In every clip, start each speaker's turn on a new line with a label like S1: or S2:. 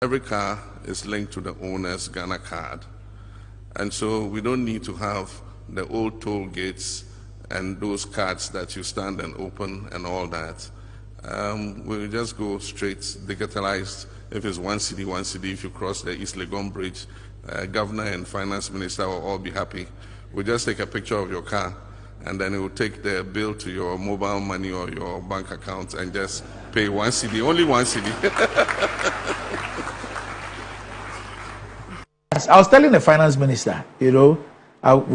S1: Every car is linked to the owner's Ghana card. And so we don't need to have the old toll gates and those cards that you stand and open and all that. We'll just go straight digitalized. If it's one city, if you cross the East Legon Bridge, governor and finance minister will all be happy. We'll just take a picture of your car, and then it will take the bill to your mobile money or your bank account and just pay one cedi, only one cedi.
S2: I was telling the finance minister,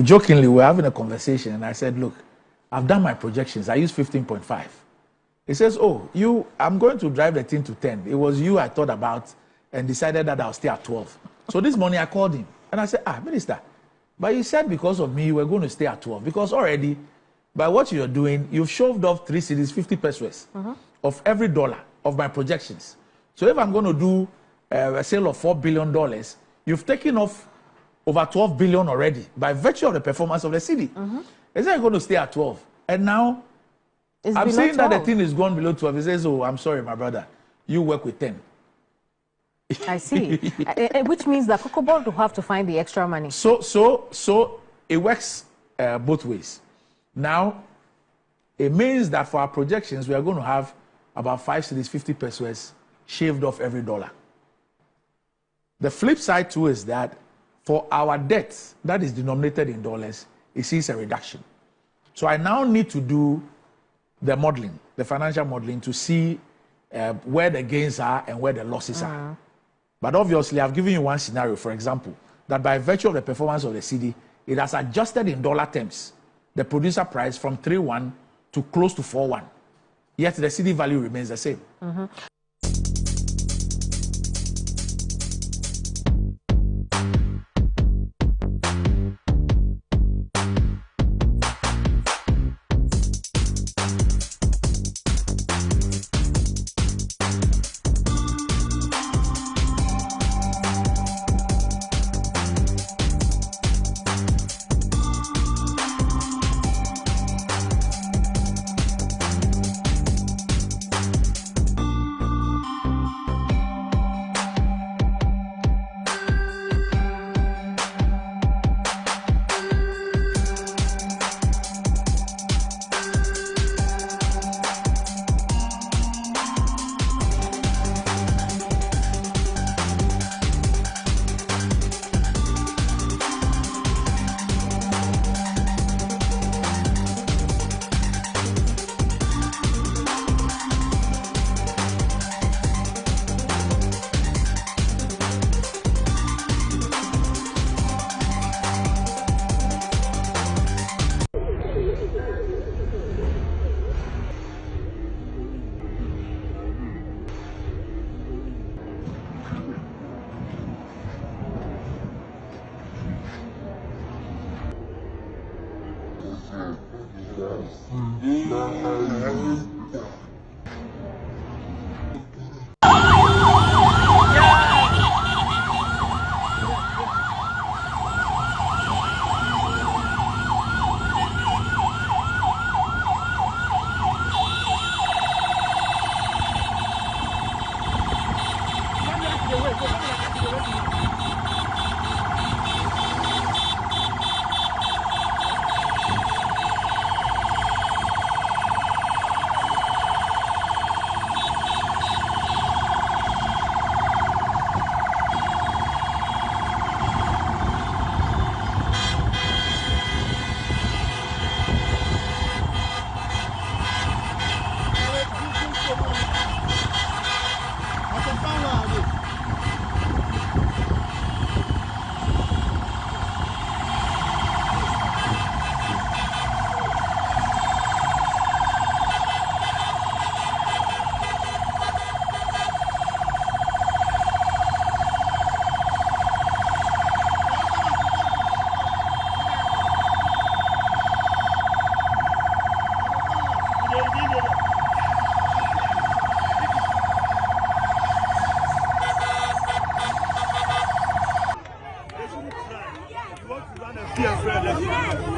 S2: jokingly, we're having a conversation, and I said, look, I've done my projections. I used 15.5. He says, oh, I'm going to drive the thing to 10. It was you I thought about and decided that I'll stay at 12. So this morning I called him, and I said, Minister, but you said because of me, you were going to stay at 12. Because already, by what you're doing, you've shoved off 3 cedis, 50 pesos of every dollar of my projections. So if I'm going to do a sale of $4 billion, you've taken off over 12 billion already by virtue of the performance of the city. Is it going to stay at 12? And now, I'm saying 12. That the thing is gone below 12. He says, oh, I'm sorry, my brother. You work with 10.
S3: I see. Which means that Cocoa Board will have to find the extra money.
S2: So it works both ways. Now, it means that for our projections, we are going to have about 5 cedis, 50 pesos shaved off every dollar. The flip side too is that for our debt that is denominated in dollars, it sees a reduction. So I now need to do the modeling, the financial modeling, to see where the gains are and where the losses are. But obviously, I've given you one scenario, for example, that by virtue of the performance of the cedi, it has adjusted in dollar terms the producer price from 3.1 to close to 4.1. Yet the cedi value remains the same.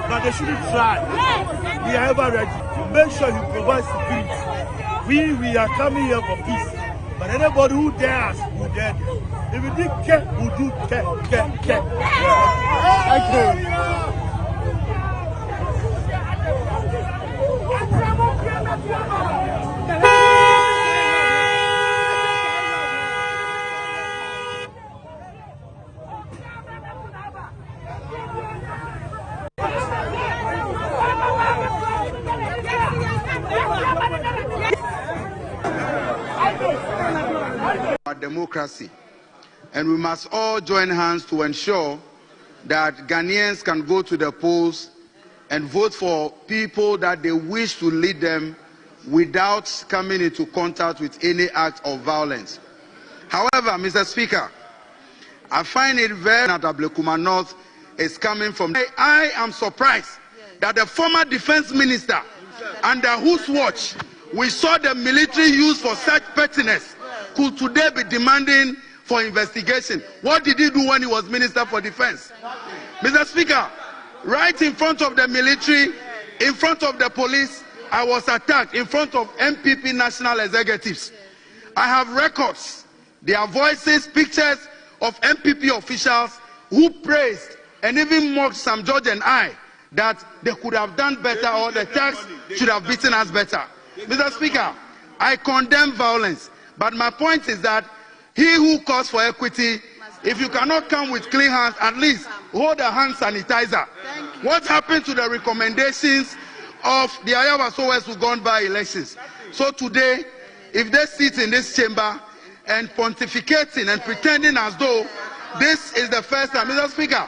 S4: But they shouldn't try. We are ever ready. Make sure you provide security. We are coming here for peace. But anybody who dares, will dare them. If you did care, we do care. Thank you.
S5: Our democracy, and we must all join hands to ensure that Ghanaians can go to the polls and vote for people that they wish to lead them without coming into contact with any act of violence. However, Mr. Speaker, I find it very that Ablekuma North is coming from. I am surprised that the former defense minister, under whose watch we saw the military used for such pettiness, could today be demanding for investigation. What did he do when he was Minister for Defense? Mr. Speaker, right in front of the military, in front of the police, I was attacked in front of MPP national executives. I have records, their voices, pictures of MPP officials who praised and even mocked Sam George and I that they could have done better or the tax should have beaten us better. Mr. Speaker, I condemn violence, but my point is that he who calls for equity, if you cannot come with clean hands, at least hold a hand sanitizer. What happened to the recommendations of the Ayawa Sowers who gone by elections? So today, if they sit in this chamber and pontificating and pretending as though this is the first time, Mr. Speaker,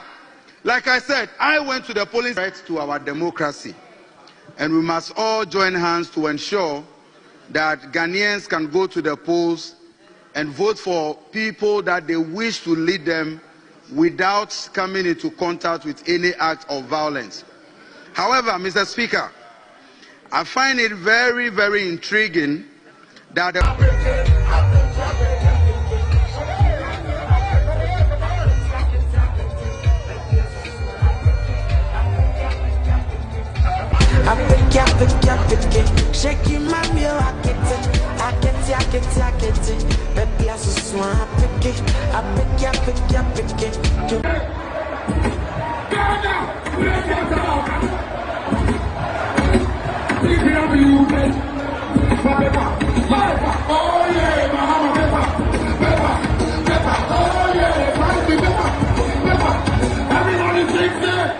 S5: like I said, I went to the polling threat to our democracy, and we must all join hands to ensure that Ghanaians can go to the polls and vote for people that they wish to lead them without coming into contact with any act of violence. However, Mr. Speaker, I find it very, very intriguing that
S6: shaking my meal, I get it. Baby, I just want to pick it. I pick it. Oh yeah, everybody thinks it.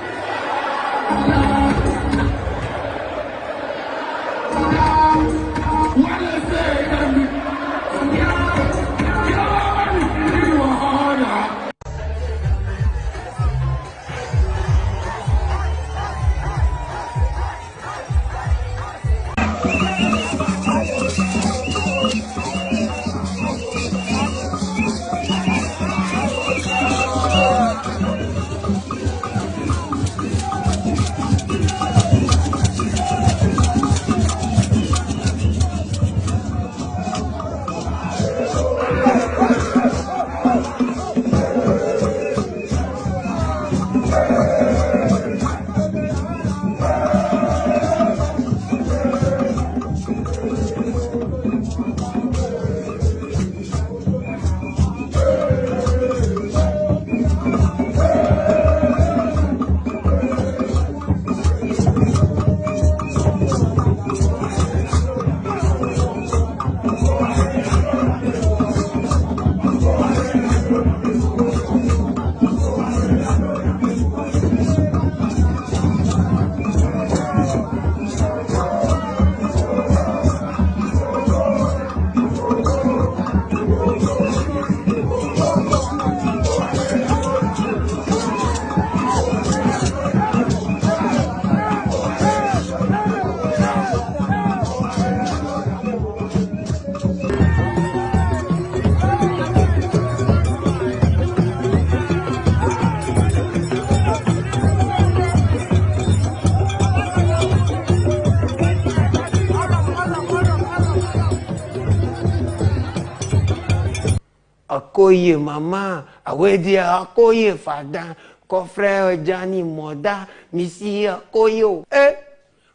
S7: Akoye mama, awedi akoye fada, kofre Johnny moda, misi akoyo.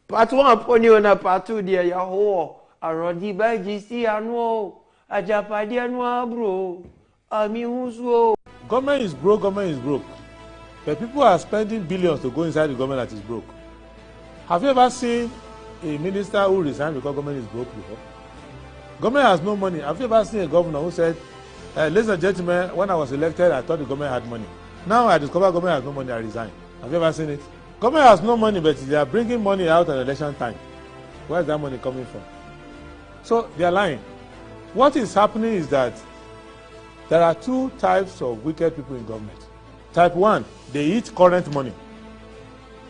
S7: Patu aponi ona patu dia ya ho, arodi ba jisi anu, ajapadi anu bro. Ami Huso.
S4: Government is broke, government is broke. But people are spending billions to go inside the government that is broke. Have you ever seen a minister who resigned because government is broke before? Government has no money. Have you ever seen a governor who said, ladies and gentlemen, when I was elected, I thought the government had money. Now I discover government has no money, I resign. Have you ever seen it? Government has no money, but they are bringing money out at election time. Where is that money coming from? So they are lying. What is happening is that there are two types of wicked people in government. Type 1, they eat current money.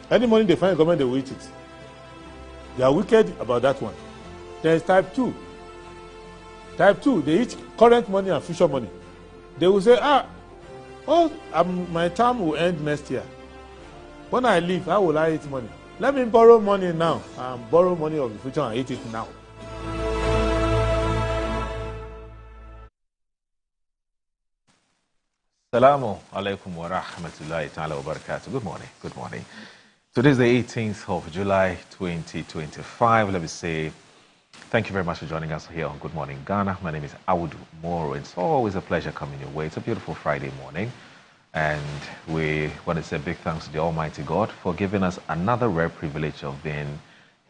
S4: Any money they find in government, they will eat it. They are wicked about that one. There is type 2. Type 2, they eat current money and future money. They will say, my term will end next year. When I leave, how will I eat money? Let me borrow money now and borrow money of the future and eat it now.
S8: Assalamu alaikum wa rahmatullahi ta'ala wa barakatuh. Good morning. Good morning. Today is the 18th of July 2025. Let me say thank you very much for joining us here on Good Morning Ghana. My name is Awudu Moro. It's always a pleasure coming your way. It's a beautiful Friday morning. And we want to say big thanks to the Almighty God for giving us another rare privilege of being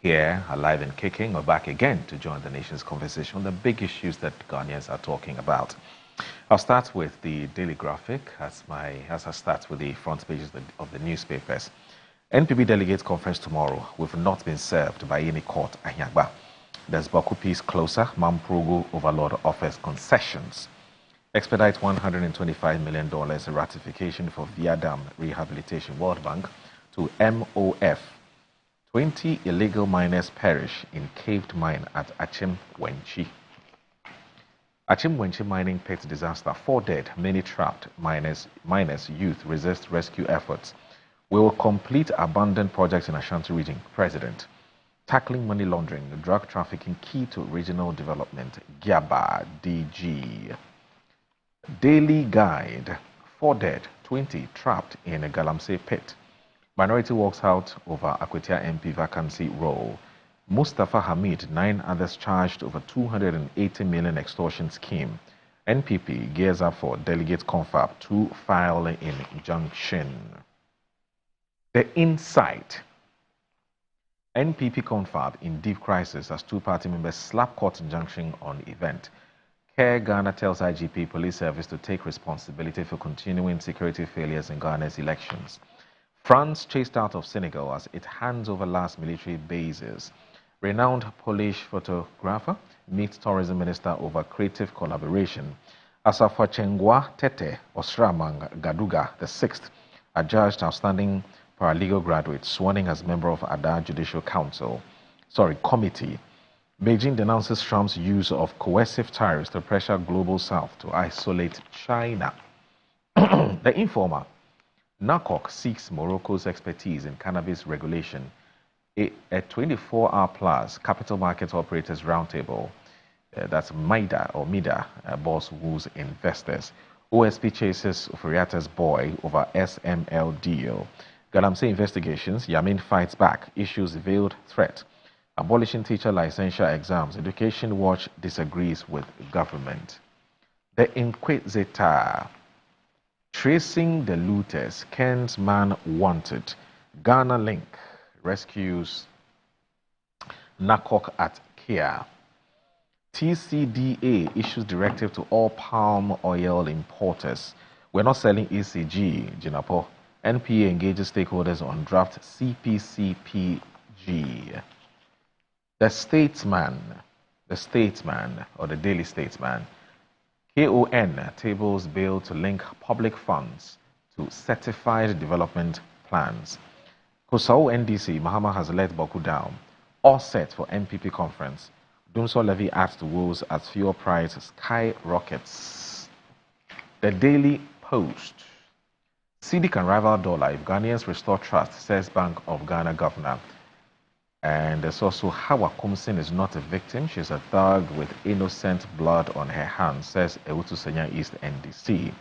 S8: here, alive and kicking, or back again to join the nation's conversation on the big issues that Ghanaians are talking about. I'll start with the daily graphic as I start with the front pages of the newspapers. NPP delegates conference tomorrow. We've not been served by any court. Anyagba. There's Baku peace closer. Mamprogo overlord offers concessions. Expedite $125 million ratification for Via Dam Rehabilitation World Bank to MOF. 20 illegal miners perish in caved mine at Achim Wenchi. Achim Wenchi mining pit disaster. 4 dead, many trapped. Miners, youth resist rescue efforts. We will complete abandoned projects in Ashanti region. President. Tackling money laundering, drug trafficking key to regional development. Giaba, DG. Daily Guide. 4 dead, 20 trapped in a Galamsey pit. Minority walks out over Akwetia MP vacancy role. Mustafa Hamid, 9 others charged over 280 million extortion scheme. NPP gears up for delegate confab to file in injunction. The Insight. NPP confab in deep crisis as 2 party members slap court injunction on event. Care Ghana tells IGP Police Service to take responsibility for continuing security failures in Ghana's elections. France chased out of Senegal as it hands over last military bases. Renowned Polish photographer meets tourism minister over creative collaboration. Asafa Chengwa Tete Osramang Gaduga VI, adjudged outstanding paralegal graduate sworn in as member of Ada Judicial Committee. Beijing denounces Trump's use of coercive tariffs to pressure global south to isolate China. The Informer. NACOC seeks Morocco's expertise in cannabis regulation. A 24-hour plus capital market operators roundtable. That's MIDA, boss woos investors. OSP chases Ofuriata's boy over SML deal. Galamsey investigations. Yamin fights back. Issues veiled threat. Abolishing teacher licensure exams. Education Watch disagrees with government. The Inquisitor. Tracing the looters. Ken's man wanted. Ghana Link rescues NACOC at Kia. TCDA issues directive to all palm oil importers. We're not selling ECG, Jinapo. NPA engages stakeholders on draft CPCPG. The Statesman, or the Daily Statesman. KON tables bill to link public funds to certified development plans. Kosau NDC, Mahama has let Baku down. All set for NPP conference. Dumso levy adds to woes as fuel price skyrockets. The Daily Post. CD can rival dollar if Ghanaians restore trust, says Bank of Ghana governor. And there's also Hawa Kumsin is not a victim. She's a thug with innocent blood on her hands, says Ewutu Senya East NDC.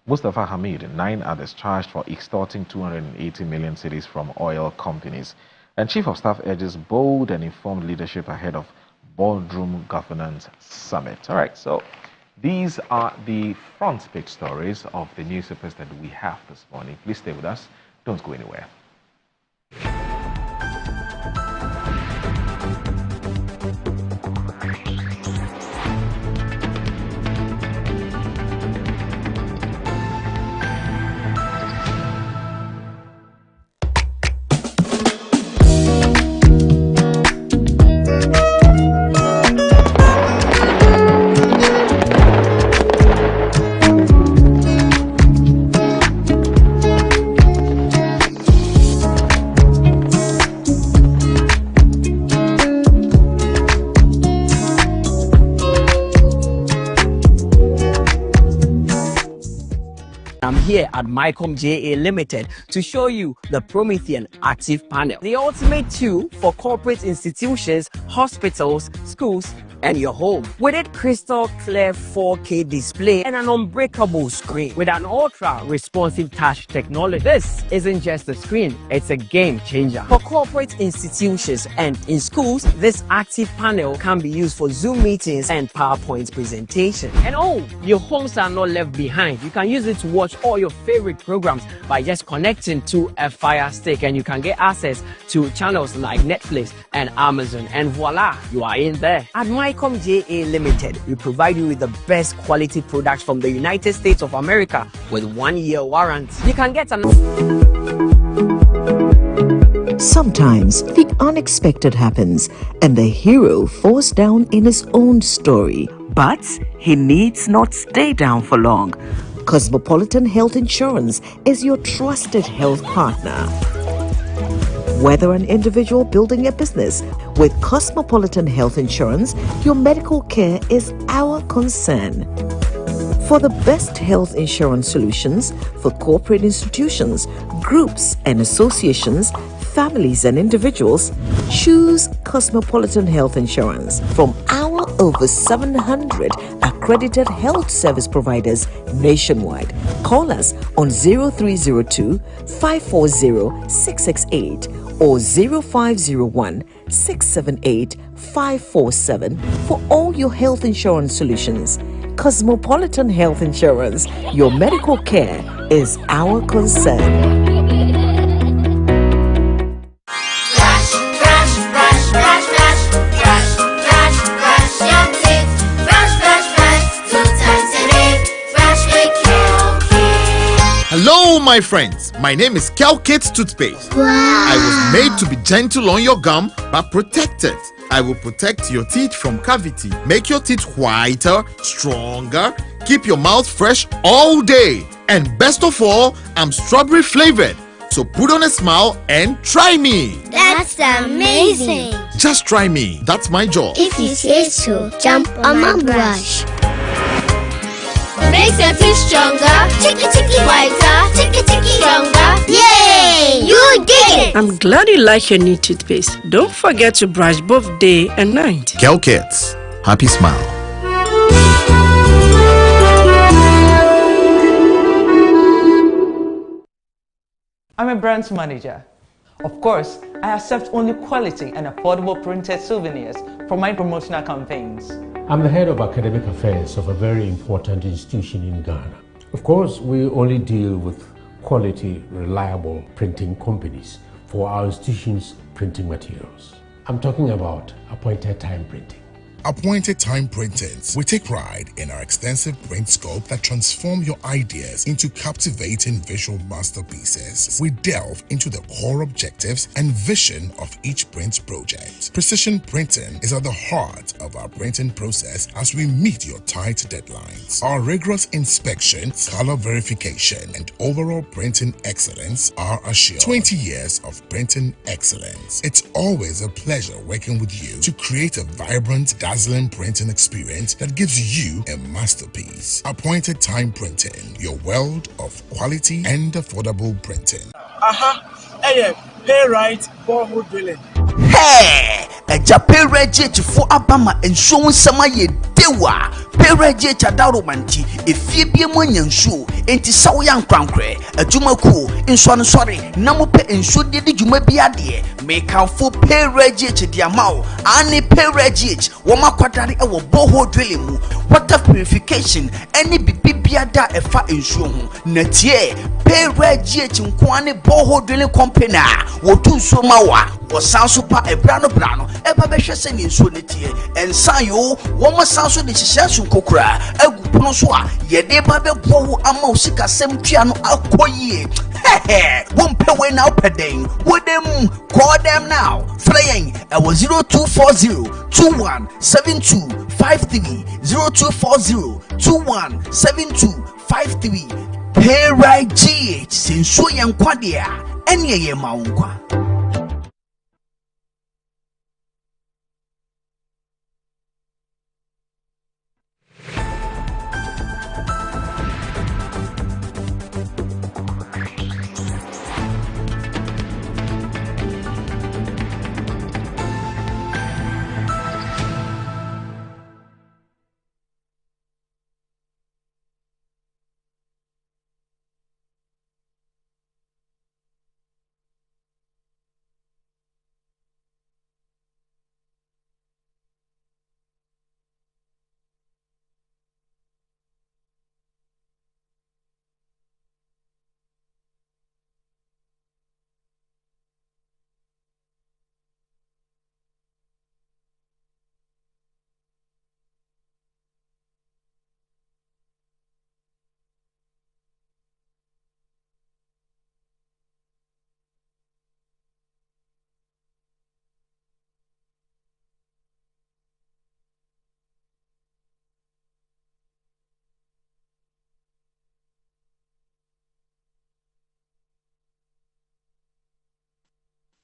S8: Mustafa Hamid, 9 others charged for extorting 280 million cedis from oil companies. And Chief of Staff urges bold and informed leadership ahead of boardroom governance summit. All right, so These are the front page stories of the newspapers that we have this morning. Please stay with us. Don't go anywhere.
S9: I'm here at Mycom JA Limited to show you the Promethean Active Panel, the ultimate tool for corporate institutions, hospitals, schools, and your home. With its crystal clear 4K display and an unbreakable screen with an ultra responsive touch technology. This isn't just a screen, it's a game changer. For corporate institutions and in schools, this active panel can be used for Zoom meetings and PowerPoint presentation. And your homes are not left behind. You can use it to watch all your favorite programs by just connecting to a Fire Stick, and you can get access to channels like Netflix and Amazon, and voila, you are in there. At Mycom JA Limited, we provide you with the best quality products from the United States of America with 1-year warranty. You can get an...
S10: Sometimes the unexpected happens and the hero falls down in his own story. But he needs not stay down for long. Cosmopolitan Health Insurance is your trusted health partner. Whether an individual building a business, with Cosmopolitan Health Insurance, your medical care is our concern. For the best health insurance solutions for corporate institutions, groups and associations, families and individuals, choose Cosmopolitan Health Insurance from our over 700 accredited health service providers nationwide. Call us on 0302 540 668 or 0501 678 547 for all your health insurance solutions. Cosmopolitan Health Insurance, your medical care is our concern.
S11: Hello, my friends. My name is Calcate's Toothpaste.
S12: Wow.
S11: I was made to be gentle on your gum, but protected. I will protect your teeth from cavity, make your teeth whiter, stronger, keep your mouth fresh all day. And best of all, I'm strawberry flavored. So put on a smile and try me.
S12: That's amazing.
S11: Just try me. That's my job.
S12: If you say so, jump on my brush. Makes your teeth stronger, chicky whiter, chicky stronger. Yay! You did it!
S13: I'm glad you like your new toothpaste. Don't forget to brush both day and night.
S11: Calcates. Happy smile.
S14: I'm a brand manager. Of course, I accept only quality and affordable printed souvenirs for my promotional campaigns.
S15: I'm the head of academic affairs of a very important institution in Ghana. Of course, we only deal with quality, reliable printing companies for our institution's printing materials. I'm talking about appointed time printing.
S16: Appointed Time Printings. We take pride in our extensive print scope that transform your ideas into captivating visual masterpieces. We delve into the core objectives and vision of each print project. Precision printing is at the heart of our printing process as we meet your tight deadlines. Our rigorous inspection, color verification, and overall printing excellence are assured. 20 years of printing excellence. It's always a pleasure working with you to create a vibrant, dazzling printing experience that gives you a masterpiece. Appointed Time Printing, your world of quality and affordable printing.
S17: Hey, pay right, borehole drilling.
S7: Hey!
S17: eja PRGH for abama ensuo nsama ye dewa PRGH adaromanti efie bie mu nyansuo enti sawo ya nkwankre adwumakuo nso no sori na mo pe ensuo de dwuma bi ade make am for PRGH di amao ani PRGH wo makwadare e wo boho dwelling mu water purification any bibia da efa ensuo ho na tie PRGH nkoane boho dwelling company wo tu nsuo mawa wo sanso pa ebrano brano eba behwe se ni nsuo netie ensan yo wo mo sanso de hihye so kokura agupono so a yede ba be bowo ama osika semtua no akoyie wompe we now pedeng wodem call them now flying I was 0240 217253 0240 217253 PRGH senso yankwadea ene ye mawonkwa.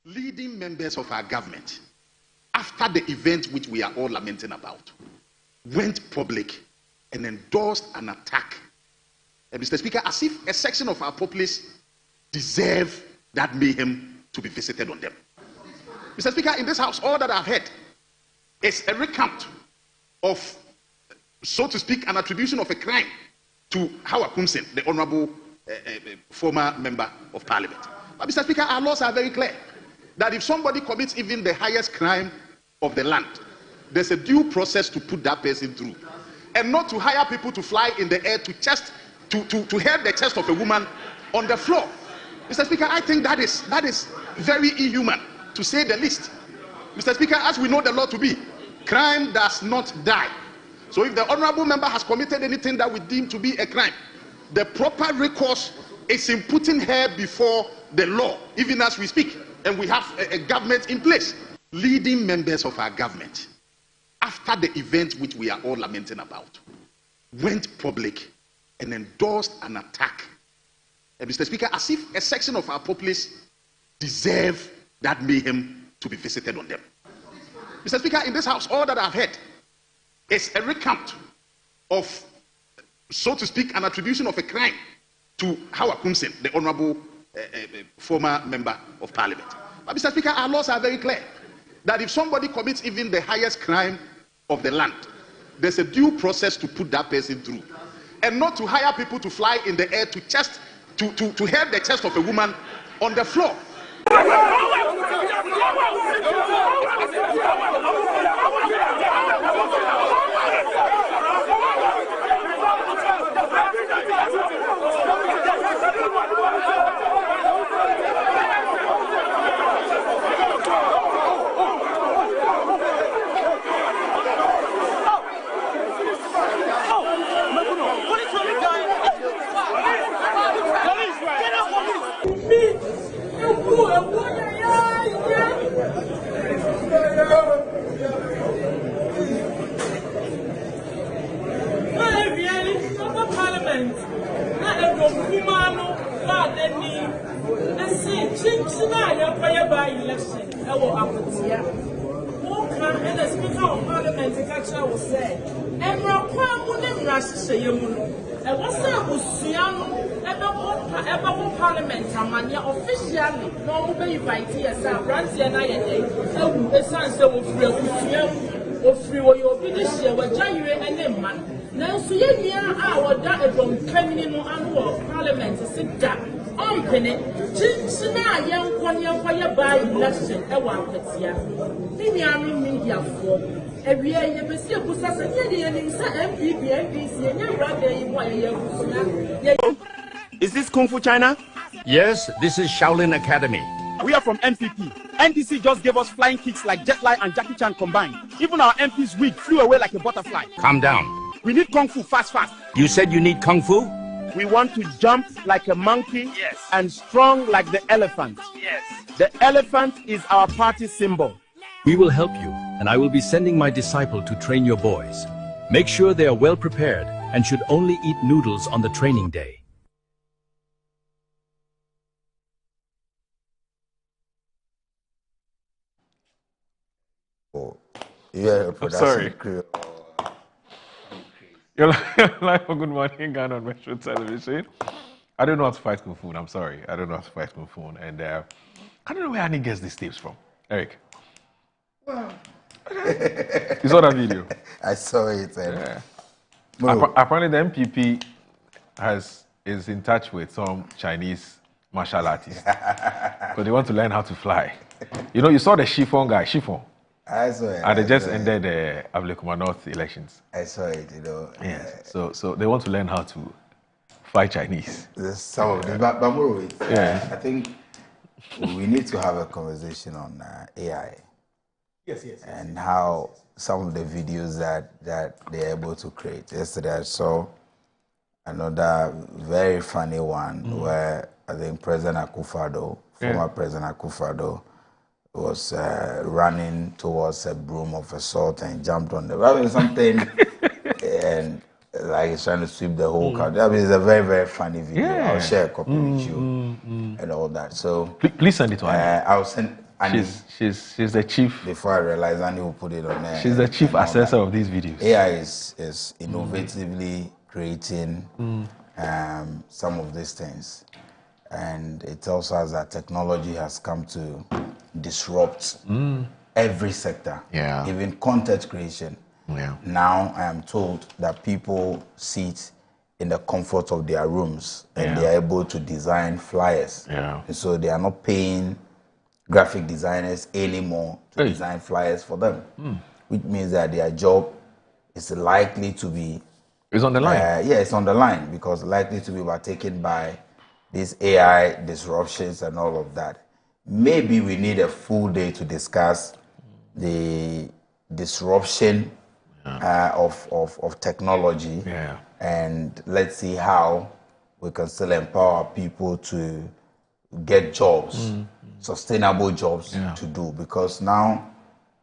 S18: Leading members of our government, after the event which we are all lamenting about, went public and endorsed an attack, Mr. Speaker, as if a section of our populace deserve that mayhem to be visited on them. Mr. Speaker, in this house, all that I've heard is a recount of, so to speak, an attribution of a crime to Howard Kumsen, the honorable former member of Parliament. But Mr. Speaker, our laws are very clear that if somebody commits even the highest crime of the land, there's a due process to put that person through, and not to hire people to fly in the air to head the chest of a woman on the floor. Mr. Speaker, I think that is very inhuman, to say the least. Mr. Speaker, as we know the law to be, crime does not die. So if the honorable member has committed anything that we deem to be a crime, the proper recourse is in putting her before the law, even as we speak. And we have a government in place. Leading members of our government, after the event which we are all lamenting about, went public and endorsed an attack, Mr. Speaker, as if a section of our populace deserve that mayhem to be visited on them. Mr. Speaker, in this house, all that I've heard is a recount of, so to speak, an attribution of a crime to Howard Kumsen, the honorable former member of Parliament. But Mr. Speaker, our laws are very clear that if somebody commits even the highest crime of the land, there's a due process to put that person through, and not to hire people to fly in the air to head the chest of a woman on the floor.
S19: Parliament amania officially no be invite yes Brantia na ye e san se wo free wo bi this year we January ene man na so ye nia a wo da edom kamini no ano Parliament sit da on pene chinchina yenkwa ye by election e wa apatia ni ami media for ewie ye be se busa se ye nim se MPs MMDCs ye brother yi mo ye busuna.
S20: Is this Kung Fu China?
S21: Yes, this is Shaolin Academy.
S20: We are from NPP. NDC just gave us flying kicks like Jet Li and Jackie Chan combined. Even our MP's wig flew away like a butterfly.
S21: Calm down.
S20: We need Kung Fu fast.
S21: You said you need Kung Fu?
S20: We want to jump like a monkey and strong like the elephant.
S21: Yes.
S20: The elephant is our party symbol.
S22: We will help you, and I will be sending my disciple to train your boys. Make sure they are well prepared and should only eat noodles on the training day.
S23: Yeah,
S8: I'm sorry. You're live for Good Morning Ghana on Metro Television. I don't know how to fight Kung Fu. I'm sorry. I don't know how to fight Kung Fu. And I don't know where Annie gets these tips from. Eric.
S23: Wow.
S8: You saw that video?
S23: I saw it.
S8: Yeah. Apparently the MPP is in touch with some Chinese martial artists. Because they want to learn how to fly. You know, you saw the chiffon guy, chiffon.
S23: I saw it.
S8: And they just ended the Ablekuma North elections.
S23: I saw it, you know.
S8: Yes. So they want to learn how to fight Chinese.
S23: Some of them. But more
S8: yeah.
S23: I think we need to have a conversation on AI.
S2: Yes.
S23: And how some of the videos that they're able to create. Yesterday I saw another very funny one where I think President Akufo-Addo, former President Akufo-Addo, was running towards a broom of assault and jumped on something and like he's trying to sweep the whole country. I mean, it's a very, very funny video.
S8: Yeah.
S23: I'll share a copy with you and all that. So
S8: please send it to Annie.
S23: I'll send Annie.
S8: She's the chief.
S23: Before I realize Annie will put it on there.
S8: She's the chief assessor of these videos.
S23: AI is innovatively creating some of these things. And it tells us that technology has come to disrupt every sector, even content creation.
S8: Yeah.
S23: Now I am told that people sit in the comfort of their rooms and they are able to design flyers.
S8: Yeah.
S23: And so they are not paying graphic designers anymore to design flyers for them, which means that their job is likely to be...
S8: It's on the line.
S23: It's on the line because likely to be overtaken by these AI disruptions and all of that. Maybe we need a full day to discuss the disruption of technology, and let's see how we can still empower people to get jobs, sustainable jobs to do. Because now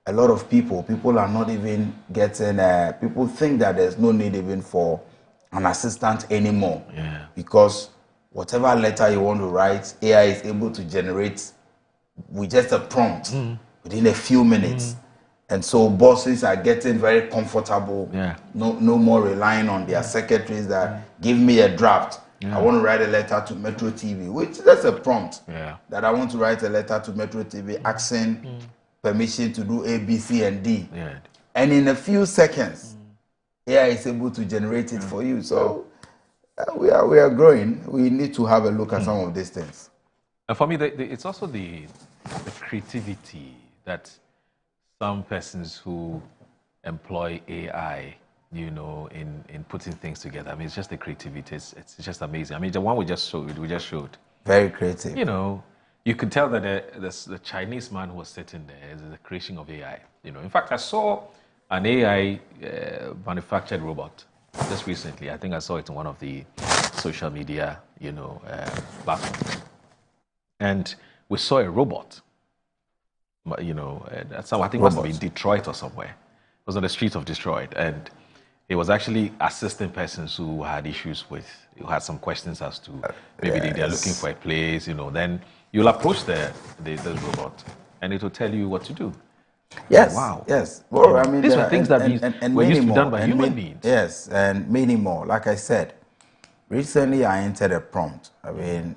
S23: a lot of people are not even getting, people think that there's no need even for an assistant anymore. Because whatever letter you want to write, AI is able to generate with just a prompt within a few minutes. And so bosses are getting very comfortable, no more relying on their secretaries that give me a draft. I want to write a letter to Metro TV, which that's a prompt that I want to write a letter to Metro TV asking permission to do A, B, C, and D. And in a few seconds, AI is able to generate it for you. So we are growing. We need to have a look at some of these things.
S8: And for me, it's also the creativity that some persons who employ AI, you know, in putting things together. I mean, it's just the creativity. It's just amazing. I mean, the one we just showed.
S23: Very creative.
S8: You know, you could tell that the Chinese man who was sitting there is the creation of AI. You know, in fact, I saw an AI manufactured robot just recently. I think I saw it in one of the social media, you know, platforms. And we saw a robot. You know, I think it must have been Detroit or somewhere. It was on the streets of Detroit, and it was actually assisting persons who had issues with, who had some questions as to maybe they're looking for a place. You know, then you'll approach the robot, and it will tell you what to do.
S23: Yes.
S8: Wow.
S23: Yes. Well, I mean,
S8: these were things that were used to be done by human
S23: beings.
S8: beings.
S23: Yes, and many more. Like I said, recently I entered a prompt. I mean,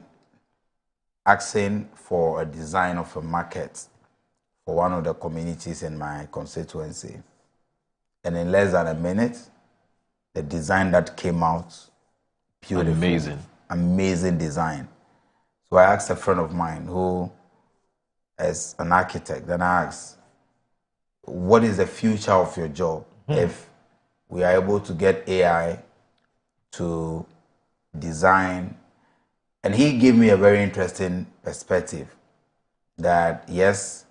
S23: asking for a design of a market for one of the communities in my constituency. And in less than a minute, the design that came out, beautiful.
S8: Amazing.
S23: Amazing design. So I asked a friend of mine who is an architect, and I asked, what is the future of your job if we are able to get AI to design? And he gave me a very interesting perspective that yes,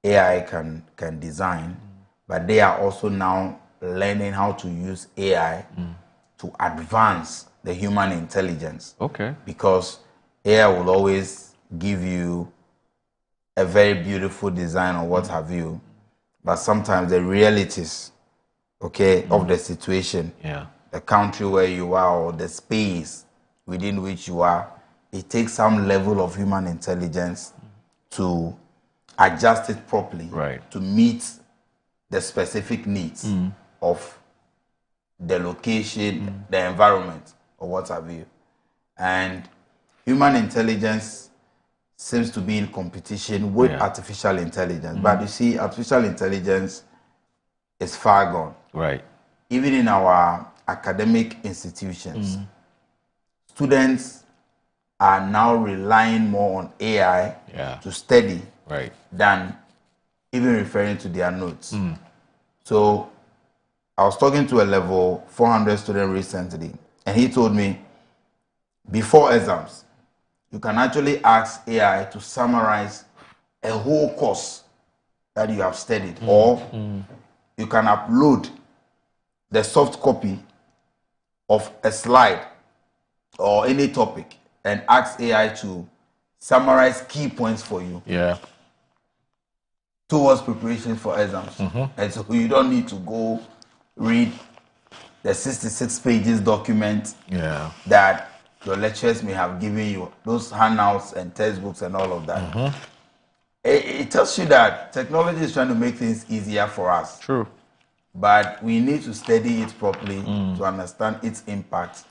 S23: AI can design, but they are also now learning how to use AI to advance the human intelligence.
S8: Okay.
S23: Because AI will always give you a very beautiful design or what have you, but sometimes the realities, okay, of the situation, the country where you are or the space within which you are, it takes some level of human intelligence to adjust it properly to meet the specific needs of the location, the environment, or what have you. And human intelligence seems to be in competition with artificial intelligence. But you see, artificial intelligence is far gone.
S8: Right.
S23: Even in our academic institutions, students are now relying more on AI to study than even referring to their notes. So I was talking to a level 400 student recently, and he told me before exams, you can actually ask AI to summarize a whole course that you have studied, or you can upload the soft copy of a slide or any topic and ask AI to summarize key points for you towards preparation for exams. And so you don't need to go read the 66 pages document that your lecturers may have given you, those handouts and textbooks and all of that. It tells you that technology is trying to make things easier for us.
S8: True.
S23: But we need to study it properly to understand its impact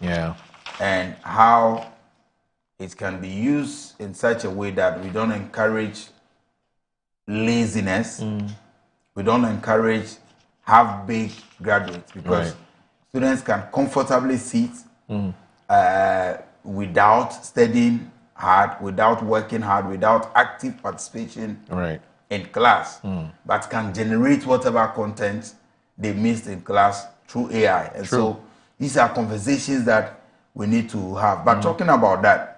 S23: and how it can be used in such a way that we don't encourage laziness, we don't encourage half-baked graduates, because students can comfortably sit without studying hard, without working hard, without active participation in class, but can generate whatever content they missed in class through AI. And so these are conversations that we need to have. But talking about that,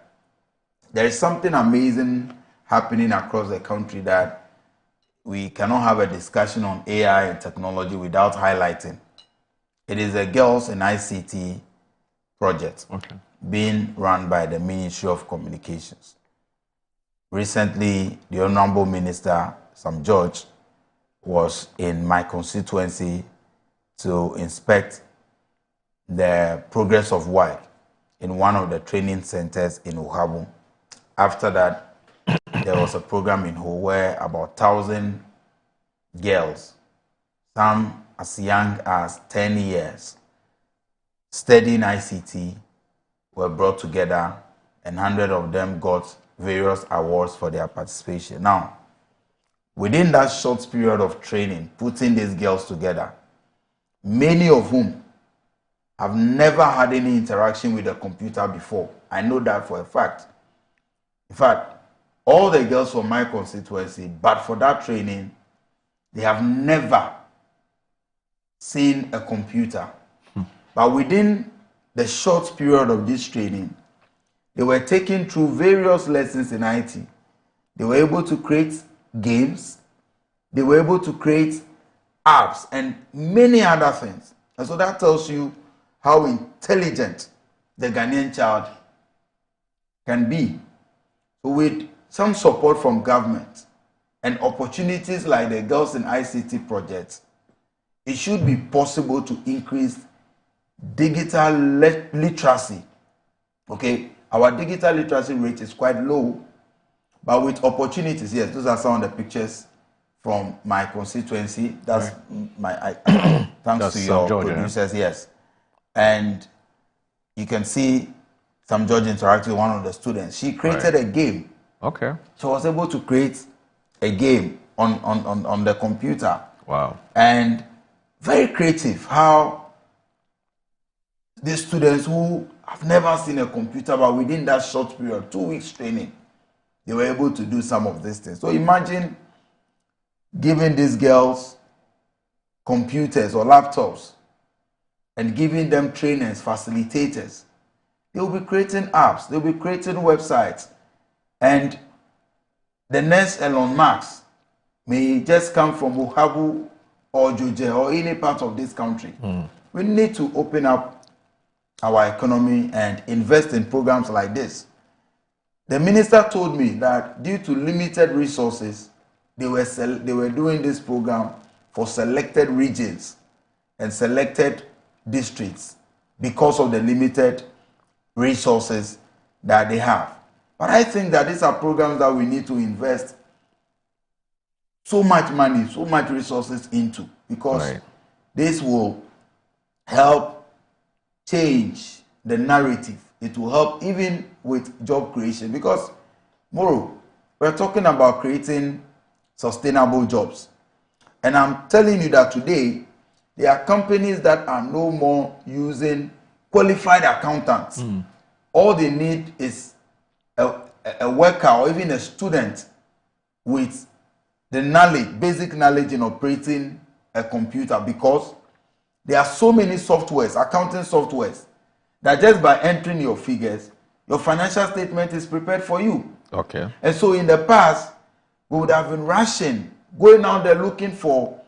S23: there is something amazing happening across the country that we cannot have a discussion on AI and technology without highlighting. It is a Girls in ICT project being run by the Ministry of Communications. Recently, the Honorable Minister, Sam George, was in my constituency to inspect the progress of work in one of the training centers in Uhabu. After that, there was a program in Ho where about 1,000 girls, some as young as 10 years, studying ICT, were brought together, and 100 of them got various awards for their participation. Now, within that short period of training, putting these girls together, many of whom have never had any interaction with a computer before. I know that for a fact. In fact, all the girls from my constituency, but for that training, they have never seen a computer. But within the short period of this training, they were taken through various lessons in IT. They were able to create games. They were able to create apps and many other things. And so that tells you how intelligent the Ghanaian child can be. So with some support from government and opportunities like the Girls in ICT project, it should be possible to increase digital literacy. Okay, our digital literacy rate is quite low, but with opportunities, yes, those are some of the pictures from my constituency. That's thanks to your producers, yes. And you can see Sam George interacting with one of the students. She created a game
S8: Okay.
S23: So I was able to create a game on the computer.
S8: Wow.
S23: And very creative how the students who have never seen a computer, but within that short period, 2 weeks training, they were able to do some of these things. So imagine giving these girls computers or laptops and giving them trainers, facilitators. They will be creating apps, they will be creating websites. And the next Elon Musk may just come from Buhabu or Juje or any part of this country. We need to open up our economy and invest in programs like this. The minister told me that due to limited resources, they were doing this program for selected regions and selected districts because of the limited resources that they have. But I think that these are programs that we need to invest so much money, so much resources into, because this will help change the narrative. It will help even with job creation, because Moro, we're talking about creating sustainable jobs. And I'm telling you that today, there are companies that are no more using qualified accountants. All they need is a worker or even a student with the knowledge, basic knowledge in operating a computer, because there are so many softwares, accounting softwares, that just by entering your figures, your financial statement is prepared for you.
S8: Okay.
S23: And so in the past, we would have been rushing, going out there looking for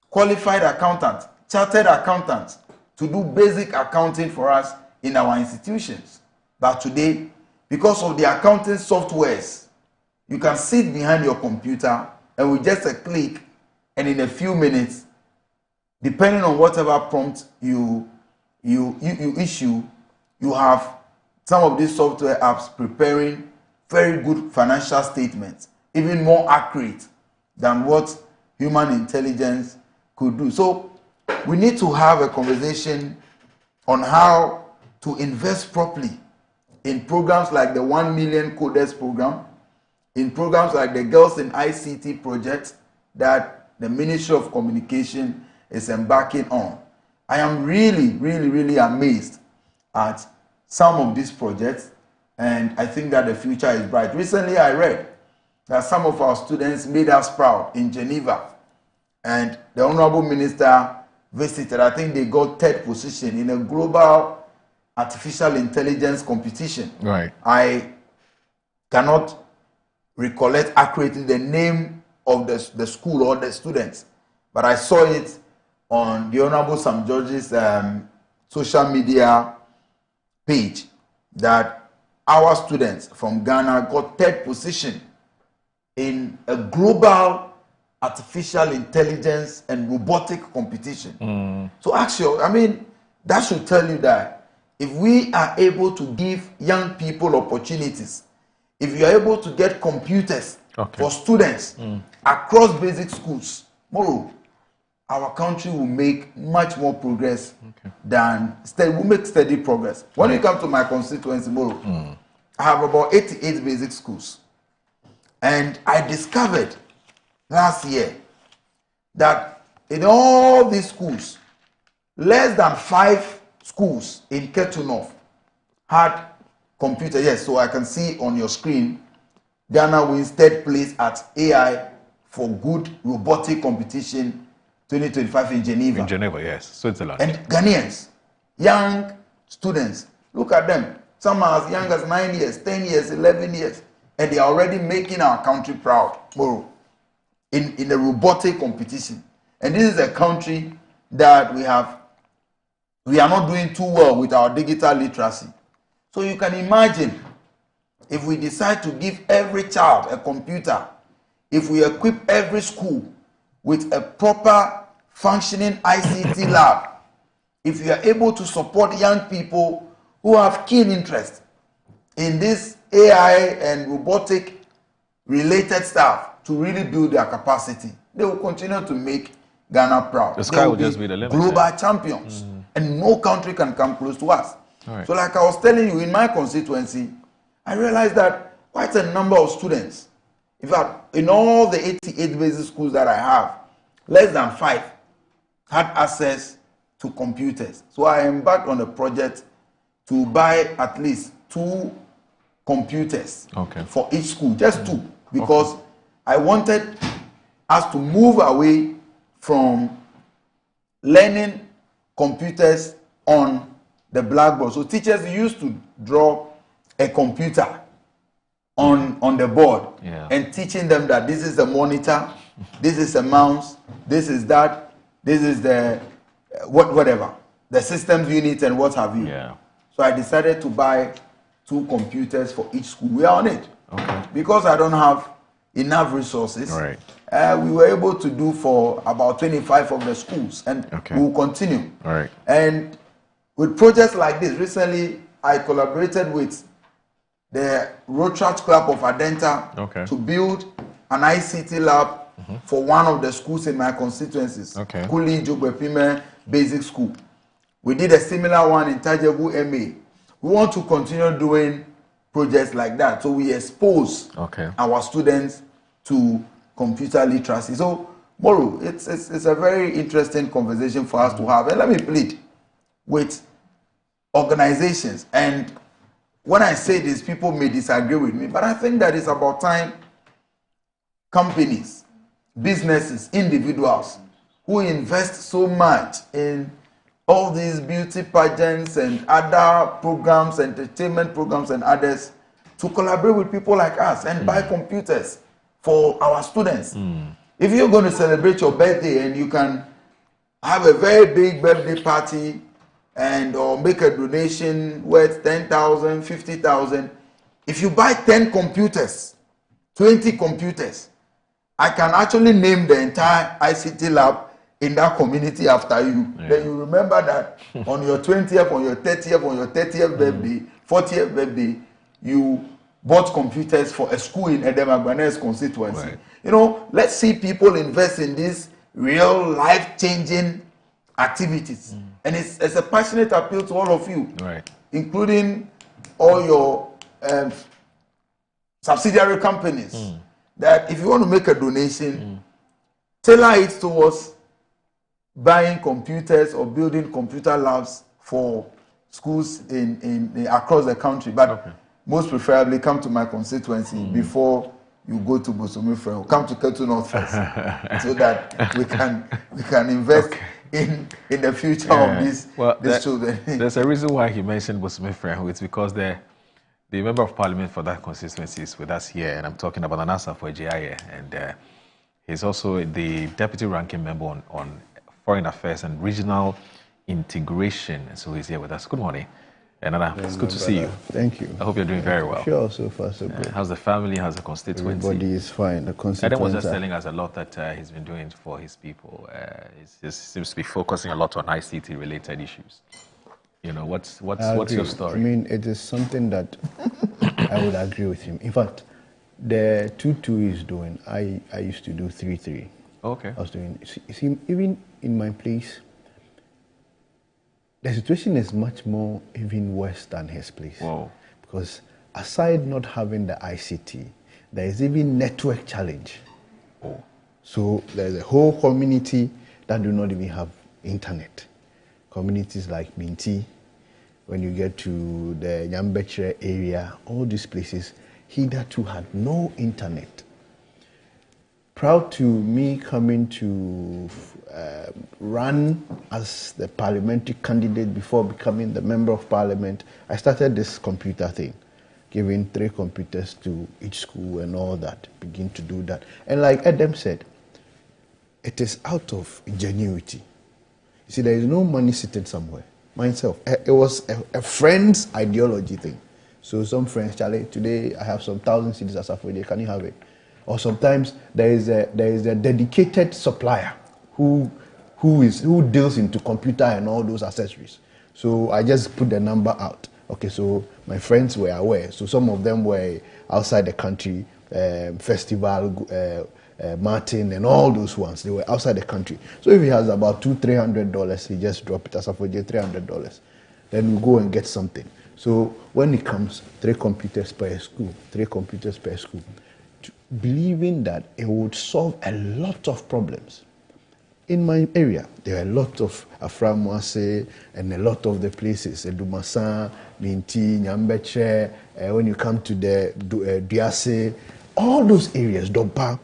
S23: qualified accountants, chartered accountants to do basic accounting for us in our institutions. But today, because of the accounting softwares, you can sit behind your computer and with just a click, and in a few minutes, depending on whatever prompt you issue, you have some of these software apps preparing very good financial statements, even more accurate than what human intelligence could do. So we need to have a conversation on how to invest properly in programs like the 1 Million Coders program, in programs like the Girls in ICT project that the Ministry of Communication is embarking on. I am really amazed at some of these projects, and I think that the future is bright. Recently, I read that some of our students made us proud in Geneva, and the Honorable Minister visited. I think they got 3rd position in a global artificial intelligence competition.
S8: Right.
S23: I cannot recollect accurately the name of the school or the students, but I saw it on the Honorable Sam George's social media page that our students from Ghana got 3rd position in a global artificial intelligence and robotic competition. So actually, I mean, that should tell you that if we are able to give young people opportunities, if you are able to get computers for students across basic schools, Moro, our country will make much more progress than will make steady progress. When you come to my constituency, Moro, I have about 88 basic schools. And I discovered last year that in all these schools, less than 5 schools in Ketu North had computers. Yes, so I can see on your screen, Ghana wins 3rd place at AI for Good Robotic Competition 2025 in Geneva.
S8: In Geneva, yes, Switzerland.
S23: And Ghanaians, young students, look at them. Some are as young as 9 years, 10 years, 11 years, and they are already making our country proud, Moro, in a robotic competition. And this is a country that we are not doing too well with our digital literacy. So you can imagine if we decide to give every child a computer, if we equip every school with a proper functioning ICT lab, if we are able to support young people who have keen interest in this AI and robotic related stuff to really build their capacity, they will continue to make Ghana proud.
S8: The sky will just be the limit.
S23: Global champions. And no country can come close to us. So like I was telling you, in my constituency, I realized that quite a number of students. In fact, in all the 88 basic schools that I have, less than 5 had access to computers. So I embarked on a project to buy at least 2 computers for each school, just 2, because I wanted us to move away from learning computers on the blackboard. So teachers used to draw a computer on the board and teaching them that this is a monitor, this is a mouse, this is that, this is the whatever, the systems unit and what have you. So I decided to buy 2 computers for each school. We are on it. Because I don't have enough resources, we were able to do for about 25 of the schools, and we will continue. And with projects like this, recently I collaborated with the Rotary Club of Adenta to build an ICT lab for one of the schools in my constituencies, Kuli Jogbepime Basic School. We did a similar one in Tajebu MA. We want to continue doing projects like that, so we expose our students to computer literacy. So, Moro, it's a very interesting conversation for us to have. And let me plead with organizations. And when I say this, people may disagree with me, but I think that it's about time companies, businesses, individuals who invest so much in all these beauty pageants and other programs, entertainment programs and others, to collaborate with people like us and buy computers for our students. If you're going to celebrate your birthday and you can have a very big birthday party and or make a donation worth 10,000, 50,000, if you buy 10 computers, 20 computers, I can actually name the entire ICT lab in that community after you. Then you remember that on your 20th, on your 30th, on your 30th birthday, 40th birthday, you bought computers for a school in Edemagbane's constituency. You know, let's see people invest in these real life-changing activities. And it's a passionate appeal to all of you, including all your subsidiary companies, that if you want to make a donation, tailor it towards buying computers or building computer labs for schools in across the country. But most preferably, come to my constituency before you go to Bosomifre. Come to Ketu North first, so that we can invest in the future of these children.
S8: There's a reason why he mentioned Bosomifre. It's because the member of parliament for that constituency is with us here, and I'm talking about Anasa for JIA, and he's also the deputy ranking member on Foreign Affairs and Regional Integration, and so he's here with us. Good morning. And it's good to see you.
S1: Thank you.
S8: I hope you're doing very well.
S1: Sure, so far so good.
S8: How's the family? How's the constituency?
S1: Everybody is fine. The constituency.
S8: Adam was just telling us a lot that he's been doing for his people. He seems to be focusing a lot on ICT related issues. You know, what's your story?
S1: I mean, it is something that I would agree with him. In fact, the 2-2 is doing. I used to do 3-3.
S8: Okay.
S1: I was doing. See, even in my place, the situation is much more even worse than his place.
S8: Whoa.
S1: Because aside not having the ICT, there is even network challenge.
S8: Oh.
S1: So there's a whole community that do not even have internet. Communities like Minti, when you get to the Nyambekere area, all these places, hitherto had no internet. Proud to me coming to run as the parliamentary candidate before becoming the member of parliament. I started this computer thing, giving 3 computers to each school and all that, begin to do that. And like Adam said, it is out of ingenuity. You see, there is no money sitting somewhere. Myself, it was a friend's ideology thing. So some friends, Charlie, today I have some 1,000 cedis as a Friday, can you have it? Or sometimes there is a dedicated supplier who deals into computer and all those accessories. So I just put the number out. Okay, so my friends were aware. So some of them were outside the country, Festival, Martin, and all those ones. They were outside the country. So if he has about $200-300, he just drop it as a for $300. Then we go and get something. So when it comes 3 computers per school, believing that it would solve a lot of problems. In my area, there are a lot of Aframwase and a lot of the places, Dumasa, Minti, Nyambeche, when you come to the Diase, all those areas, Dopa,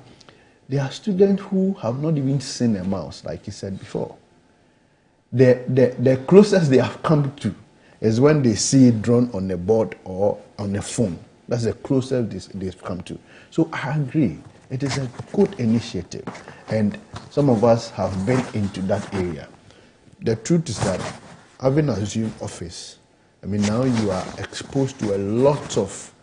S1: there are students who have not even seen a mouse, like he said before. The closest they have come to is when they see it drawn on a board or on a phone. That's the closest they've come to. So I agree. It is a good initiative. And some of us have been into that area. The truth is that having assumed office, now you are exposed to a lot of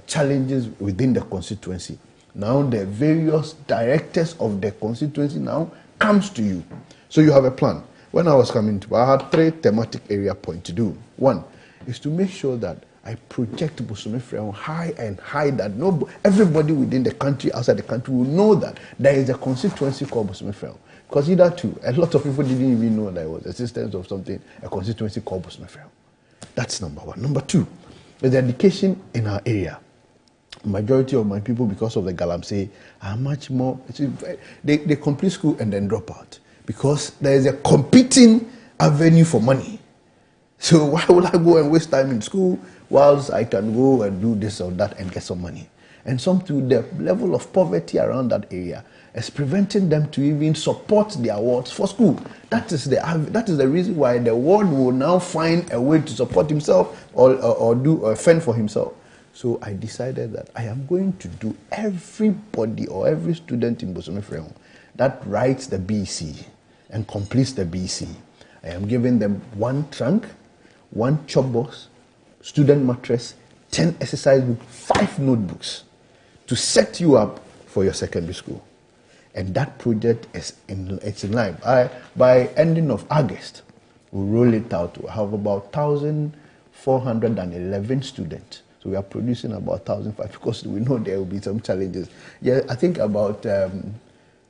S1: challenges within the constituency. Now the various directors of the constituency now comes to you. So you have a plan. When I was coming to, I had 3 thematic area points to do. 1 is to make sure that I project Bosome Freo high and high that everybody within the country, outside the country, will know that there is a constituency called Bosome Freo. Because either too, a lot of people didn't even know there was existence of something, a constituency called Bosome Freo. That's number 1. Number 2 is the education in our area. Majority of my people, because of the Galamsey, are much more, they complete school and then drop out. Because there is a competing avenue for money. So why would I go and waste time in school whilst I can go and do this or that and get some money? And some to the level of poverty around that area is preventing them to even support their wards for school. That is the reason why the ward will now find a way to support himself or fend for himself. So I decided that I am going to do everybody or every student in Bosome Freo that writes the BC and completes the BC. I am giving them 1 trunk, 1 chop box, student mattress, 10 exercise books, 5 notebooks to set you up for your secondary school. And that project is in line. By ending of August, we'll roll it out. We'll have about 1,411 students. So we are producing about 1,005 because we know there will be some challenges. Yeah, I think about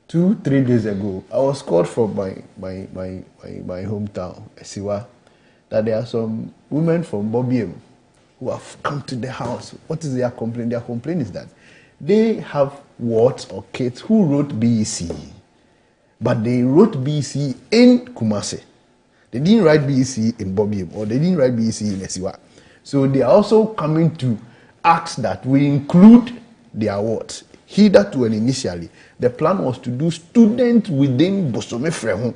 S1: 2-3 days ago, I was called from my hometown, Esiwa, that there are some women from Bobiem who have come to the house. What is their complaint? Their complaint is that they have wards or kids who wrote BEC, but they wrote BEC in Kumasi. They didn't write BEC in Bobiem or they didn't write BEC in Esiwa. So they are also coming to ask that we include their wards. Hitherto and initially, the plan was to do students within Bosome Freo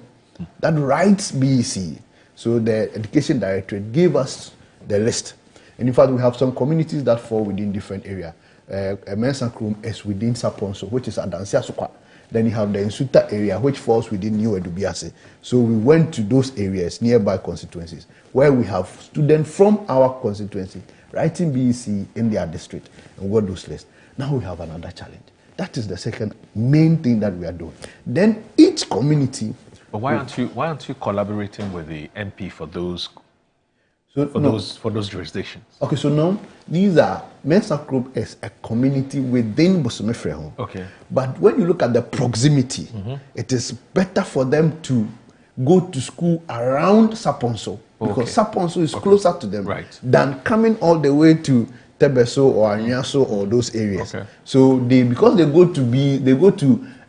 S1: that writes BEC. So the Education Directorate gave us the list. And in fact, we have some communities that fall within different areas. Mensakrum is within Saponso, which is Adansia Sukwa. Then you have the Insuta area, which falls within New Edubiase. So we went to those areas, nearby constituencies, where we have students from our constituency writing BEC in their district, and we got those lists. Now we have another challenge. That is the second main thing that we are doing. Then each community.
S8: But why aren't you collaborating with the MP for those? For those jurisdictions.
S1: Okay, so now these are Mensa Group is a community within Bosome Freo.
S8: Okay.
S1: But when you look at the proximity, it is better for them to go to school around Saponso because Saponso is closer to them than coming all the way to Tebeso or Anyaso or those areas. Okay. So because they go to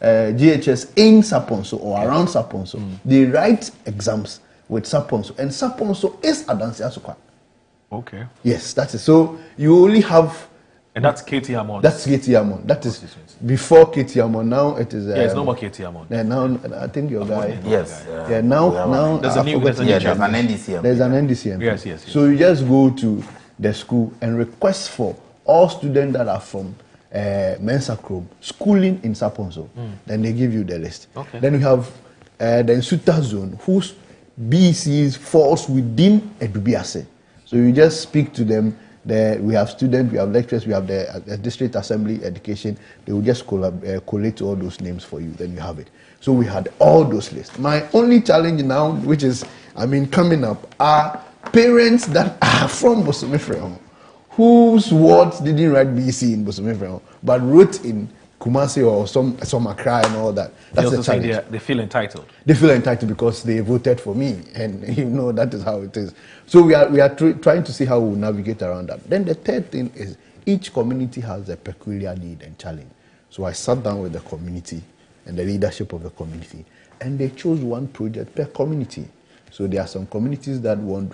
S1: GHS in Saponso or around Saponso, they write exams with Saponso, and Saponso is Adansi Asukwa.
S8: Okay.
S1: Yes, that's it. So you only have.
S8: And that's KT Amon.
S1: That's KT Amon. That is before KT Amon. Now it is.
S8: It's no more KT Amon.
S1: Yeah, now I think your guy.
S23: Yes.
S1: Yeah. Now
S23: there's an NDCM.
S1: There's an NDCM.
S8: Yes.
S1: So you just go to the school and request for all students that are from Mensa Group schooling in Saponso. Then they give you the list.
S8: Okay.
S1: Then we have the Insuta zone whose BCs falls within Edubiase. So you just speak to them. We have students, we have lecturers, we have the district assembly education. They will just collate all those names for you. Then you have it. So we had all those lists. My only challenge now, which is, coming up, are parents that are from Bosome Freo, whose wards didn't write BC in Bosome Freo, but wrote in Kumasi or some Accra and all that. That's the challenge.
S8: They feel entitled.
S1: They feel entitled because they voted for me, and that is how it is. So we are trying to see how we navigate around that. Then the third thing is each community has a peculiar need and challenge. So I sat down with the community and the leadership of the community, and they chose one project per community. So there are some communities that want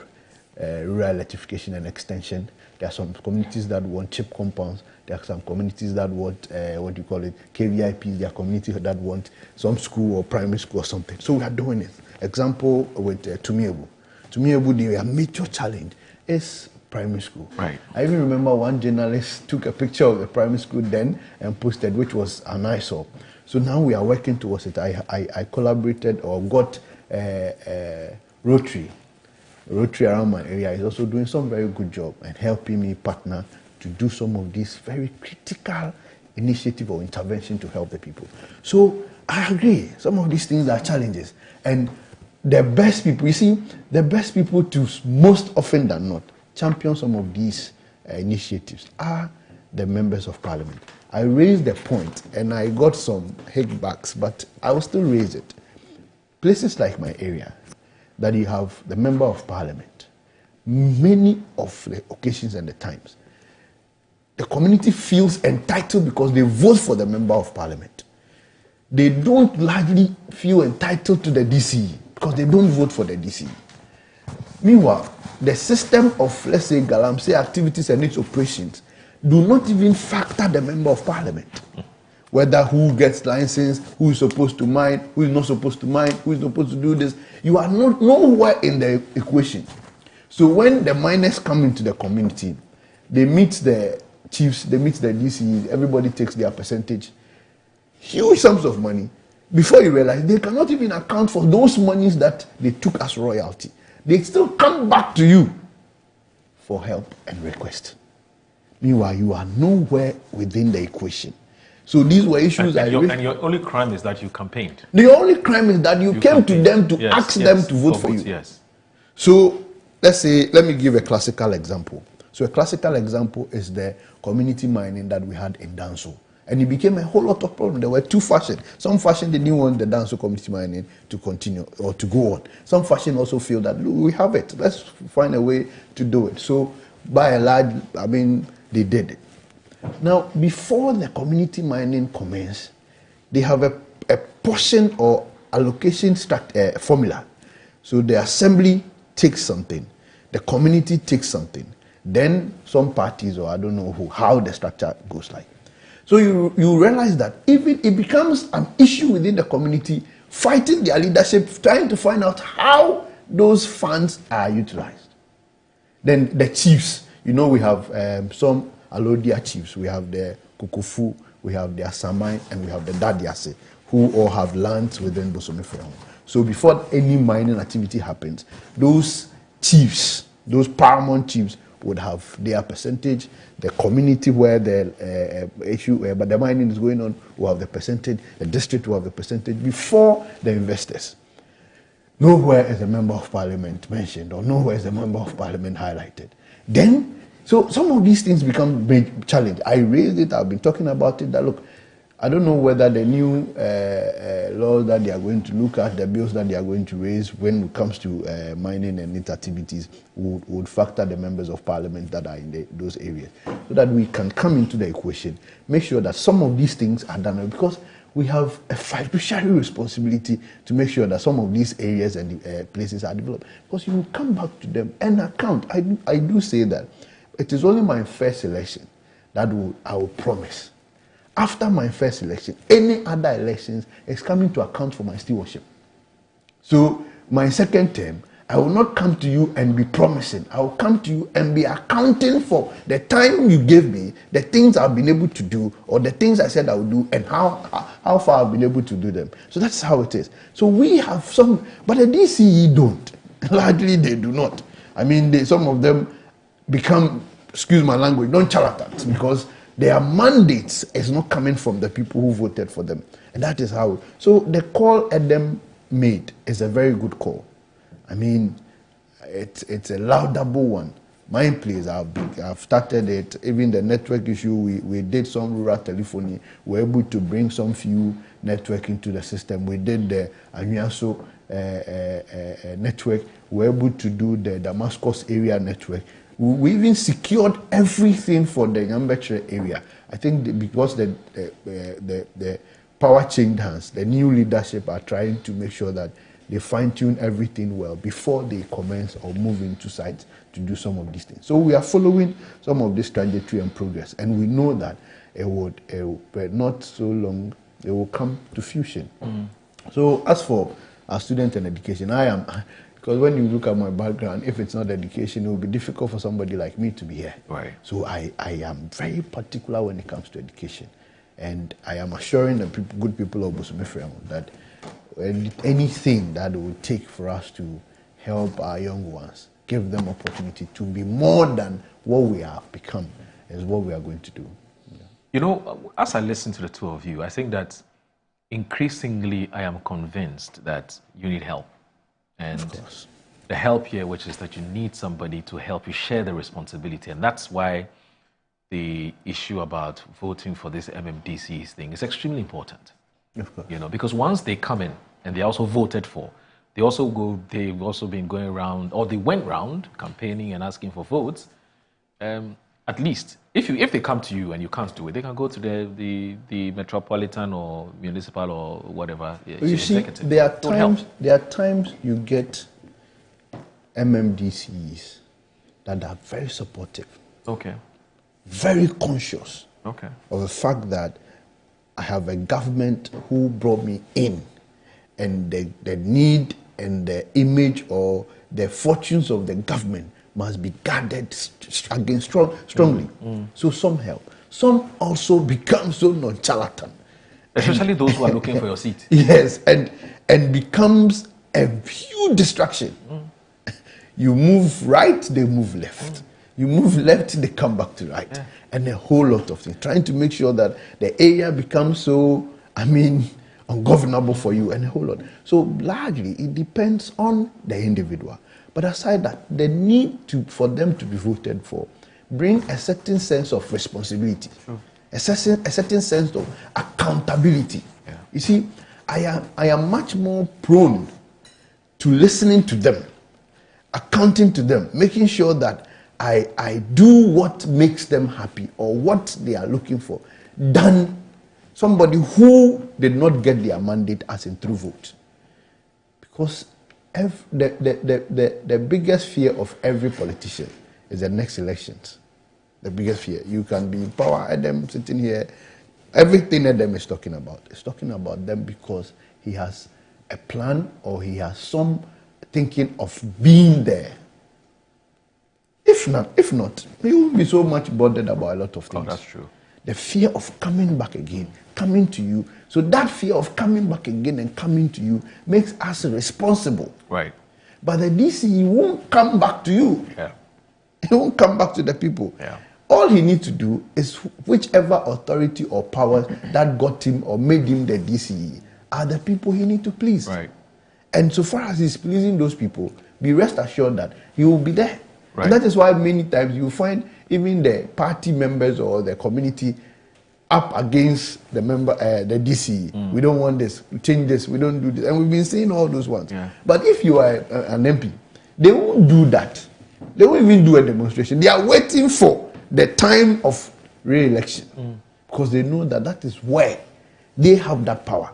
S1: rural electrification and extension. There are some communities that want chip compounds. There are some communities that want, KVIPs. There are communities that want some school or primary school or something. So we are doing it. Example with Tumiebu. Tumiebu, their major challenge is primary school.
S8: Right.
S1: I even remember one journalist took a picture of the primary school then and posted, which was an eyesore. So now we are working towards it. I collaborated or got Rotary around my area is also doing some very good job and helping me partner to do some of these very critical initiative or intervention to help the people. So I agree, some of these things are challenges. And the best people, you see, the best people to most often than not champion some of these initiatives are the members of parliament. I raised the point and I got some hitbacks, but I will still raise it. Places like my area, that you have the member of parliament, many of the occasions and the times, the community feels entitled because they vote for the member of parliament. They don't largely feel entitled to the DCE because they don't vote for the DCE. Meanwhile, the system of, let's say, Galamsey activities and its operations do not even factor the member of parliament. Whether who gets license, who is supposed to mine, who is not supposed to mine, who is supposed to do this. You are not nowhere in the equation. So when the miners come into the community, they meet the chiefs, they meet the DCEs, everybody takes their percentage. Huge sums of money. Before you realize, they cannot even account for those monies that they took as royalty. They still come back to you for help and request. Meanwhile, you are nowhere within the equation. So these were issues
S8: and your only crime is that you campaigned.
S1: The only crime is that you came to them to ask them to vote for you.
S8: Yes.
S1: So let me give a classical example. So a classical example is the community mining that we had in Danso. And it became a whole lot of problems. There were two factions. Some faction they didn't want the Danso community mining to continue or to go on. Some faction also feel that, look, we have it. Let's find a way to do it. So by and large, they did it. Now, before the community mining commenced, they have a portion or allocation formula. So the assembly takes something, the community takes something, then some parties or I don't know how the structure goes like. So you realize that even it becomes an issue within the community, fighting their leadership, trying to find out how those funds are utilized. Then the chiefs, we have some Alodia chiefs, we have the Kukufu, we have the Asamai, and we have the Dadiase, who all have lands within Bosomifeon. So before any mining activity happens, those chiefs, those paramount chiefs, would have their percentage. The community where the but the mining is going on will have the percentage. The district will have the percentage before the investors. Nowhere is a member of parliament mentioned, or nowhere is a member of parliament highlighted. Then, so some of these things become a big challenge. I raised it. I've been talking about it. That look, I don't know whether the new laws that they are going to look at, the bills that they are going to raise when it comes to mining and its activities would factor the members of parliament that are in those areas, so that we can come into the equation, make sure that some of these things are done, because we have a fiduciary responsibility to make sure that some of these areas and places are developed, because you will come back to them and account. I do say that it is only my first election that I will promise. After my first election, any other elections is coming to account for my stewardship. So my second term, I will not come to you and be promising. I will come to you and be accounting for the time you gave me, the things I've been able to do, or the things I said I would do, and how far I've been able to do them. So that's how it is. So we have some, but the DCE don't. Largely they do not. Some of them become, excuse my language, non-charlatans, because their mandates is not coming from the people who voted for them. And that is how. So the call Adam made is a very good call. It's a laudable one. Mind Place, I've started it. Even the network issue, we did some rural telephony. We're able to bring some few network into the system. We did the Anyaso network. We're able to do the Damascus area network. We even secured everything for the Nyambekere area. I think because the power changed hands, the new leadership are trying to make sure that they fine-tune everything well before they commence or move into sites to do some of these things. So we are following some of this trajectory and progress, and we know that it would not so long, it will come to fusion. So as for our student and education, because when you look at my background, if it's not education, it will be difficult for somebody like me to be here.
S8: Right.
S1: So I am very particular when it comes to education. And I am assuring the good people of Bosomefremo that anything that it will take for us to help our young ones, give them opportunity to be more than what we have become, is what we are going to do.
S8: You know, as I listen to the two of you, I think that increasingly I am convinced that you need help. And the help here, which is that you need somebody to help you share the responsibility. And that's why the issue about voting for this MMDCs thing is extremely important.
S1: Of course.
S8: You know, because once they come in and they also voted for, they've also been going around, or they went around campaigning and asking for votes. At least, if they come to you and you can't do it, they can go to the metropolitan or municipal or whatever.
S1: You see, there are times you get MMDCs that are very supportive.
S8: Okay.
S1: Very conscious of the fact that I have a government who brought me in, and the need and the image or the fortunes of the government must be guarded against strongly. So some help. Some also become so nonchalant.
S8: Especially those who are looking for your seat.
S1: Yes, and becomes a huge distraction. You move right, they move left. You move left, they come back to right. And a whole lot of things. Trying to make sure that the area becomes so, ungovernable for you, and a whole lot. So largely, it depends on the individual. But aside that, the need for them to be voted for bring a certain sense of responsibility, a certain sense of accountability. You see, I am much more prone to listening to them, accounting to them, making sure that I do what makes them happy or what they are looking for, than somebody who did not get their mandate as in through vote. Because the biggest fear of every politician is the next elections. The biggest fear. You can be in power, Adam sitting here, everything Adam is talking about. It's talking about them because he has a plan or he has some thinking of being there. If not, he won't be so much bothered about a lot of things.
S8: Oh, that's true.
S1: The fear of coming back again, coming to you. So that fear of coming back again and coming to you makes us responsible.
S8: Right.
S1: But the DC won't come back to you.
S8: Yeah.
S1: He won't come back to the people.
S8: Yeah.
S1: All he needs to do is whichever authority or power that got him or made him the DCE are the people he needs to please.
S8: Right.
S1: And so far as he's pleasing those people, be rest assured that he will be there.
S8: Right.
S1: And that is why many times you find even the party members or the community up against the the DCE. We don't want this, we change this, we don't do this. And we've been seeing all those ones. Yeah. But if you are an MP, they won't do that. They won't even do a demonstration. They are waiting for the time of re-election because they know that that is where they have that power.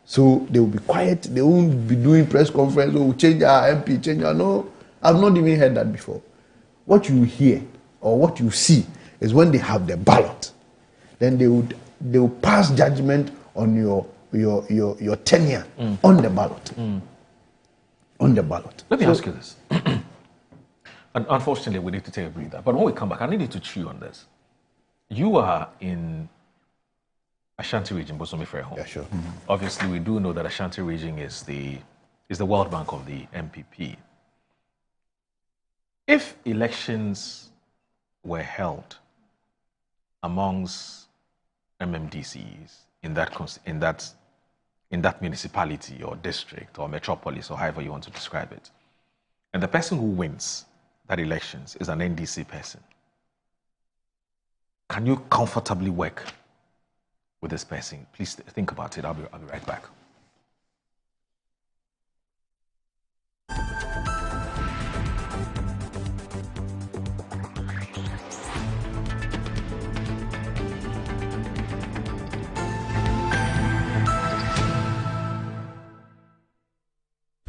S1: So they will be quiet. They won't be doing press conference. Oh, change our MP, change our... No, I've not even heard that before. What you hear or what you see is when they have the ballot, then they will pass judgment on your tenure on the ballot. On the ballot.
S8: Let me ask you this. And unfortunately, we need to take a breather. But when we come back, I need you to chew on this. You are in Ashanti region, Bosomefremo.
S1: Yeah, sure.
S8: Obviously, we do know that Ashanti region is the World Bank of the MPP. If elections were held amongst MMDCs in that municipality or district or metropolis or however you want to describe it, and the person who wins that elections is an NDC person, can you comfortably work with this person? Please think about it. I'll be right back.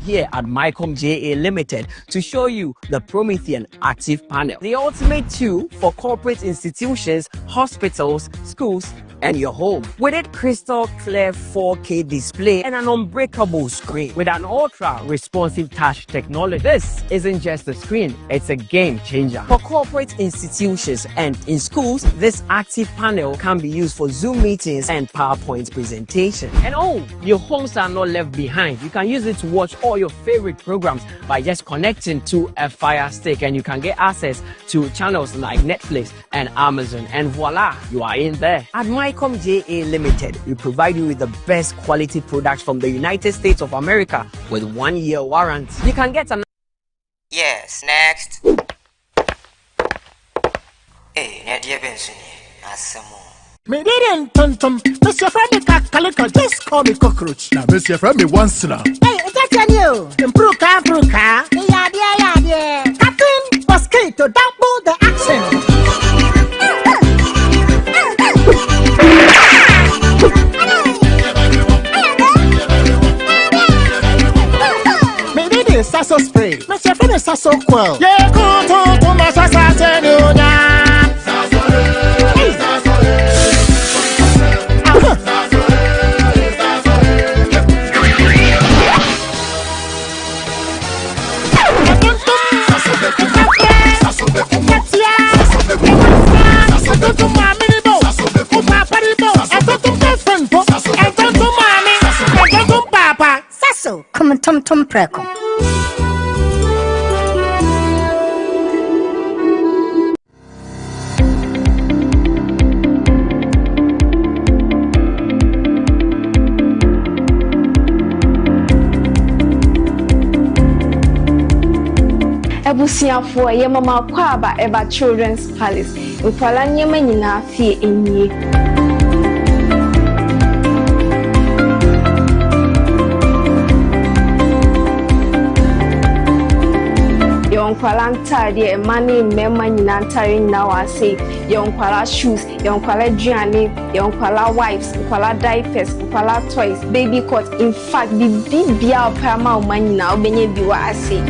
S9: Here at Mycom JA Limited to show you the Promethean Active Panel, the ultimate tool for corporate institutions, hospitals, schools, and your home. With its crystal clear 4K display and an unbreakable screen with an ultra responsive touch technology. This isn't just a screen, it's a game changer. For corporate institutions and in schools, this active panel can be used for Zoom meetings and PowerPoint presentation. And oh, your homes are not left behind. You can use it to watch all your favorite programs by just connecting to a Fire Stick, and you can get access to channels like Netflix and Amazon, and voila, you are in there. At Mycom JA Limited, we provide you with the best quality products from the United States of America with 1 year warranty. You can get an...
S3: Yes, next. Hey, Nadia Benson, Asamo.
S5: Me didn't tum. Mr. Friendly Calico, just call me cockroach. Now, Mr. Friendly once now. Hey, that's a new. Improve car. Yeah. Captain, mosquito, double the accent. Me did it, Sasso spray. Mr. Friendly Sasso quell. Yeah, go to my Sasso. Come tum preko.
S6: Ebusiafo ye mama kwaba eba Children's Palace. Nkwala nyema nyina fie enyi. Yonkwala ntade money mema nyina ntare nyina wase. Yonkwala shoes, yonkwala duane, yonkwala wipes, yonkwala diapers, yonkwala toys, baby coat. In fact, bibia opama omanyina obenye biwa ase.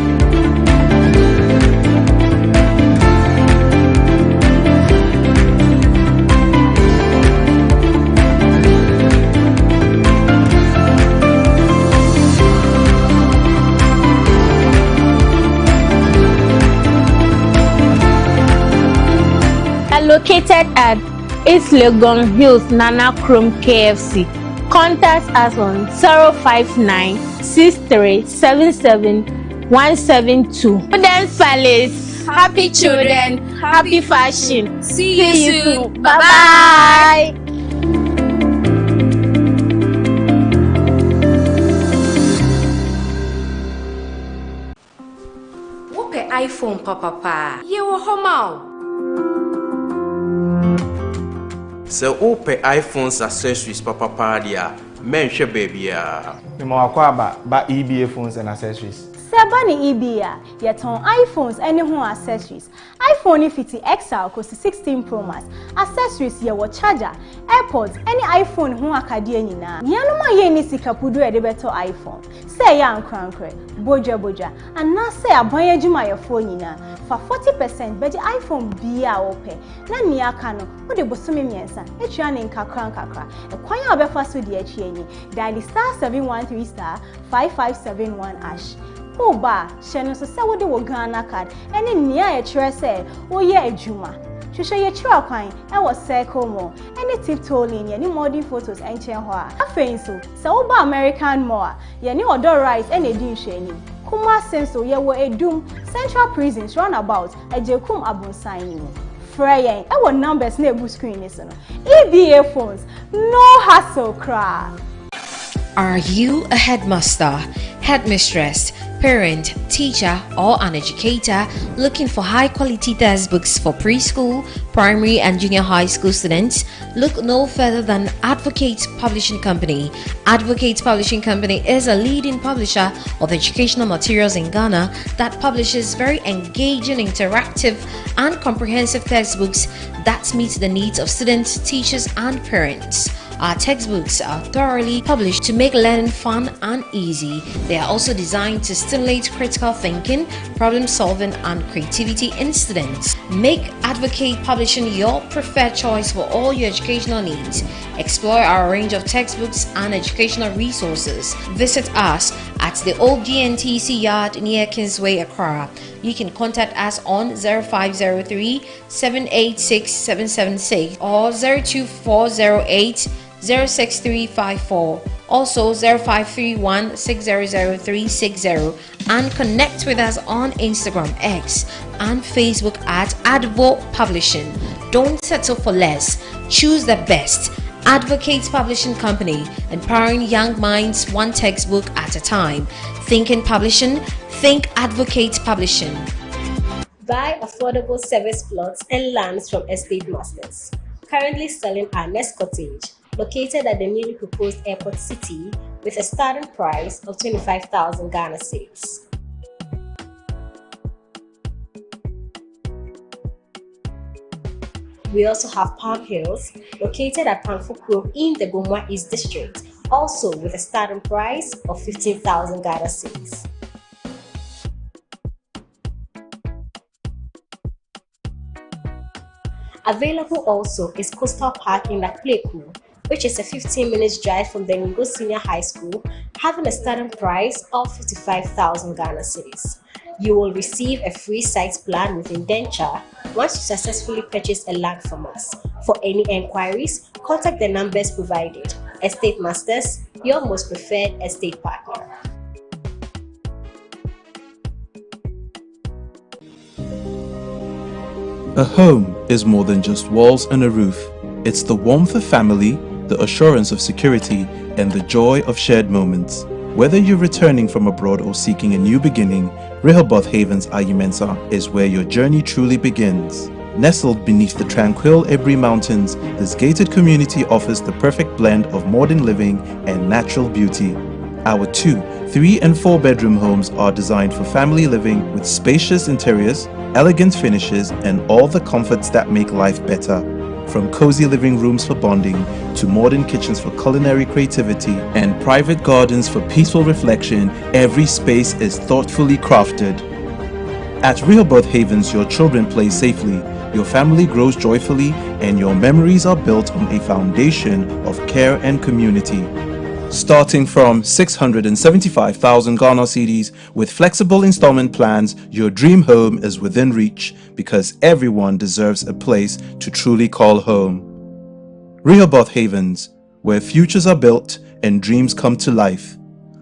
S24: Located at East Legon Hills, Nana Chrome KFC. Contact us on 059-6377-172. Children's Palace. Happy children, happy fashion. See you soon. Bye-bye.
S25: What iPhone, Papa? You were home.
S26: So open iPhone's accessories papa dia menhwe baby ya
S27: me ma wakwa ba EBA phones and accessories.
S28: Sebani EBA yeton iPhones any ho accessories. iPhone 50 XL cost 16 Pro Max. Accessories ye wo charger, AirPods any iPhone ho akade nyina. Yanoma ye ni sikapudu e de beto iPhone. Say ya nkrankre, boja and na say abon adwuma ye phone nyina. For 40% beji iPhone bia ope. Na ni aka no wo de bosome miensa. Etua ne nkakra. E kwan ya obefa so de achi enyi. Dial *713*5571#. Oba, sheno so se wo de wo Ghana card. Eni nia ye kire se wo ye adwuma. Hwehwe ye kire kwan e wo circle mo. Eni tiptoe line ni modern photos enchen ho a. Afein so se wo ba American Mall ye ni odo rice eni di nhwani. Kuma senso ye wo edum Central Prisons roundabout ejekum abonsan ni. Freyen e wo numbers na ebu screen ni so no. EBA phones no hassle cra.
S29: Are you a headmaster, headmistress,
S25: parent, teacher, or an educator looking for high-quality textbooks for preschool, primary, and junior high school students, look no further than Advocate Publishing Company. Advocate Publishing Company is a leading publisher of educational materials in Ghana that publishes very engaging, interactive, and comprehensive textbooks that meet the needs of students, teachers, and parents. Our textbooks are thoroughly published to make learning fun and easy. They are also designed to stimulate critical thinking, problem solving, and creativity in students. Make Advocate Publishing your preferred choice for all your educational needs. Explore our range of textbooks and educational resources. Visit us at the old GNTC yard near Kingsway, Accra. You can contact us on 0503 786 776 or 02408 06354, also 0531 600360, and connect with us on Instagram, X, and Facebook at Advo Publishing. Don't settle for less. Choose the best. Advocate Publishing Company, empowering young minds one textbook at a time. Thinking publishing, think Advocate Publishing.
S4: Buy affordable service plots and lands from estate masters. Currently selling our next cottage, located at the newly proposed airport city, with a starting price of 25,000 Ghana cedis. We also have Palm Hills, located at Pamfukuro in the Gomwa East District, also with a starting price of 15,000 Ghana cedis. Available also is Coastal Park in Lakpleku, which is a 15-minute drive from the Ngo Senior High School, having a starting price of 55,000 Ghana cedis. You will receive a free site plan with indenture once you successfully purchase a land from us. For any enquiries, contact the numbers provided. Estate Masters, your most preferred estate partner.
S10: A home is more than just walls and a roof. It's the warmth of family, the assurance of security, and the joy of shared moments. Whether you're returning from abroad or seeking a new beginning, Rehoboth Havens Ayumensa is where your journey truly begins. Nestled beneath the tranquil Ebri Mountains, this gated community offers the perfect blend of modern living and natural beauty. Our 2, 3, and 4 bedroom homes are designed for family living with spacious interiors, elegant finishes, and all the comforts that make life better. From cozy living rooms for bonding to modern kitchens for culinary creativity and private gardens for peaceful reflection, every space is thoughtfully crafted. At Rehoboth Havens, your children play safely, your family grows joyfully, and your memories are built on a foundation of care and community. Starting from 675,000 Ghana cedis with flexible installment plans, your dream home is within reach because everyone deserves a place to truly call home. Rehoboth Havens, where futures are built and dreams come to life.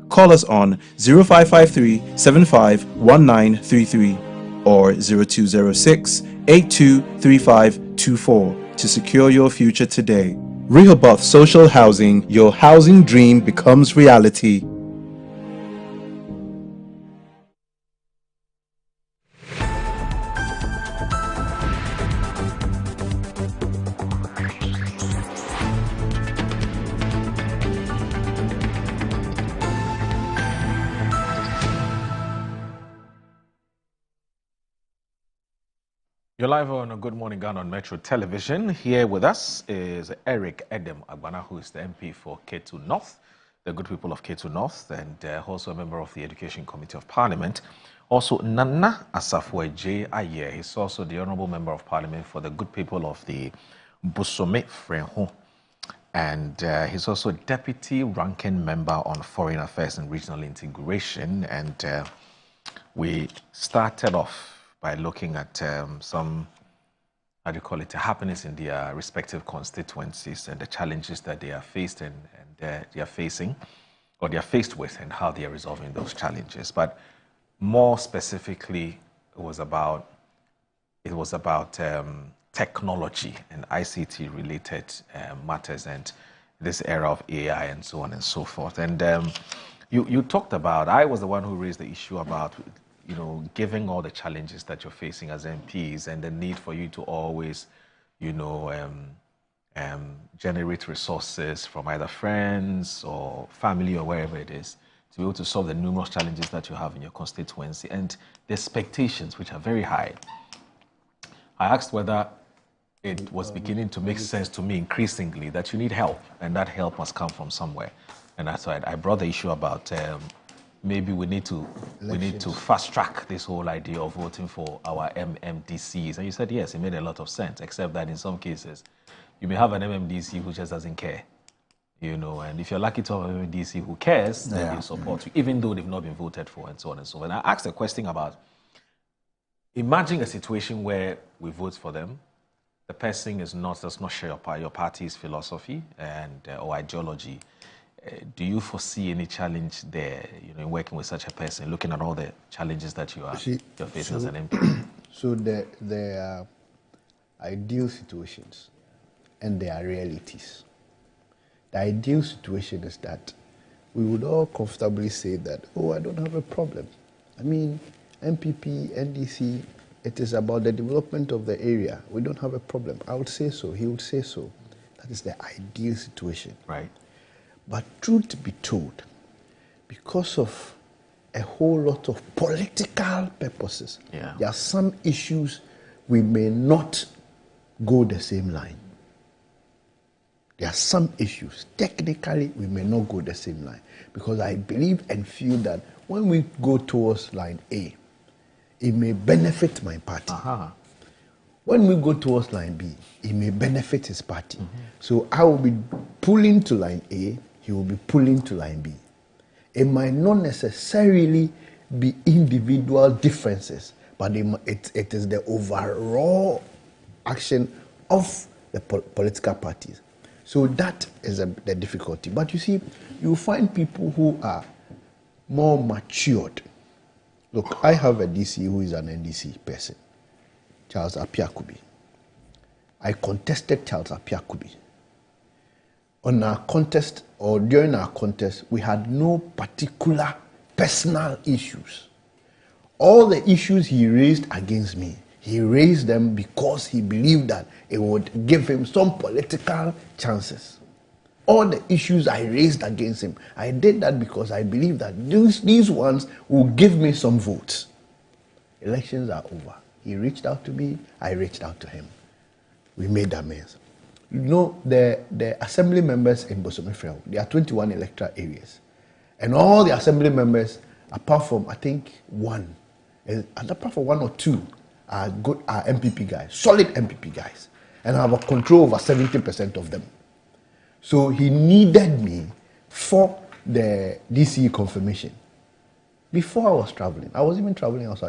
S10: Call us on 0553 751933 or 0206 823524 to secure your future today. Rehoboth Social Housing, your housing dream becomes reality.
S8: You're live on Good Morning Ghana on Metro Television. Here with us is Eric Edem Agbana, who is the MP for Ketu North, the good people of Ketu North, and also a member of the Education Committee of Parliament. Also, Nana Asafwe J. Aye, he's also the Honourable Member of Parliament for the good people of the Busome Frenho. And he's also Deputy Ranking Member on Foreign Affairs and Regional Integration. And we started off by looking at some, happenings in their respective constituencies and the challenges that they are faced and they are facing, or they are faced with, and how they are resolving those challenges. But more specifically, it was about technology and ICT related matters and this era of AI and so on and so forth. And You talked about, I was the one who raised the issue about, given all the challenges that you're facing as MPs and the need for you to always, generate resources from either friends or family or wherever it is to be able to solve the numerous challenges that you have in your constituency and the expectations, which are very high. I asked whether it was beginning to make sense to me increasingly that you need help, and that help must come from somewhere. And that's why I brought the issue about maybe we need to fast track this whole idea of voting for our MMDCs. And you said yes, it made a lot of sense, except that in some cases you may have an MMDC who just doesn't care, and if you're lucky to have an MMDC who cares, then they support you, even though they've not been voted for, and so on and so on. And I asked a question about, imagine a situation where we vote for them, the person does not share your party's philosophy and or ideology. Do you foresee any challenge there, in working with such a person, looking at all the challenges that you're facing as an MP?
S1: So there are ideal situations and there are realities. The ideal situation is that we would all comfortably say that, I don't have a problem. I mean, MPP, NDC, it is about the development of the area. We don't have a problem. I would say so. He would say so. That is the ideal situation.
S8: Right.
S1: But truth be told, because of a whole lot of political purposes, there are some issues we may not go the same line. There are some issues, technically, we may not go the same line. Because I believe and feel that when we go towards line A, it may benefit my party. When we go towards line B, it may benefit his party. So I will be pulling to line A, he will be pulling to line B. It might not necessarily be individual differences, but it is the overall action of the political parties. So that is the difficulty. But you see, you find people who are more matured. Look, I have a DC who is an NDC person, Charles Apiakubi. I contested Charles Apiakubi. On our contest, or during our contest, we had no particular personal issues. All the issues he raised against me, he raised them because he believed that it would give him some political chances. All the issues I raised against him, I did that because I believe that these ones will give me some votes. Elections are over. He reached out to me, I reached out to him. We made amends. The assembly members in Bosomifrel, there are 21 electoral areas. And all the assembly members, apart from, I think, one or two, are MPP guys, solid MPP guys. And I have a control over 70% of them. So he needed me for the DCE confirmation. Before I was traveling, I was even traveling out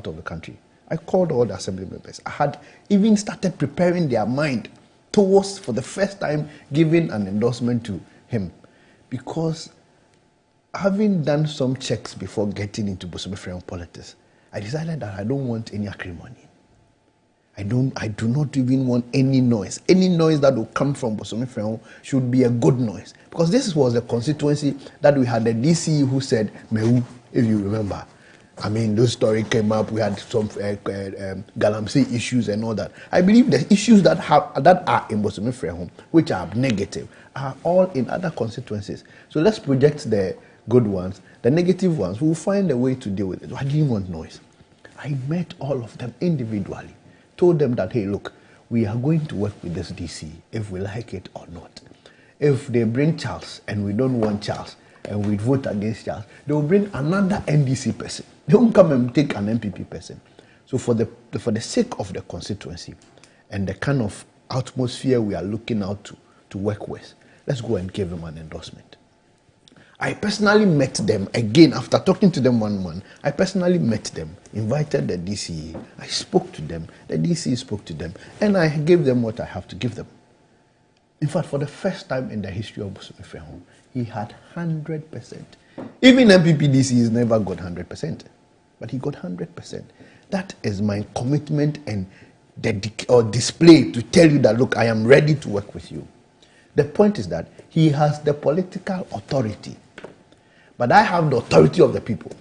S1: of the country. I called all the assembly members. I had even started preparing their mind towards, for the first time, giving an endorsement to him. Because having done some checks before getting into Bosomifrel politics, I decided that I don't want any acrimony. I do not even want any noise. Any noise that will come from Bosomifrel should be a good noise. Because this was a constituency that we had a DC who said, Mehu, if you remember. I mean, those stories came up, we had some Galamsey issues and all that. I believe the issues that are in Bosomifrel, which are negative, are all in other constituencies. So let's project the good ones. The negative ones, we'll find a way to deal with it. I didn't want noise. I met all of them individually. Told them that, hey, look, we are going to work with this DC, if we like it or not. If they bring Charles and we don't want Charles and we vote against Charles, they will bring another NDC person. They won't come and take an MPP person. So for the sake of the constituency and the kind of atmosphere we are looking out to work with, let's go and give them an endorsement. I personally met them again after talking to them one. I personally met them, invited the DCE. I spoke to them. The DCE spoke to them, and I gave them what I have to give them. In fact, for the first time in the history of Bosomifrel, he had 100%. Even MPP DCEs never got 100%, but he got 100%. That is my commitment and display to tell you that, look, I am ready to work with you. The point is that he has the political authority. but I have the authority of the people.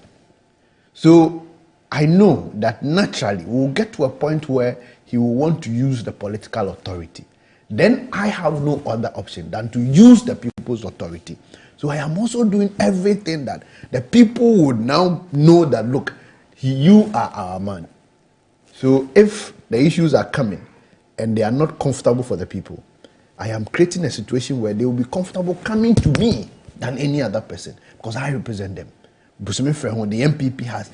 S1: So I know that naturally we'll get to a point where he will want to use the political authority. Then I have no other option than to use the people's authority. So I am also doing everything that the people would now know that, look, you are our man. So if the issues are coming and they are not comfortable for the people, I am creating a situation where they will be comfortable coming to me than any other person because I represent them. The MPP has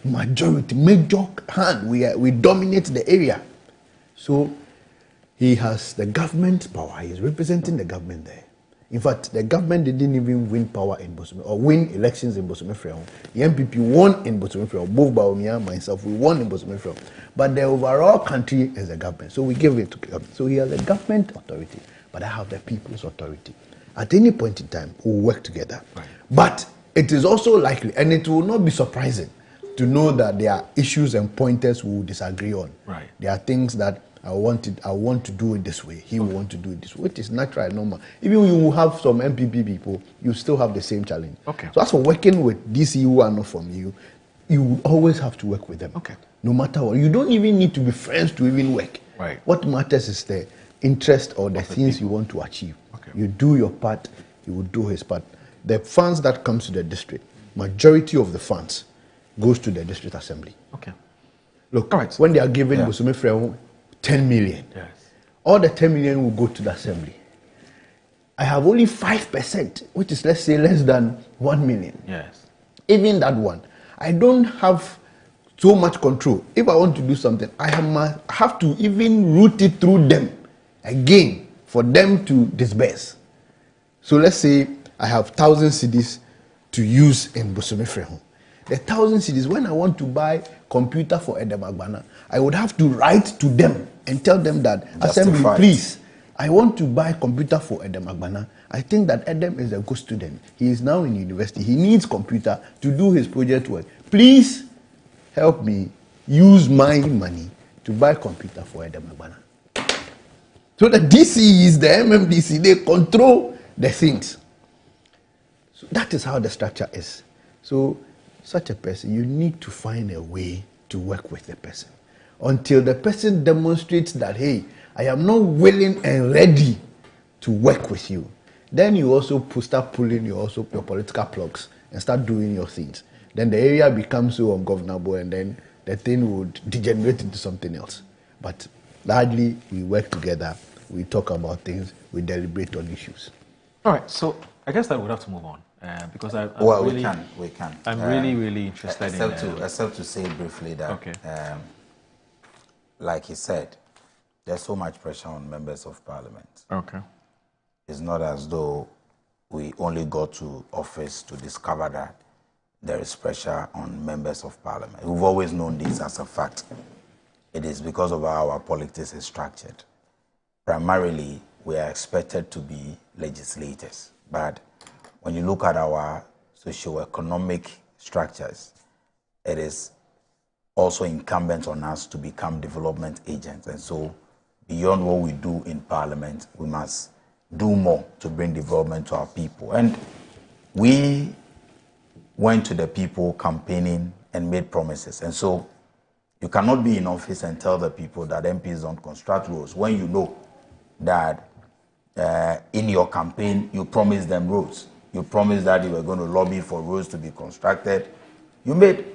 S1: major hand. We dominate the area. So he has the government power. He is representing the government there. In fact, the government didn't even win power in Bosome or win elections in Bosome Freo. The MPP won in Bosome Freo. Both Baumia and myself, we won in Bosome Freo. But the overall country is the government. So we give it to government. So he has the government authority, but I have the people's authority. At any point in time, we'll work together. Right. But it is also likely, and it will not be surprising, to know that there are issues and pointers we will disagree on. Right. There are things that I want to do it this way. He will want to do it this way, which is natural and normal. Even when you have some MPP people, you still have the same challenge. Okay. So as for working with DC who are not from you, you will always have to work with them. Okay. No matter what. You don't even need to be friends to even work. Right. What matters is the interest or the things you want to achieve. Okay. You do your part, he will do his part. The funds that comes to the district, majority of the funds goes to the district assembly. Okay. Look, when they are giving Bosome Freo 10 million, yes, all the 10 million will go to the assembly. I have only 5%, which is, let's say, less than 1 million. Yes. Even that one, I don't have so much control. If I want to do something, I have to even route it through them again for them to disburse. So let's say I have 1,000 cedis to use in Bosome Freo. The 1,000 cedis, when I want to buy computer for Edem Agbana, I would have to write to them and tell them that, Assembly, please, I want to buy computer for Edem Agbana. I think that Edem is a good student. He is now in university. He needs computer to do his project work. Please help me use my money to buy computer for Edem Agbana. So the DCs, the MMDC, they control the things. So that is how the structure is. So such a person, you need to find a way to work with the person until the person demonstrates that, hey, I am not willing and ready to work with you. Then you also start pulling your political plugs and start doing your things. Then the area becomes so ungovernable, and then the thing would degenerate into something else. But largely, we work together, we talk about things, we deliberate on issues.
S8: All right, so I guess that would have to move on. Because
S23: we can.
S8: I'm really interested
S23: except to say briefly that, okay, like he said, there's so much pressure on members of parliament. Okay. It's not as though we only got to office to discover that there is pressure on members of parliament. We've always known this as a fact. It is because of how our politics is structured. Primarily, we are expected to be legislators, but when you look at our socio-economic structures, it is also incumbent on us to become development agents. And so beyond what we do in Parliament, we must do more to bring development to our people. And we went to the people campaigning and made promises. And so you cannot be in office and tell the people that MPs don't construct roads when you know that in your campaign you promised them roads. You promised that you were going to lobby for roads to be constructed. You made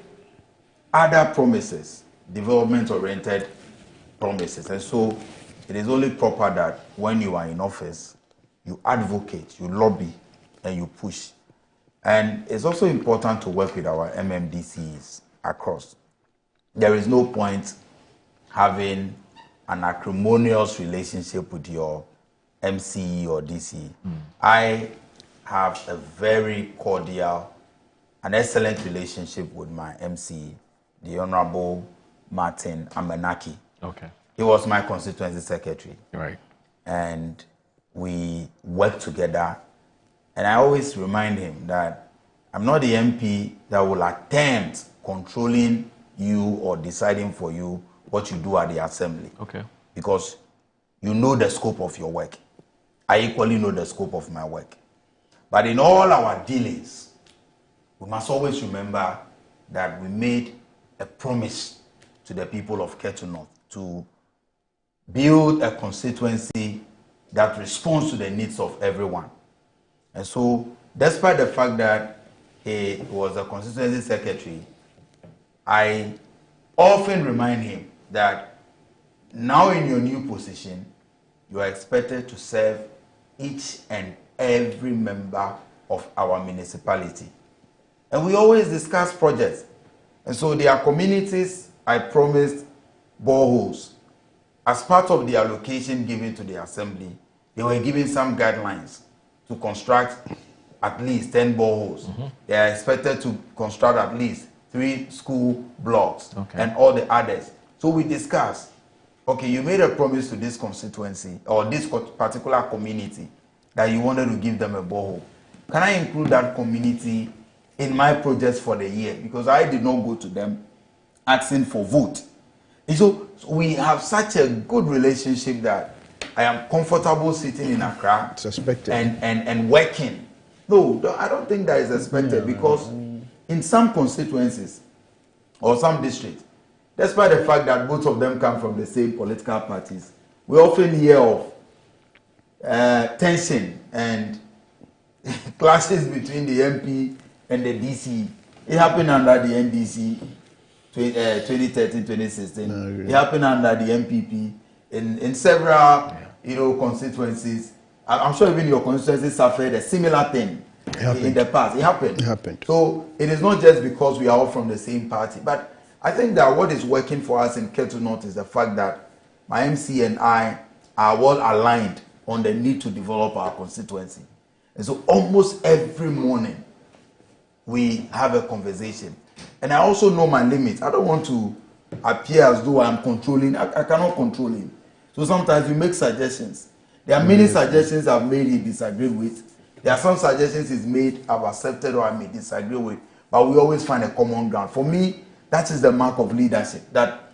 S23: other promises, development-oriented promises. And so it is only proper that when you are in office, you advocate, you lobby, and you push. And it's also important to work with our MMDCs across. There is no point having an acrimonious relationship with your MCE or DC. I have a very cordial and excellent relationship with my MC, the Honorable Martin Amenaki. Okay. He was my constituency secretary. Right. And we worked together. And I always remind him that I'm not the MP that will attempt controlling you or deciding for you what you do at the assembly. Okay. Because you know the scope of your work. I equally know the scope of my work. But in all our dealings, we must always remember that we made a promise to the people of Ketu North to build a constituency that responds to the needs of everyone. And so, despite the fact that he was a constituency secretary, I often remind him that now in your new position, you are expected to serve each and every member of our municipality. And we always discuss projects. And so there are communities I promised boreholes. As part of the allocation given to the assembly, they were given some guidelines to construct at least 10 boreholes. They are expected to construct at least 3 school blocks and all the others. So we discussed, okay, you made a promise to this constituency or this particular community that you wanted to give them a borehole. Can I include that community in my projects for the year? Because I did not go to them asking for vote. And so we have such a good relationship that I am comfortable sitting in Accra and working. No, I don't think that is expected because in some constituencies or some districts, despite the fact that both of them come from the same political parties, we often hear of tension and clashes between the MP and the DC. It happened under the NDC 2013-2016. It happened under the MPP in several constituencies. I'm sure even your constituency suffered a similar thing in the past. It happened. So it is not just because we are all from the same party, but I think that what is working for us in Ketu North is the fact that my MC and I are well aligned on the need to develop our constituency. And so almost every morning we have a conversation. And I also know my limits. I don't want to appear as though I'm controlling. I cannot control him. So sometimes we make suggestions. There are many suggestions I've made he disagreed with. There are some suggestions he's made I've accepted or I may disagree with. But we always find a common ground. For me, that is the mark of leadership. That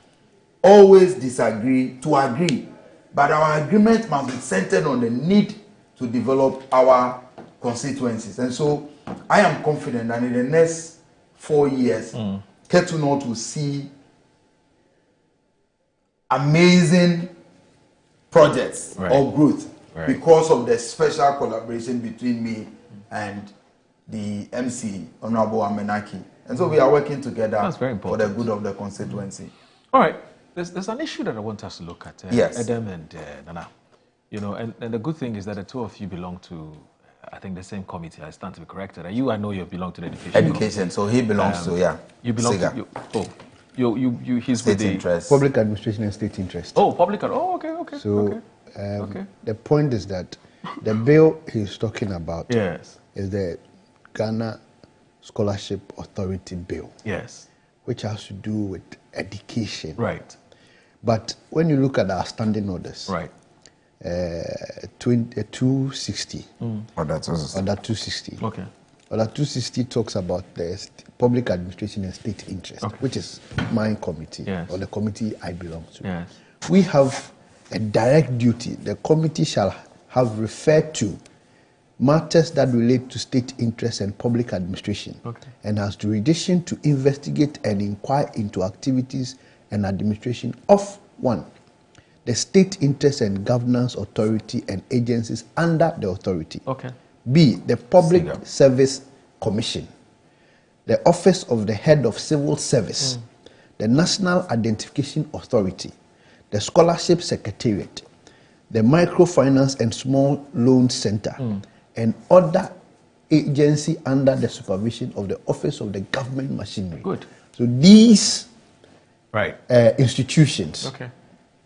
S23: always disagree to agree. But our agreement must be centered on the need to develop our constituencies. And so I am confident that in the next 4 years, Ketu North will see amazing projects of growth because of the special collaboration between me and the MC, Honorable Amenaki. And so we are working together for the good of the constituency.
S8: All right. There's an issue that I want us to look at.
S23: Yes.
S8: Adam and Nana. And the good thing is that the two of you belong to, I think, the same committee. I stand to be corrected. And you, I know you belong to the education committee.
S23: So he belongs to,
S8: You belong to, he's
S23: state
S8: with the
S23: interest.
S1: Public administration and state interest.
S8: Oh, okay.
S1: So the point is that the bill he's talking about is the Ghana Scholarship Authority Bill.
S8: Yes.
S1: Which has to do with education.
S8: Right.
S1: But when you look at our standing orders, 260.
S23: Order 260.
S8: Okay.
S1: Order 260 talks about the public administration and state interest, which is my committee or the committee I belong to.
S8: Yes.
S1: We have a direct duty. The committee shall have referred to matters that relate to state interest and public administration and has jurisdiction to investigate and inquire into activities and administration of 1. The state interest and governance authority and agencies under the authority. B. The Public Service Commission. The Office of the Head of Civil Service. The National Identification Authority. The Scholarship Secretariat. The Microfinance and Small Loan Center. And other agency under the supervision of the Office of the Government Machinery.
S8: Good.
S1: So these institutions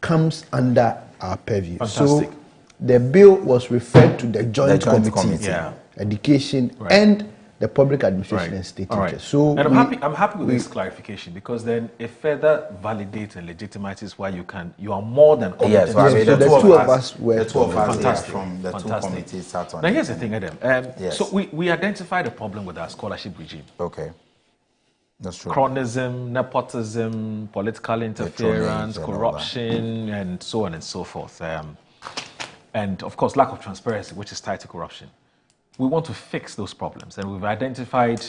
S1: comes under our purview.
S8: Fantastic.
S1: So the bill was referred to the joint committee, education and the public administration and state interest. So
S8: and I'm happy with this clarification because then it further validates and legitimizes why you are more than competent.
S23: Yes, so
S1: the two of us were
S23: fantastic from the two committees sat on.
S8: Now here's the thing, Adam. So we identified a problem with our scholarship regime.
S23: That's true.
S8: Chronism, nepotism, political interference, corruption, and so on and so forth. And of course, lack of transparency, which is tied to corruption. We want to fix those problems, and we've identified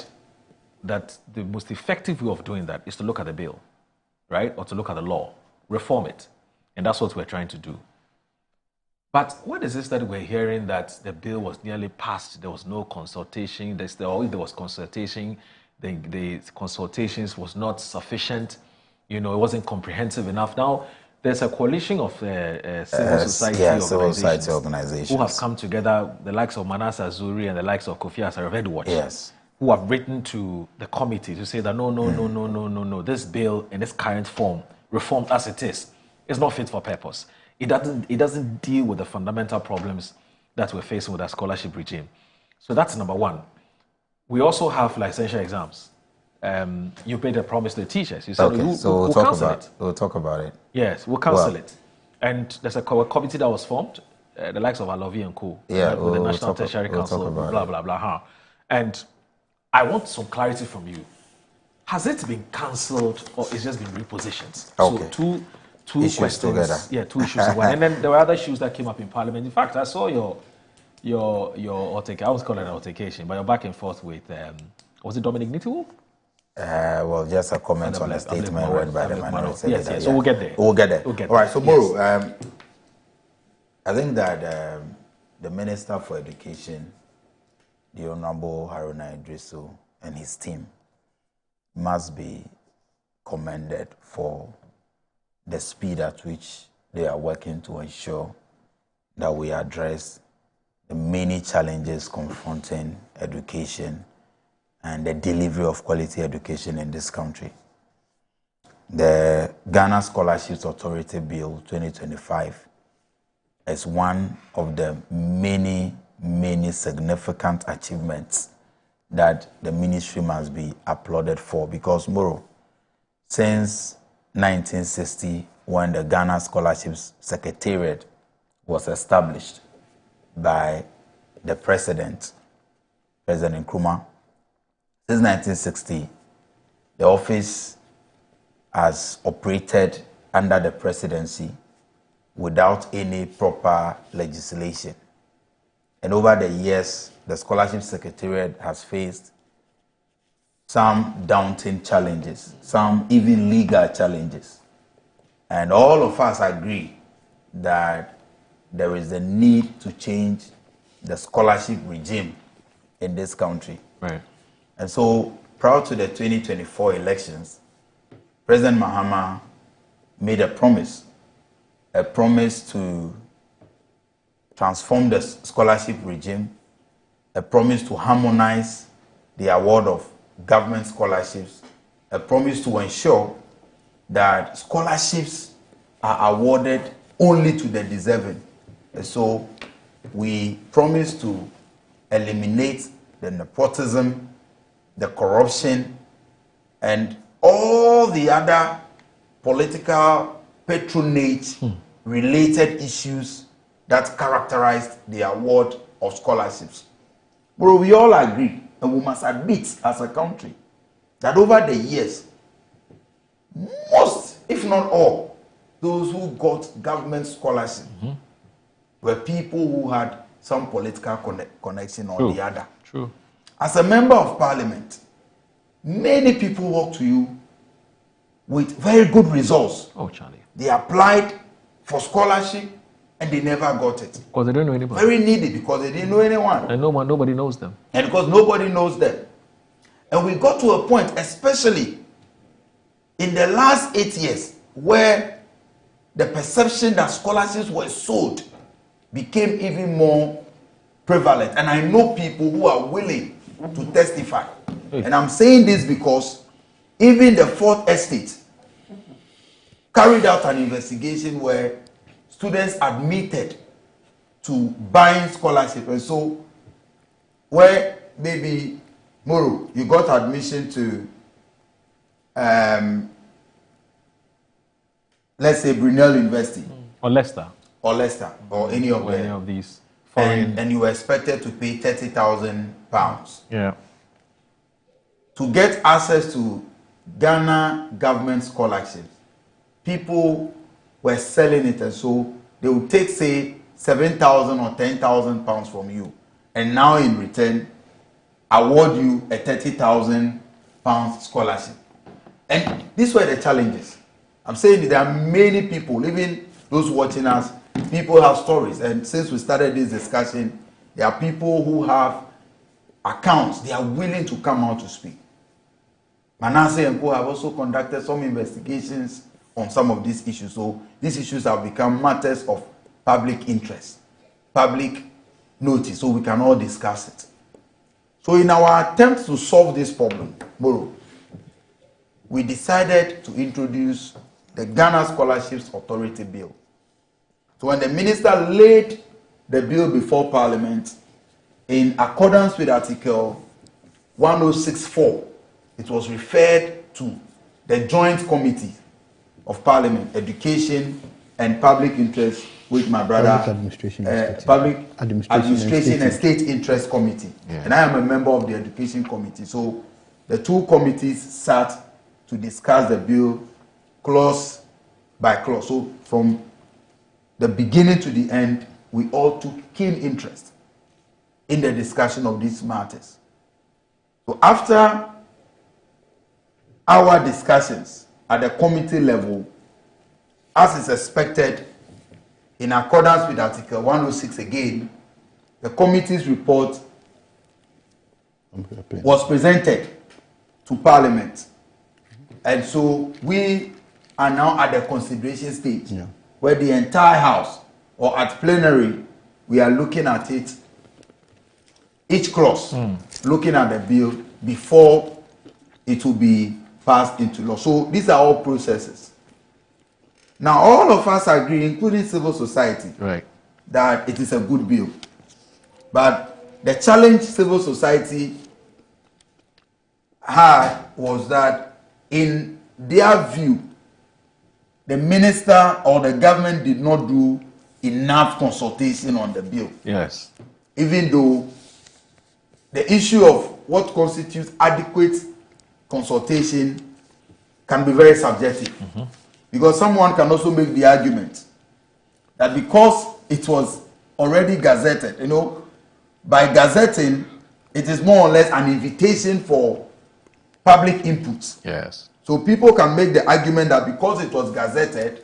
S8: that the most effective way of doing that is to look at the bill, right? Or to look at the law, reform it. And that's what we're trying to do. But what is this that we're hearing that the bill was nearly passed, there was no consultation, or if there was consultation, the consultations was not sufficient, it wasn't comprehensive enough. Now, there's a coalition of civil society organizations who have come together, the likes of Manasseh Zuri and the likes of Kofi Asare Edward, who have written to the committee to say that no, this bill in its current form, reformed as it is not fit for purpose. It doesn't deal with the fundamental problems that we're facing with our scholarship regime. So that's number one. We also have licensure exams. You made a promise to the teachers. You said we'll cancel it.
S23: We'll talk about it.
S8: Yes, we'll cancel it. And there's a committee that was formed, the likes of Alovi and Co. With the National Tertiary Council, blah, blah, blah. And I want some clarity from you. Has it been cancelled or it's just been repositioned?
S23: Okay.
S8: So two issues questions together. Yeah, two issues in one. And then there were other issues that came up in Parliament. In fact, I saw your altercation. I was calling it an altercation, but you're back and forth with was it Dominic Nitiwo?
S23: Well, just a comment on a statement read by the minority.
S8: Yes. So we'll get there.
S23: We'll get there. All right. So, Moro, I think that the Minister for Education, the Honorable Haruna Idrisu, and his team must be commended for the speed at which they are working to ensure that we address the many challenges confronting education and the delivery of quality education in this country. The Ghana Scholarships Authority Bill 2025 is one of the many significant achievements that the ministry must be applauded for, because Moro, since 1960, when the Ghana Scholarships Secretariat was established by the President Nkrumah, since 1960, the office has operated under the presidency without any proper legislation. And over the years, the Scholarship Secretariat has faced some daunting challenges, some even legal challenges. And all of us agree that there is a need to change the scholarship regime in this country.
S8: Right.
S23: And so, prior to the 2024 elections, President Mahama made a promise to transform the scholarship regime, a promise to harmonize the award of government scholarships, a promise to ensure that scholarships are awarded only to the deserving. And so we promise to eliminate the nepotism, the corruption, and all the other political patronage related issues that characterized the award of scholarships. But we all agree, and we must admit as a country, that over the years, most, if not all, those who got government scholarship were people who had some political connection or the other.
S8: True.
S23: As a member of parliament, many people walk to you with very good results.
S8: Oh, Charlie.
S23: They applied for scholarship and they never got it.
S8: Because they don't know anybody.
S23: Very needy, because they didn't know anyone.
S8: And nobody knows them.
S23: And because nobody knows them. And we got to a point, especially in the last 8 years, where the perception that scholarships were sold became even more prevalent. And I know people who are willing to testify. And I'm saying this because even the Fourth Estate carried out an investigation where students admitted to buying scholarship. And so where maybe, Moro, you got admission to let's say Brunel University.
S8: Or Leicester.
S23: Or any of
S8: these
S23: foreign. And you were expected to pay £30,000.
S8: Yeah.
S23: To get access to Ghana government scholarships, people were selling it, and so they would take, say, £7,000 or £10,000 from you, and now in return award you a £30,000 pounds scholarship. And these were the challenges. I'm saying there are many people, even those watching us, people have stories. And since we started this discussion, there are people who have accounts. They are willing to come out to speak. Manasseh and Co have also conducted some investigations on some of these issues. So these issues have become matters of public interest, public notice, so we can all discuss it. So in our attempt to solve this problem, Moro, we decided to introduce the Ghana Scholarships Authority Bill. So when the minister laid the bill before Parliament, in accordance with Article 1064, it was referred to the Joint Committee of Parliament, Education and Public Interest, with my brother, Public Administration and State Interest Committee. Yeah. And I am a member of the Education Committee. So the two committees sat to discuss the bill clause by clause. So from the beginning to the end, we all took keen interest in the discussion of these matters. So after our discussions at the committee level, as is expected, in accordance with Article 106 again, the committee's report was presented to Parliament. And so we are now at the consideration stage, where the entire House, or at plenary, we are looking at it, each clause, looking at the bill before it will be passed into law. So these are all processes. Now, all of us agree, including civil society, that it is a good bill. But the challenge civil society had was that, in their view, the minister or the government did not do enough consultation on the bill.
S8: Yes.
S23: Even though the issue of what constitutes adequate consultation can be very subjective. Because someone can also make the argument that because it was already gazetted, by gazetting, it is more or less an invitation for public input.
S8: Yes.
S23: So people can make the argument that because it was gazetted,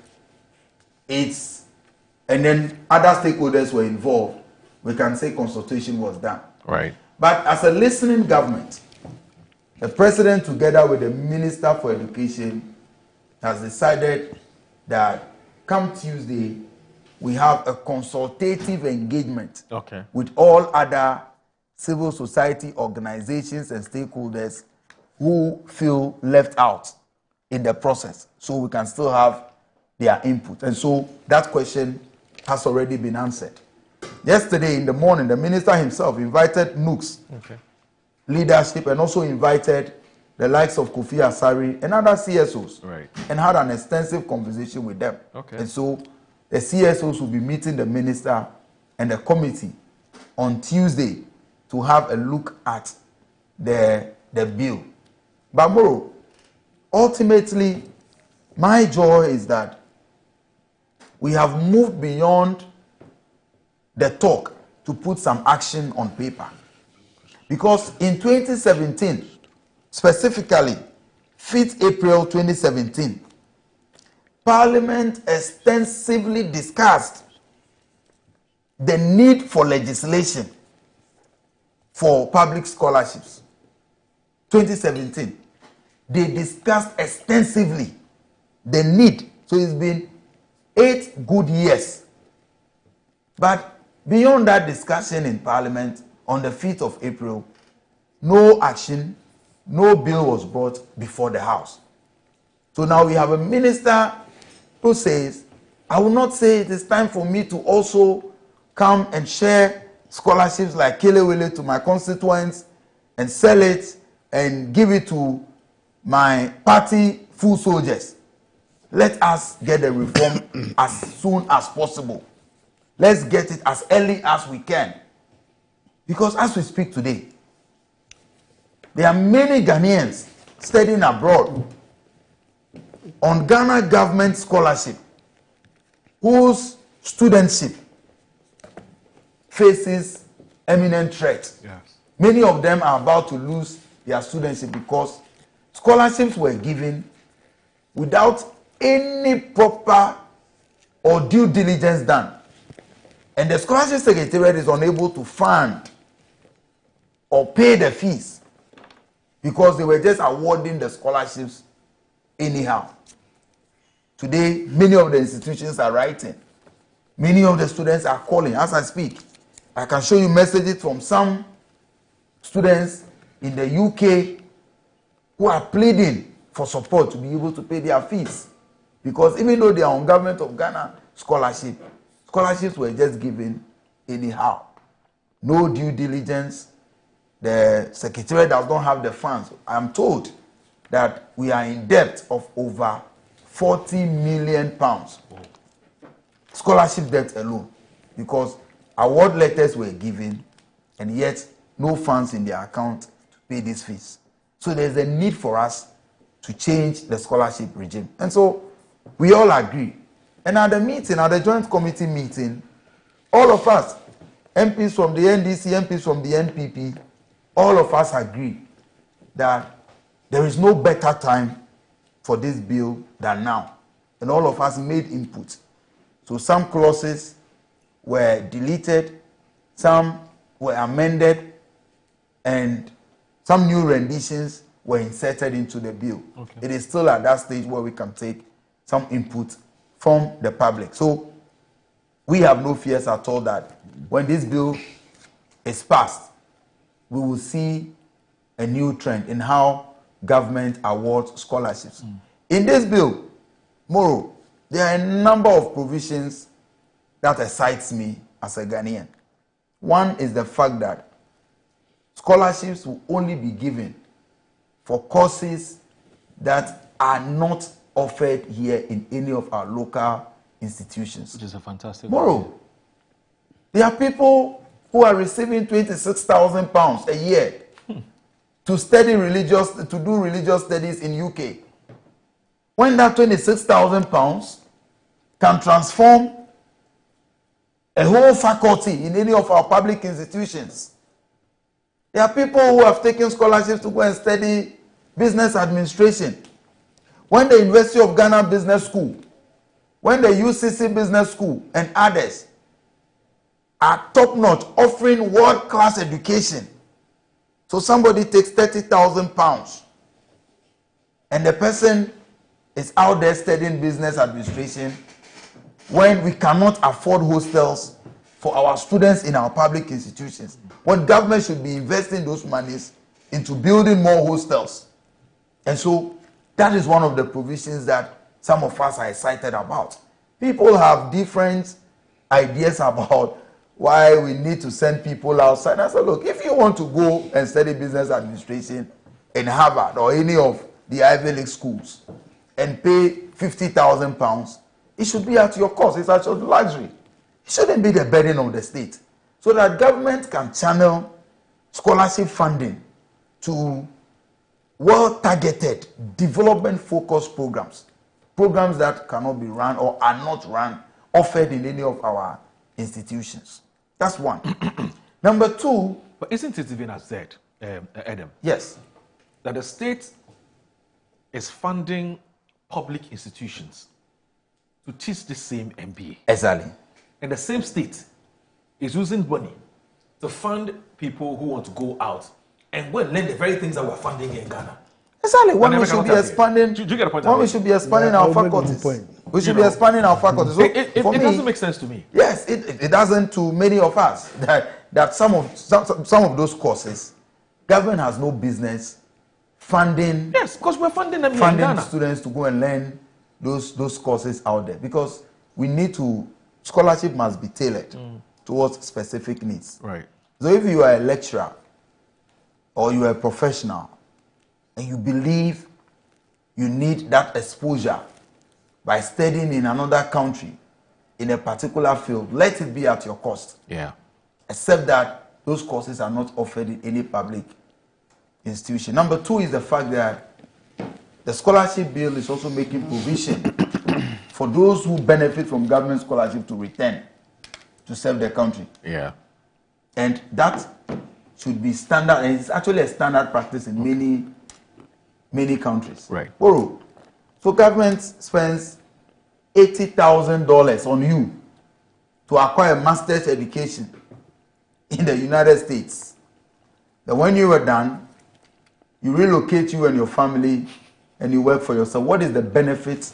S23: and then other stakeholders were involved, we can say consultation was done.
S8: Right.
S23: But as a listening government, the president, together with the Minister for Education, has decided that come Tuesday, we have a consultative engagement with all other civil society organizations and stakeholders who feel left out in the process, so we can still have their input. And so that question has already been answered. Yesterday in the morning, the minister himself invited NUC's leadership and also invited the likes of Kofi Asari and other CSOs, and had an extensive conversation with them. And so the CSOs will be meeting the minister and the committee on Tuesday to have a look at the bill. But Moro, ultimately, my joy is that we have moved beyond the talk to put some action on paper. Because in 2017, specifically 5th April 2017, Parliament extensively discussed the need for legislation for public scholarships. 2017, they discussed extensively the need. So it's been 8 good years. But beyond that discussion in Parliament on the 5th of April, no action, no bill was brought before the House. So now we have a minister who says, I will not say it is time for me to also come and share scholarships like Kelewele to my constituents and sell it and give it to my party full soldiers. Let us get the reform as soon as possible. Let's get it as early as we can. Because as we speak today, there are many Ghanaians studying abroad on Ghana government scholarship whose studentship faces imminent threat. Many of them are about to lose their studentship because scholarships were given without any proper or due diligence done. And the scholarship secretariat is unable to fund or pay the fees because they were just awarding the scholarships anyhow. Today, many of the institutions are writing. Many of the students are calling as I speak. I can show you messages from some students in the UK who are pleading for support to be able to pay their fees. Because even though they are on Government of Ghana scholarships were just given anyhow. No due diligence. The secretariat does not have the funds. I am told that we are in debt of over 40 million pounds. Scholarship debt alone. Because award letters were given and yet no funds in their account to pay these fees. So there's a need for us to change the scholarship regime. And so we all agree. And at the meeting, at the joint committee meeting, all of us, MPs from the NDC, MPs from the NPP, all of us agree that there is no better time for this bill than now. And all of us made input. So some clauses were deleted, some were amended, and some new renditions were inserted into the bill. Okay. It is still at that stage where we can take some input from the public. So we have no fears at all that when this bill is passed, we will see a new trend in how government awards scholarships. In this bill, Moro, there are a number of provisions that excites me as a Ghanaian. One is the fact that scholarships will only be given for courses that are not offered here in any of our local institutions.
S8: Which is a fantastic
S23: Moro, there are people who are receiving £26,000 a year to do religious studies in UK. When that £26,000 can transform a whole faculty in any of our public institutions. There are people who have taken scholarships to go and study business administration. When the University of Ghana Business School, when the UCC Business School and others are top-notch, offering world-class education. So somebody takes £30,000 and the person is out there studying business administration when we cannot afford hostels for our students in our public institutions. When government should be investing those monies into building more hostels. And so that is one of the provisions that some of us are excited about. People have different ideas about why we need to send people outside. I said, look, if you want to go and study business administration in Harvard or any of the Ivy League schools and pay £50,000, it should be at your cost. It's at your luxury. It shouldn't be the burden of the state. So that government can channel scholarship funding to well-targeted, development-focused programs. Programs that cannot be run or are not run, offered in any of our institutions. That's one. Number two.
S8: But isn't it even as said, Adam?
S23: Yes.
S8: That the state is funding public institutions to teach the same MBA.
S23: Exactly.
S8: And the same state is using money to fund people who want to go out and go and learn the very things that we're funding in Ghana.
S23: Exactly. When we should be expanding,
S8: do you get the point?
S23: When we should be expanding our faculties. We should be expanding our faculties. So
S8: it doesn't make sense to me.
S23: Yes, it doesn't to many of us. That some of those courses, government has no business funding.
S8: Yes, because we're funding them in
S23: Ghana. Students to go and learn those courses out there, because we need to. Scholarship must be tailored towards specific needs.
S8: Right.
S23: So if you are a lecturer or you are a professional and you believe you need that exposure by studying in another country in a particular field, let it be at your cost.
S8: Yeah.
S23: Except that those courses are not offered in any public institution. Number two is the fact that the scholarship bill is also making provision for those who benefit from government scholarship to return to serve their country.
S8: Yeah.
S23: And that should be standard, and it's actually a standard practice in many many countries.
S8: Right.
S23: Borrow. So government spends $80,000 on you to acquire a master's education in the United States. Then when you were done, you relocate you and your family and you work for yourself. What is the benefit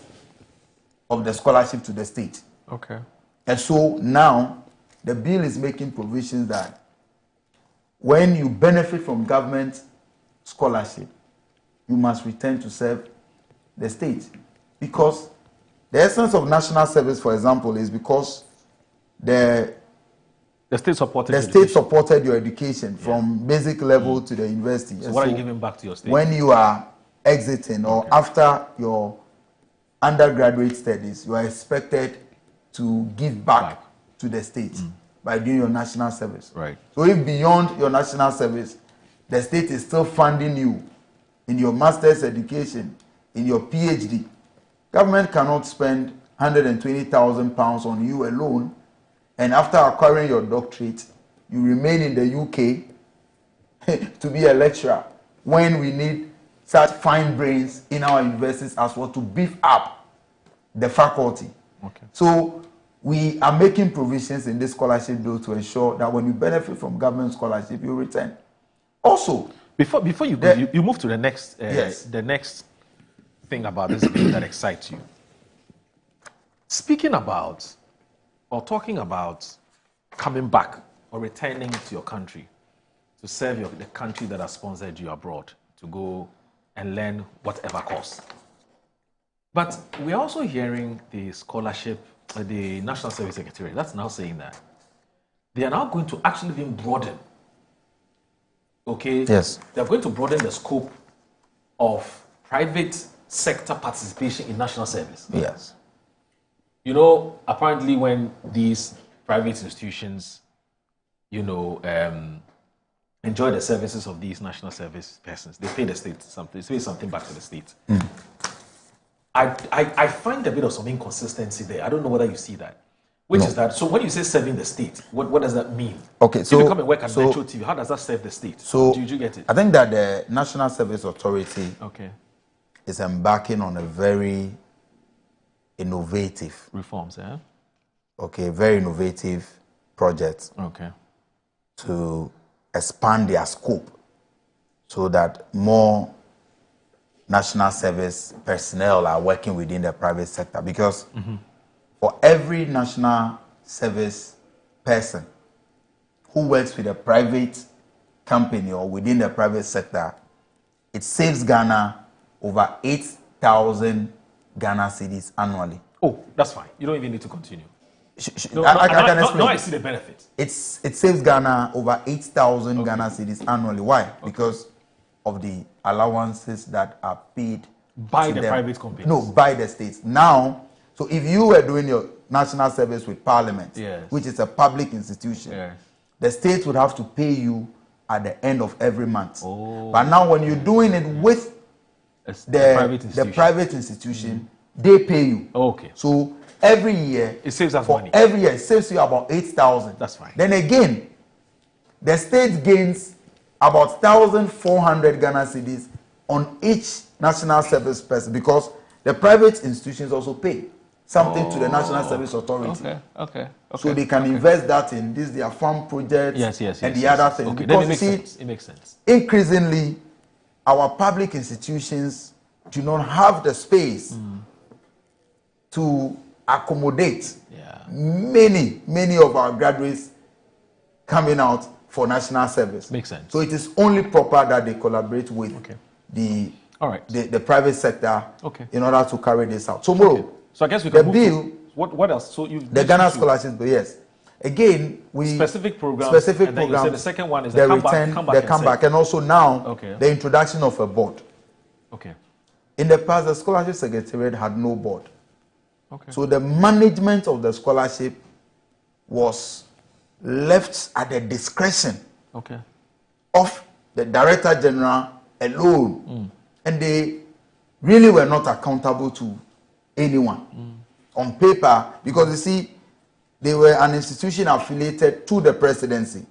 S23: of the scholarship to the state?
S8: Okay.
S23: And so now the bill is making provisions that when you benefit from government scholarship, you must return to serve the state. Because the essence of national service, for example, is because the
S8: state supported
S23: your education from basic level to the university.
S8: So what are you giving back to your state?
S23: When you are exiting or after your undergraduate studies, you are expected to give back to the state by doing your national service.
S8: Right.
S23: So if beyond your national service, the state is still funding you in your master's education, in your PhD, government cannot spend £120,000 on you alone, and after acquiring your doctorate, you remain in the UK to be a lecturer when we need such fine brains in our universities as well to beef up the faculty.
S8: Okay.
S23: So we are making provisions in this scholarship bill to ensure that when you benefit from government scholarship, you return. Also,
S8: before you go, you move to the next
S23: yes.
S8: the next thing about this bill that excites you. Speaking about or talking about coming back or returning to your country to serve the country that has sponsored you abroad to go and learn whatever course. But we're also hearing the scholarship, the National Service Secretariat, that's now saying that they are now going to actually even broaden. Okay?
S23: Yes.
S8: They're going to broaden the scope of private sector participation in national service.
S23: Yes.
S8: You know, apparently when these private institutions, enjoy the services of these national service persons, they pay the state something, they pay something back to the state. I find a bit of some inconsistency there. I don't know whether you see that. Which is that, so when you say serving the state, what does that mean?
S23: Okay, so
S8: if you come and work at Metro TV, how does that serve the state?
S23: So
S8: Did you get it?
S23: I think that the National Service Authority is embarking on a very innovative
S8: reforms,
S23: very innovative project to expand their scope so that more national service personnel are working within the private sector. Because for every national service person who works with a private company or within the private sector, it saves Ghana over 8,000 Ghana cedis annually.
S8: Oh, that's fine. You don't even need to continue.
S23: I can explain.
S8: No, I see the benefit.
S23: It saves Ghana over 8,000 Ghana cedis annually. Why? Because of the allowances that are paid
S8: by the private companies.
S23: No, by the states. Now, so if you were doing your national service with Parliament, which is a public institution, the state would have to pay you at the end of every month. But now when you're doing it with the private institution, they pay you. So every year,
S8: it saves us money.
S23: Every year, it saves you about 8,000.
S8: That's fine.
S23: Then again, the state gains about 1,400 Ghana cedis on each national service person because the private institutions also pay something to the National Service Authority. So they can invest that in their farm projects and the other things.
S8: Because it makes sense.
S23: Increasingly, our public institutions do not have the space to accommodate many of our graduates coming out for national service.
S8: Makes sense.
S23: So it is only proper that they collaborate with the private sector in order to carry this out. Tomorrow,
S8: so I guess we
S23: the
S8: can
S23: bill.
S8: What else? So you
S23: the Ghana Scholarship Bill, yes. Again, we
S8: specific programs.
S23: Specific
S8: and
S23: programs.
S8: The second one is
S23: the comeback, and also now the introduction of a board. In the past, the Scholarship Secretariat had no board. So the management of the scholarship was left at the discretion of the Director General alone. And they really were not accountable to anyone on paper, because you see, they were an institution affiliated to the presidency.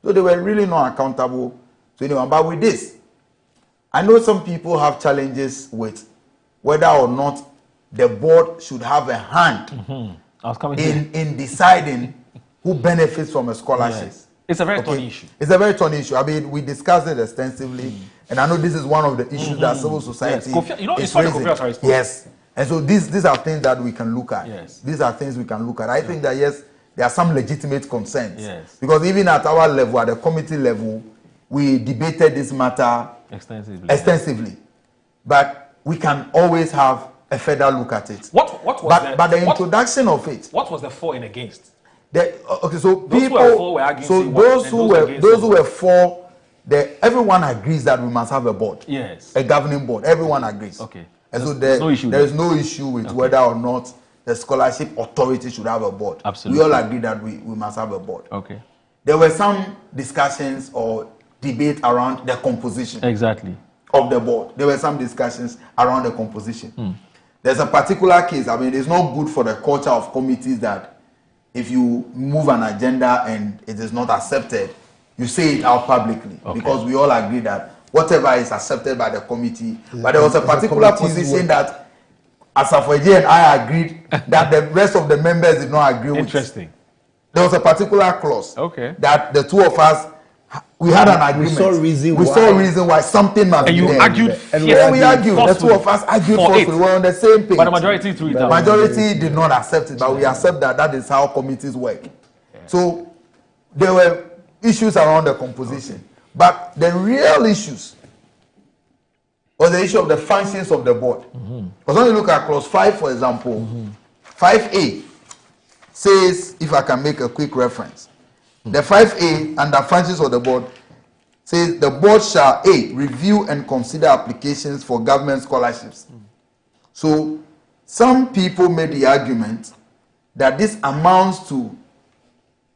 S23: So they were really not accountable to anyone. But with this, I know some people have challenges with whether or not the board should have a hand in deciding who benefits from a scholarship.
S8: Yes. It's a very thorny issue.
S23: It's a very thorny issue. I mean, we discussed it extensively, and I know this is one of the issues that civil society is raising. Yes. And so these are things that we can look at.
S8: Yes.
S23: These are things we can look at. I think that, yes, there are some legitimate concerns. Yes. Because even at our level, at the committee level, we debated this matter extensively. But we can always have a further look at it.
S8: What was
S23: but the introduction of it.
S8: What was the for and against?
S23: Okay, so
S8: those
S23: people,
S8: who were for were arguing,
S23: so those who were for, everyone agrees that we must have a board.
S8: Yes.
S23: A governing board. Everyone agrees.
S8: Okay.
S23: And so there is no issue with whether or not the scholarship authority should have a board.
S8: Absolutely.
S23: We all agree that we must have a board.
S8: Okay.
S23: There were some discussions or debate around the composition.
S8: Exactly.
S23: Of the board. There were some discussions around the composition. There's a particular case. I mean, it's not good for the culture of committees that if you move an agenda and it is not accepted, you say it out publicly. Because we all agree that whatever is accepted by the committee. But there was a particular position that Asafweji and I agreed that the rest of the members did not agree with.
S8: Interesting.
S23: There was a particular clause that the two of us, we had an agreement. We saw reason why something must be there.
S8: And you argued.
S23: And we argued. The two of us argued forcefully. We were on the same page.
S8: But the majority threw it down.
S23: The majority did not accept it, but we accept that that is how committees work. So there were issues around the composition. But the real issues was the issue of the functions of the board. Because when you look at clause 5, for example, 5A says, if I can make a quick reference, the 5A under functions of the board says the board shall A, review and consider applications for government scholarships. So some people made the argument that this amounts to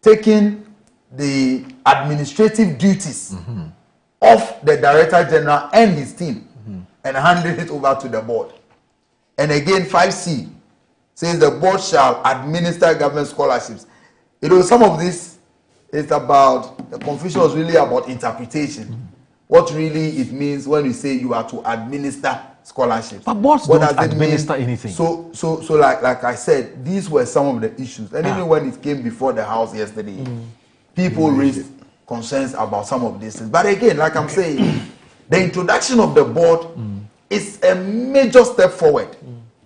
S23: taking the administrative duties of the Director General and his team and handing it over to the board. And again, 5C says the board shall administer government scholarships. You know, some of this is about, the confusion was really about interpretation. What really it means when you say you are to administer scholarships.
S8: But boards don't administer anything.
S23: So like I said, these were some of the issues. And even when it came before the House yesterday, people raised concerns about some of these things. But again, like I'm saying, the introduction of the board is a major step forward.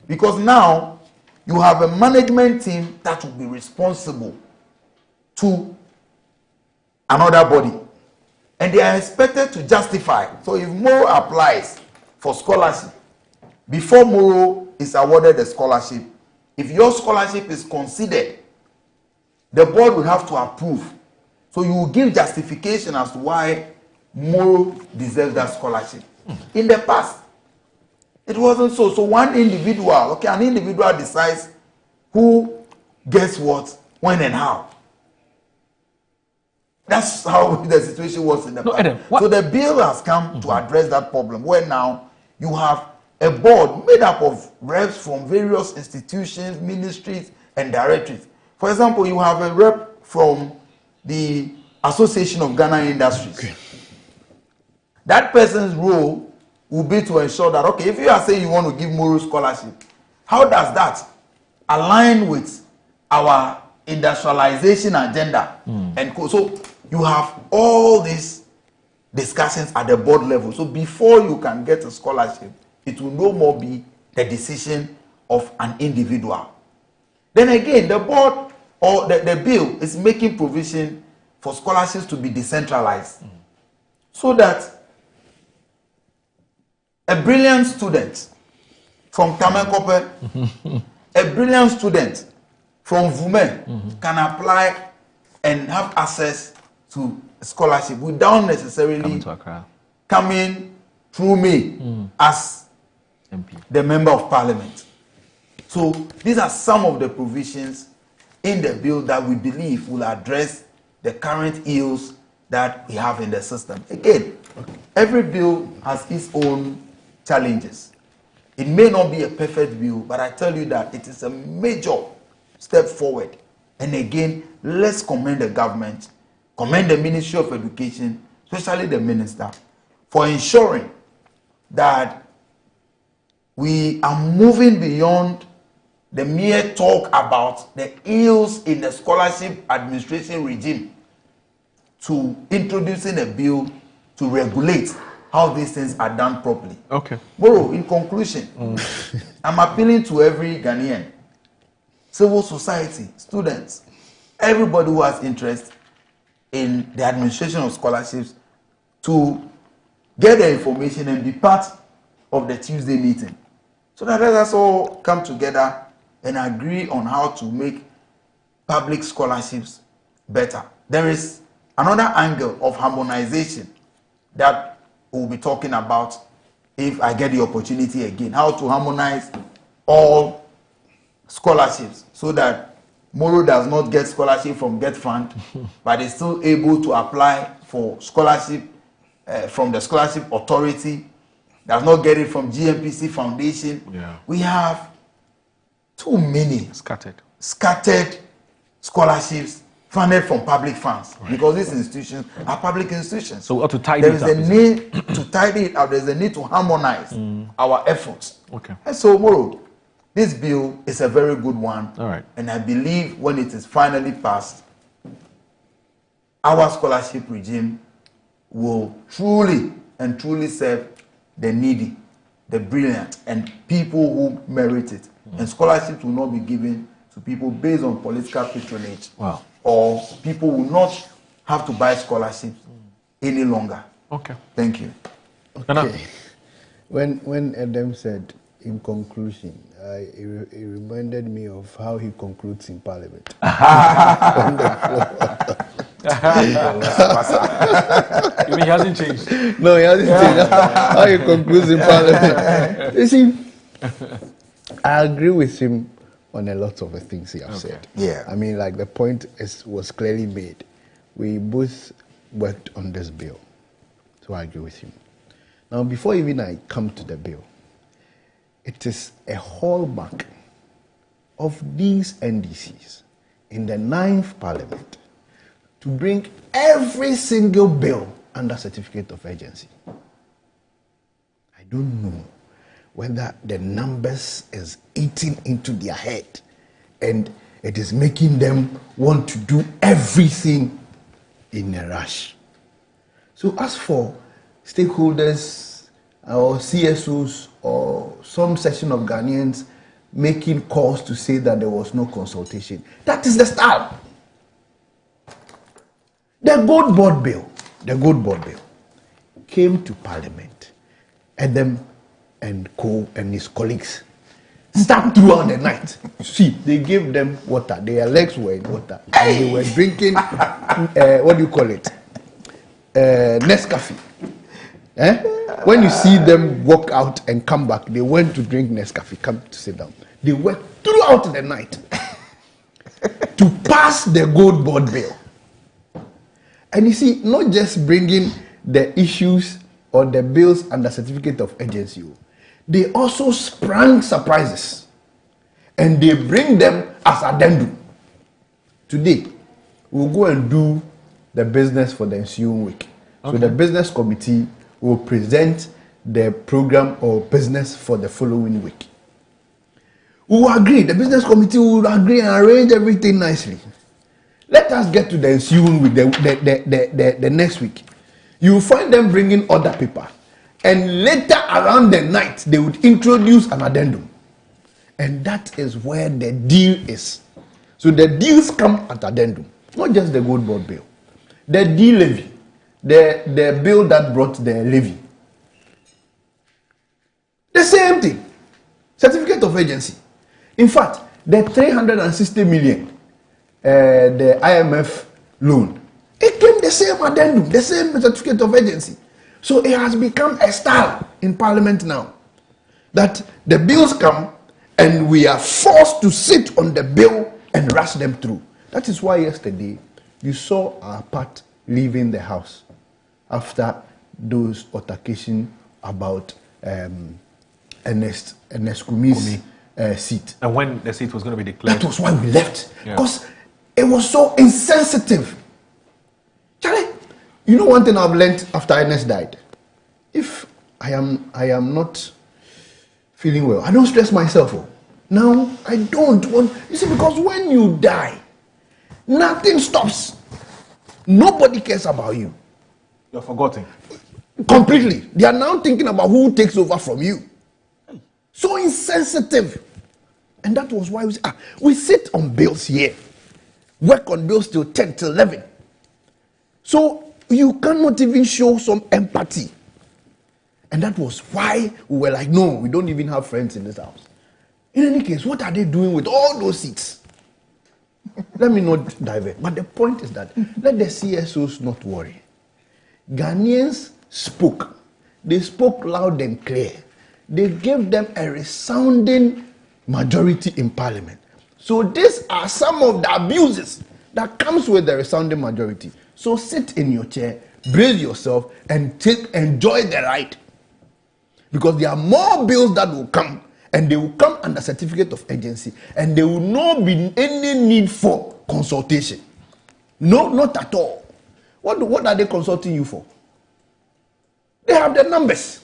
S23: Because now you have a management team that will be responsible to another body. And they are expected to justify. So if Moro applies for scholarship, before Moro is awarded the scholarship, if your scholarship is considered, the board will have to approve. So you will give justification as to why Moro deserves that scholarship. In the past, it wasn't so. So one individual, an individual decides who gets what, when and how. That's how the situation was in the past.
S8: Adam,
S23: so the bill has come to address that problem, where now you have a board made up of reps from various institutions, ministries, and directorates. For example, you have a rep from the Association of Ghana Industries. That person's role will be to ensure that, okay, if you are saying you want to give Moro scholarship, how does that align with our industrialization agenda? And so you have all these discussions at the board level. So before you can get a scholarship, it will no more be the decision of an individual. Then again, the board or the bill is making provision for scholarships to be decentralized. So that a brilliant student from Tamekope, a brilliant student from Vumen can apply and have access to scholarship without necessarily coming through me as MP, the member of parliament. So these are some of the provisions in the bill that we believe will address the current ills that we have in the system. Again, every bill has its own challenges. It may not be a perfect bill, but I tell you that it is a major step forward. And again, let's commend the government, commend the Ministry of Education, especially the minister, for ensuring that we are moving beyond the mere talk about the ills in the scholarship administration regime to introducing a bill to regulate how these things are done properly.
S8: Okay.
S23: Bro, in conclusion, I'm appealing to every Ghanaian, civil society, students, everybody who has interest in the administration of scholarships to get the information and be part of the Tuesday meeting. So that let us all come together and agree on how to make public scholarships better. There is another angle of harmonization that we'll be talking about if I get the opportunity again. How to harmonize all scholarships so that Moro does not get scholarship from Get Fund, but is still able to apply for scholarship from the Scholarship Authority, does not get it from GMPC Foundation.
S8: Yeah.
S23: We have too many scattered scholarships funded from public funds, because these institutions are public institutions.
S8: So we ought to tidy
S23: there
S8: it
S23: is
S8: up.
S23: a need to tidy it up. There is a need to harmonize our efforts.
S8: Okay.
S23: And so, Moro, this bill is a very good one.
S8: All right.
S23: And I believe when it is finally passed, our scholarship regime will truly and truly serve the needy, the brilliant, and people who merit it. And scholarships will not be given to people based on political patronage.
S8: Wow.
S23: Or people will not have to buy scholarships any longer.
S8: Okay.
S23: Thank you.
S1: Okay. When Adam said, in conclusion, it reminded me of how he concludes in Parliament.
S8: You mean he hasn't changed?
S1: No, he hasn't changed. How he concludes in Parliament. You see, I agree with him on a lot of the things he has said.
S23: Yeah.
S1: I mean, like the point was clearly made. We both worked on this bill. So I agree with him. Now, before even I come to the bill, it is a hallmark of these NDCs in the 9th Parliament to bring every single bill under certificate of urgency. I don't know whether the numbers is eating into their head and it is making them want to do everything in a rush. So as for stakeholders or CSOs or some section of Ghanaians making calls to say that there was no consultation, that is the style. The Gold Board Bill came to Parliament, Adam and Co and his colleagues sat throughout the night. See, they gave them water. Their legs were in water. And they were drinking, what do you call it? Nescafe. When you see them walk out and come back, they went to drink Nescafe, come to sit down. They worked throughout the night to pass the Gold Board Bill. And you see, not just bringing the issues or the bills under certificate of urgency, they also sprang surprises and they bring them as addendum. Today, we'll go and do the business for the ensuing week. Okay. So the business committee will present the program or business for the following week. We will agree, the business committee will agree and arrange everything nicely. Let us get to the ensuing week, the next week. You will find them bringing other paper. And later around the night, they would introduce an addendum. And that is where the deal is. So the deals come at addendum. Not just the Gold Board Bill. The D-levy. The bill that brought the levy. The same thing. Certificate of urgency. In fact, the 360 million, the IMF loan, it came the same addendum, the same certificate of urgency. So it has become a style in Parliament now that the bills come and we are forced to sit on the bill and rush them through. That is why yesterday you saw our part leaving the house after those altercations about Ernest Kumi's seat.
S8: And when the seat was going to be declared?
S1: That was why we left. Because it was so insensitive. Charlie, you know one thing I've learned after Ernest died? If I am not feeling well. I don't stress myself. Now I don't want. You see, because when you die, nothing stops. Nobody cares about you.
S8: You're forgotten.
S1: Completely. They are now thinking about who takes over from you. So insensitive. And that was why we sit on bills here. Work on bills till 10, till 11. So you cannot even show some empathy. And that was why we were like, no, we don't even have friends in this house. In any case, what are they doing with all those seats? Let me not divert. But the point is that let the CSOs not worry. Ghanaians spoke. They spoke loud and clear. They gave them a resounding majority in parliament. So these are some of the abuses that comes with the resounding majority. So sit in your chair, brace yourself, and enjoy the ride. Because there are more bills that will come, and they will come under certificate of urgency, and there will not be any need for consultation. No, not at all. What are they consulting you for? They have the numbers.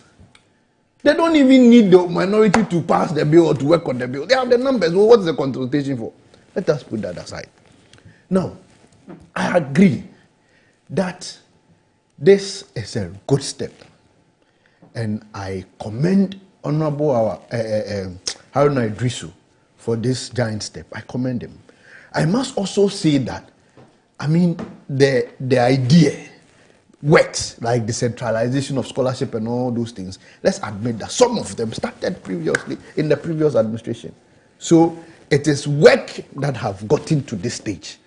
S1: They don't even need the minority to pass the bill or to work on the bill. They have the numbers. Well, what's the consultation for? Let us put that aside. Now, I agree that this is a good step. And I commend Honorable Haruna Idrisu for this giant step. I commend him. I must also say that, I mean, the idea works, like decentralization of scholarship and all those things. Let's admit that some of them started previously in the previous administration. So it is work that have gotten to this stage.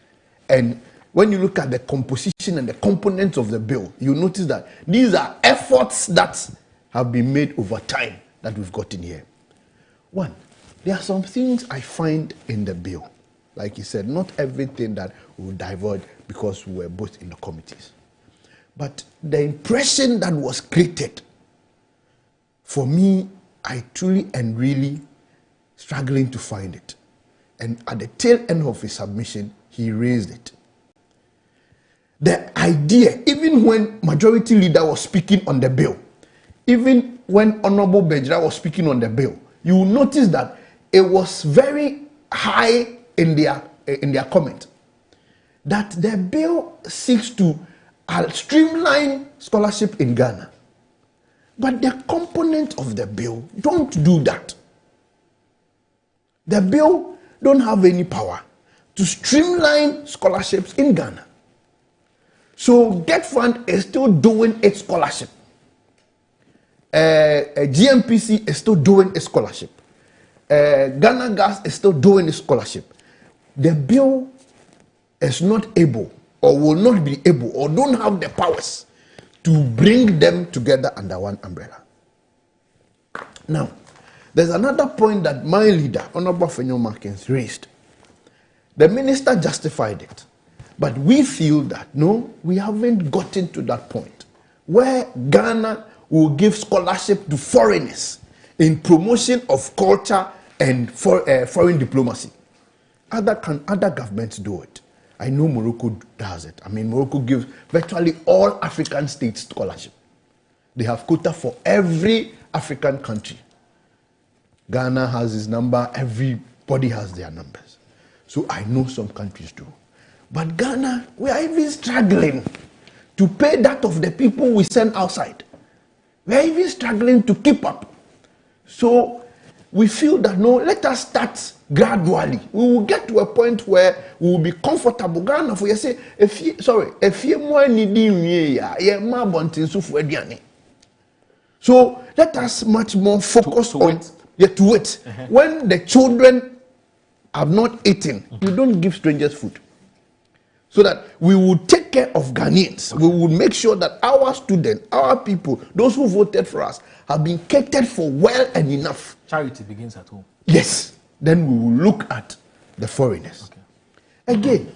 S1: And when you look at the composition and the components of the bill, you notice that these are efforts that have been made over time that we've gotten here. One, there are some things I find in the bill. Like you said, not everything that will diverge because we were both in the committees. But the impression that was created, for me, I truly and really struggling to find it. And at the tail end of his submission, he raised it. The idea, even when Majority Leader was speaking on the bill, even when Honorable Bejra was speaking on the bill, you will notice that it was very high in their comment. That the bill seeks to streamline scholarship in Ghana. But the component of the bill don't do that. The bill don't have any power to streamline scholarships in Ghana. So Get Fund is still doing its scholarship. GMPC is still doing its scholarship. Ghana Gas is still doing its scholarship. The bill is not able or will not be able or don't have the powers to bring them together under one umbrella. Now, there's another point that my leader, Honorable Fenyo Markins, raised. The minister justified it. But we feel that, no, we haven't gotten to that point where Ghana will give scholarship to foreigners in promotion of culture and foreign diplomacy. Other governments do it. I know Morocco does it. I mean, Morocco gives virtually all African states scholarship. They have quota for every African country. Ghana has its number. Everybody has their numbers. So I know some countries do. But Ghana, we are even struggling to pay that of the people we send outside. We are even struggling to keep up. So we feel that, no, let us start gradually. We will get to a point where we will be comfortable. Ghana, for you say, if you more need so let us much more focus on it. When the children have not eaten, you don't give strangers food. So that we will take care of Ghanaians. We will make sure that our students, our people, those who voted for us, have been catered for well and enough.
S2: Charity begins at home.
S1: Yes. Then we will look at the foreigners. Okay. Again,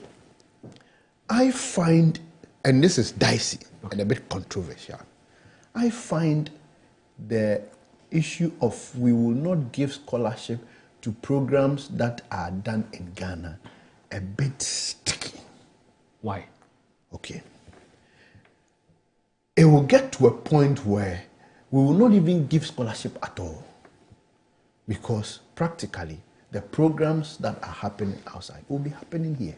S1: I find, and this is dicey and a bit controversial, I find the issue of we will not give scholarship to programs that are done in Ghana a bit sticky.
S2: Why?
S1: Okay. It will get to a point where we will not even give scholarship at all, because practically the programs that are happening outside will be happening here.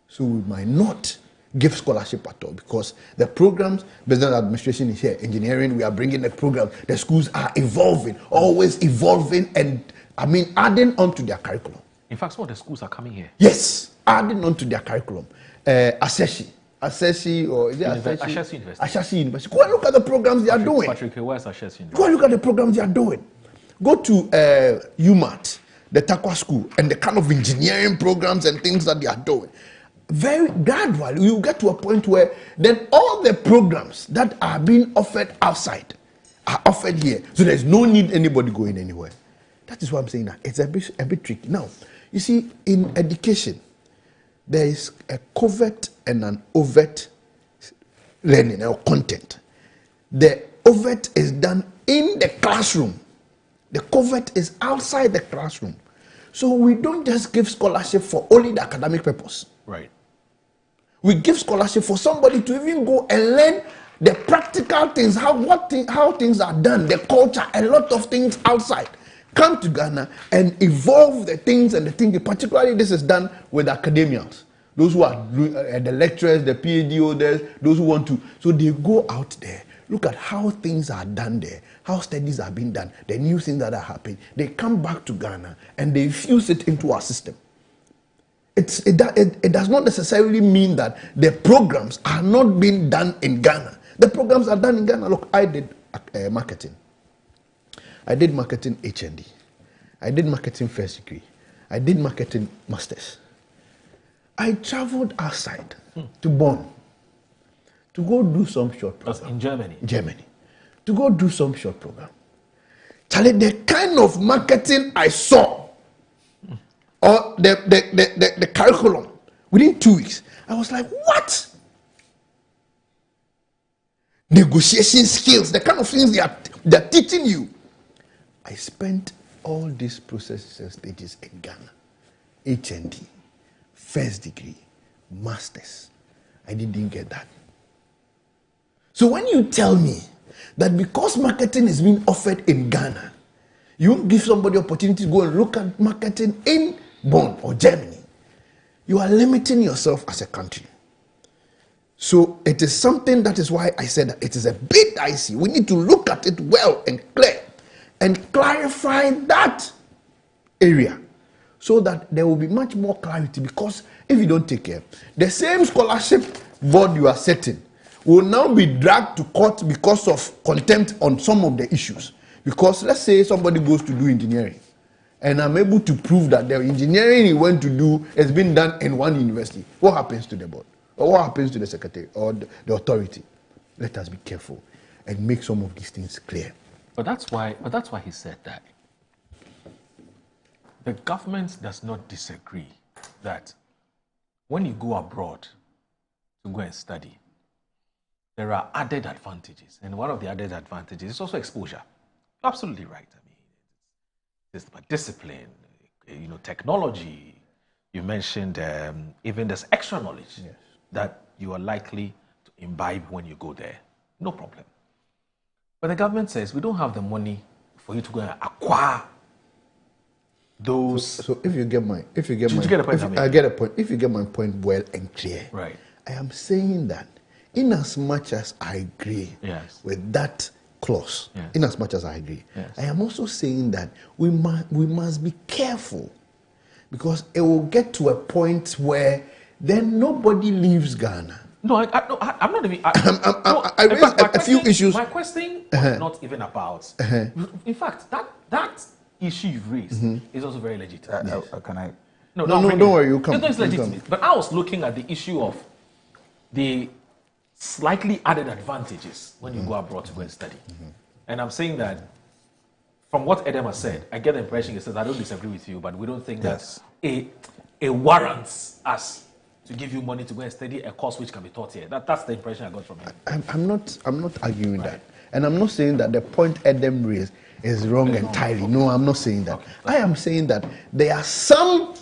S1: So we might not give scholarship at all, because the programs, business administration is here, engineering, we are bringing the program. The schools are evolving, always evolving, and adding on to their curriculum.
S8: In fact, some of the schools are coming here.
S1: Yes, adding on to their curriculum. Assessi, or is it
S8: Assessi University?
S1: Assessi University. Go and look at the programs they are doing.
S8: Patrick, where's Assessi University?
S1: Go and look at the programs they are doing. Go to UMAT, the Takwa School, and the kind of engineering programs and things that they are doing. Very gradually, you get to a point where then all the programs that are being offered outside are offered here. So there's no need anybody going anywhere. That is why I'm saying that it's a bit tricky. Now, you see, in education, there is a covert and an overt learning or content. The overt is done in the classroom. The covert is outside the classroom. So we don't just give scholarship for only the academic purpose.
S8: Right.
S1: We give scholarship for somebody to even go and learn the practical things, how things are done, the culture, a lot of things outside. Come to Ghana and evolve the things and the thinking. Particularly, this is done with academians. Those who are the lecturers, the PhD holders, those who want to. So they go out there, look at how things are done there, how studies are being done, the new things that are happening. They come back to Ghana and they fuse it into our system. It does not necessarily mean that the programs are not being done in Ghana. The programs are done in Ghana. Look, I did marketing. I did marketing HND. I did marketing first degree. I did marketing masters. I traveled outside to Bonn to go do some short program.
S8: In Germany?
S1: Germany. To go do some short program. Charlie, the kind of marketing I saw, or the curriculum, within 2 weeks, I was like, what? Negotiation skills, the kind of things they're teaching you. I spent all these processes and stages in Ghana. HND, first degree, masters. I didn't get that. So when you tell me that because marketing is being offered in Ghana, you give somebody opportunity to go and look at marketing in Bonn or Germany, you are limiting yourself as a country. So it is something, that is why I said that it is a bit dicey. We need to look at it well and clear and clarify that area so that there will be much more clarity, because if you don't take care, the same scholarship board you are setting will now be dragged to court because of contempt on some of the issues. Because let's say somebody goes to do engineering and I'm able to prove that the engineering he went to do has been done in one university. What happens to the board? Or what happens to the secretary or the authority? Let us be careful and make some of these things clear.
S8: But that's why he said that. The government does not disagree that when you go abroad to go and study, there are added advantages. And one of the added advantages is also exposure. Absolutely right. I mean, it's about discipline, technology. You mentioned even there's extra knowledge that you are likely to imbibe when you go there. No problem. But the government says we don't have the money for you to go and acquire those.
S1: So if you get my,
S8: Did you get a point?
S1: I get a point. If you get my point well and clear,
S8: right?
S1: I am saying that in as much as I agree with that clause, in as much as I agree, I am also saying that we must be careful, because it will get to a point where then nobody leaves Ghana.
S8: No, I'm not even.
S1: I raised a few issues.
S8: My question was not even about. In fact, that issue you've raised is also very legitimate.
S23: Can I?
S8: No,
S1: don't worry. You come.
S8: It's legitimate. But I was looking at the issue of the slightly added advantages when you go abroad to go and study, and I'm saying that from what Edem has said, I get the impression he says, I don't disagree with you, but we don't think that it warrants us to give you money to go and study a course which can be taught here. That's the impression I got from him.
S1: I'm not arguing that. And I'm not saying that the point Edem raised is wrong entirely. No, I'm not saying that. I am saying that there are some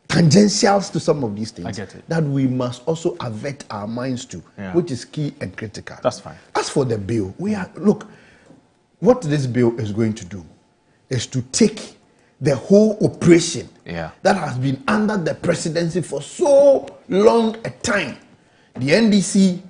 S1: tangentials to some of these things that we must also avert our minds to, which is key and critical.
S8: That's fine.
S1: As for the bill, what this bill is going to do is to take the whole operation that has been under the presidency for so long a time. The NDC,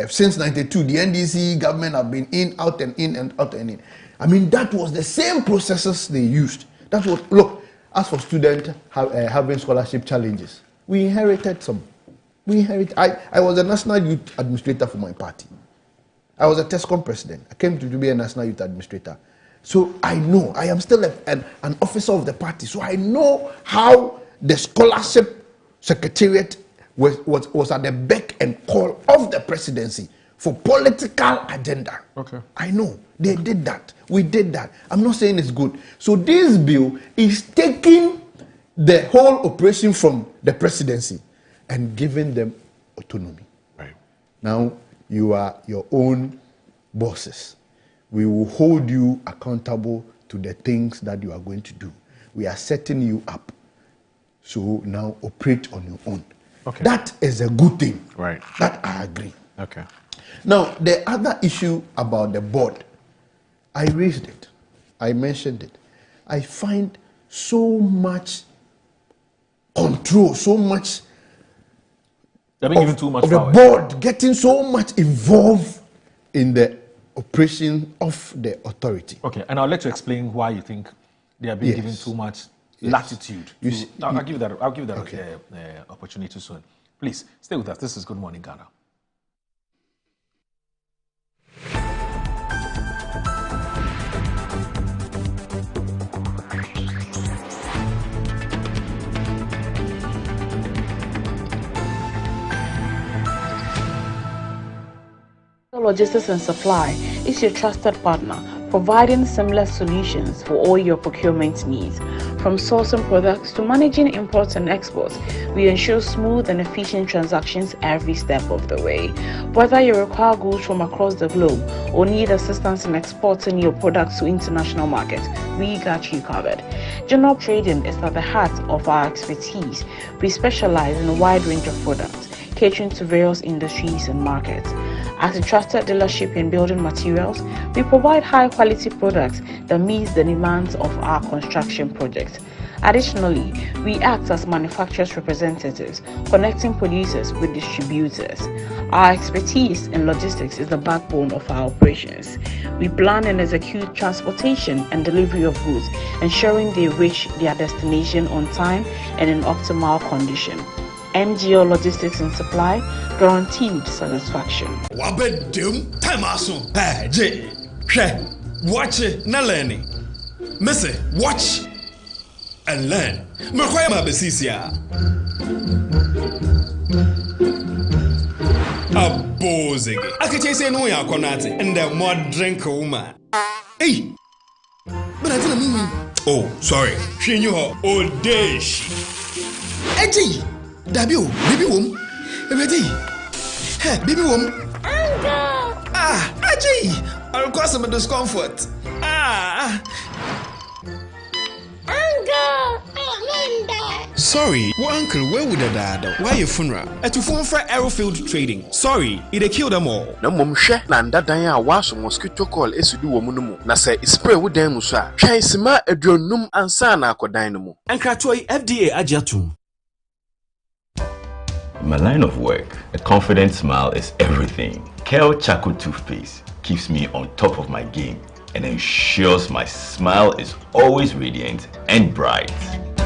S1: since 92, the NDC government have been in, out and in and out and in. I mean, that was the same processes they used. That's what, look, as for students having scholarship challenges, we inherited some. I was a national youth administrator for my party. I was a TESCOM president. I came to be a national youth administrator. So I know, I am still an officer of the party. So I know how the scholarship secretariat was at the beck and call of the presidency for political agenda.
S8: Okay.
S1: I know. They did that. We did that. I'm not saying it's good. So this bill is taking the whole operation from the presidency and giving them autonomy.
S8: Right.
S1: Now you are your own bosses. We will hold you accountable to the things that you are going to do. We are setting you up. So now operate on your own.
S8: Okay.
S1: That is a good thing.
S8: Right.
S1: That I agree.
S8: Okay.
S1: Now, the other issue about the board, I raised it. I mentioned it. I find so much control, so much
S8: they're being given too much
S1: of the
S8: power.
S1: board getting so much involved in the operation of the authority.
S8: Okay, and I'll let you explain why you think they are being given too much latitude. I'll give you that opportunity soon. Please stay with us. This is Good Morning Ghana.
S7: Logistics and Supply is your trusted partner, providing seamless solutions for all your procurement needs. From sourcing products to managing imports and exports, we ensure smooth and efficient transactions every step of the way. Whether you require goods from across the globe or need assistance in exporting your products to international markets, we got you covered. General trading is at the heart of our expertise. We specialize in a wide range of products, catering to various industries and markets. As a trusted dealership in building materials, we provide high-quality products that meet the demands of our construction projects. Additionally, we act as manufacturers' representatives, connecting producers with distributors. Our expertise in logistics is the backbone of our operations. We plan and execute transportation and delivery of goods, ensuring they reach their destination on time and in optimal condition. MGO Logistics and Supply, guaranteed satisfaction.
S11: Wabedum, time aso. Hey, J. Watch it, na learning. Missy, watch and learn. Mekwaya ma besisia. Abozege. Akache say no ya konate and the more drink woman. Hey. But I didn't mean. Oh, sorry. She knew her old days. Hey, Dabio, baby wom. Ready? Hey, baby wom. Aji, I'll cause some discomfort. Sorry, well, uncle, where would the dad? Why your funeral? At your phone for Aerofield Trading. Sorry, it killed them all.
S12: No mum share nanda danya was mosquito call is to do woman. Na say spray with them musa. Try sima a dronum and sana ko dynamo.
S22: And Kratoi FDA Ajatum.
S13: In my line of work, a confident smile is everything. Kel Charcoal Toothpaste keeps me on top of my game and ensures my smile is always radiant and bright.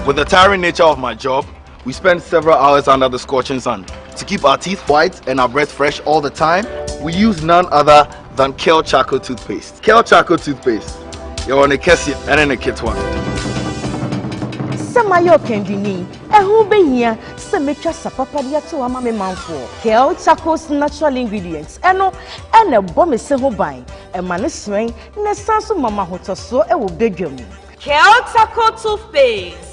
S27: With the tiring nature of my job, we spend several hours under the scorching sun. To keep our teeth white and our breath fresh all the time, we use none other than Kel Charcoal Toothpaste. Kel Charcoal Toothpaste. You're on a Kessie and in a kit one.
S14: Samayo kendini ehu behia se metwa sapapadia to ama me manfo Kel Charcoal's natural ingredients eno ene bom se ho ban e ma ne sren ne sanso mama hotoso e wo bedwam.
S15: Kel Charcoal Toothpaste.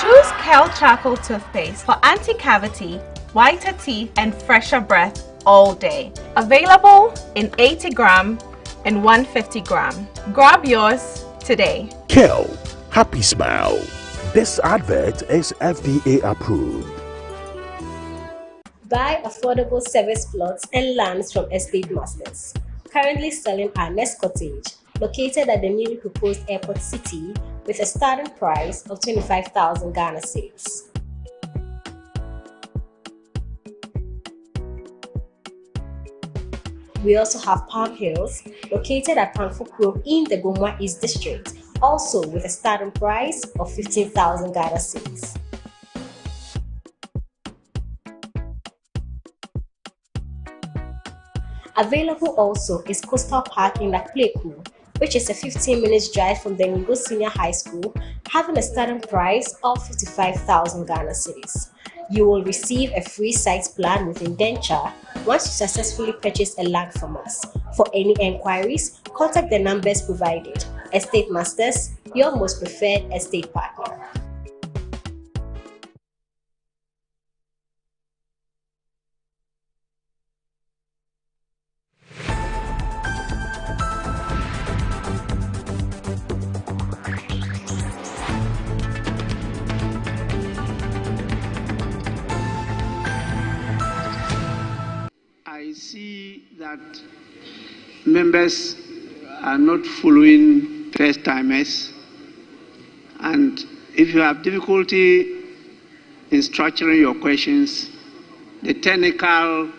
S15: Choose Kel Charcoal Toothpaste for anti-cavity, whiter teeth and fresher breath all day. Available in 80 gram and 150 gram. Grab yours today.
S16: Kel, happy smile. This advert is FDA approved.
S4: Buy affordable service plots and lands from estate masters. Currently selling our next cottage, located at the newly proposed airport city, with a starting price of 25,000 Ghana cedis. We also have Palm Hills, located at Panfukro in the Gomwa East District, also with a starting price of 15,000 Ghana cedis. Available also is Coastal Park in Lakpleku, which is a 15-minute drive from the Ningo Senior High School, having a starting price of 55,000 Ghana cedis. You will receive a free site plan with indenture once you successfully purchase a land from us. For any enquiries, contact the numbers provided. Estate Masters, your most preferred estate partner.
S3: I see that members are not following first timers, and if you have difficulty in structuring your questions, the technical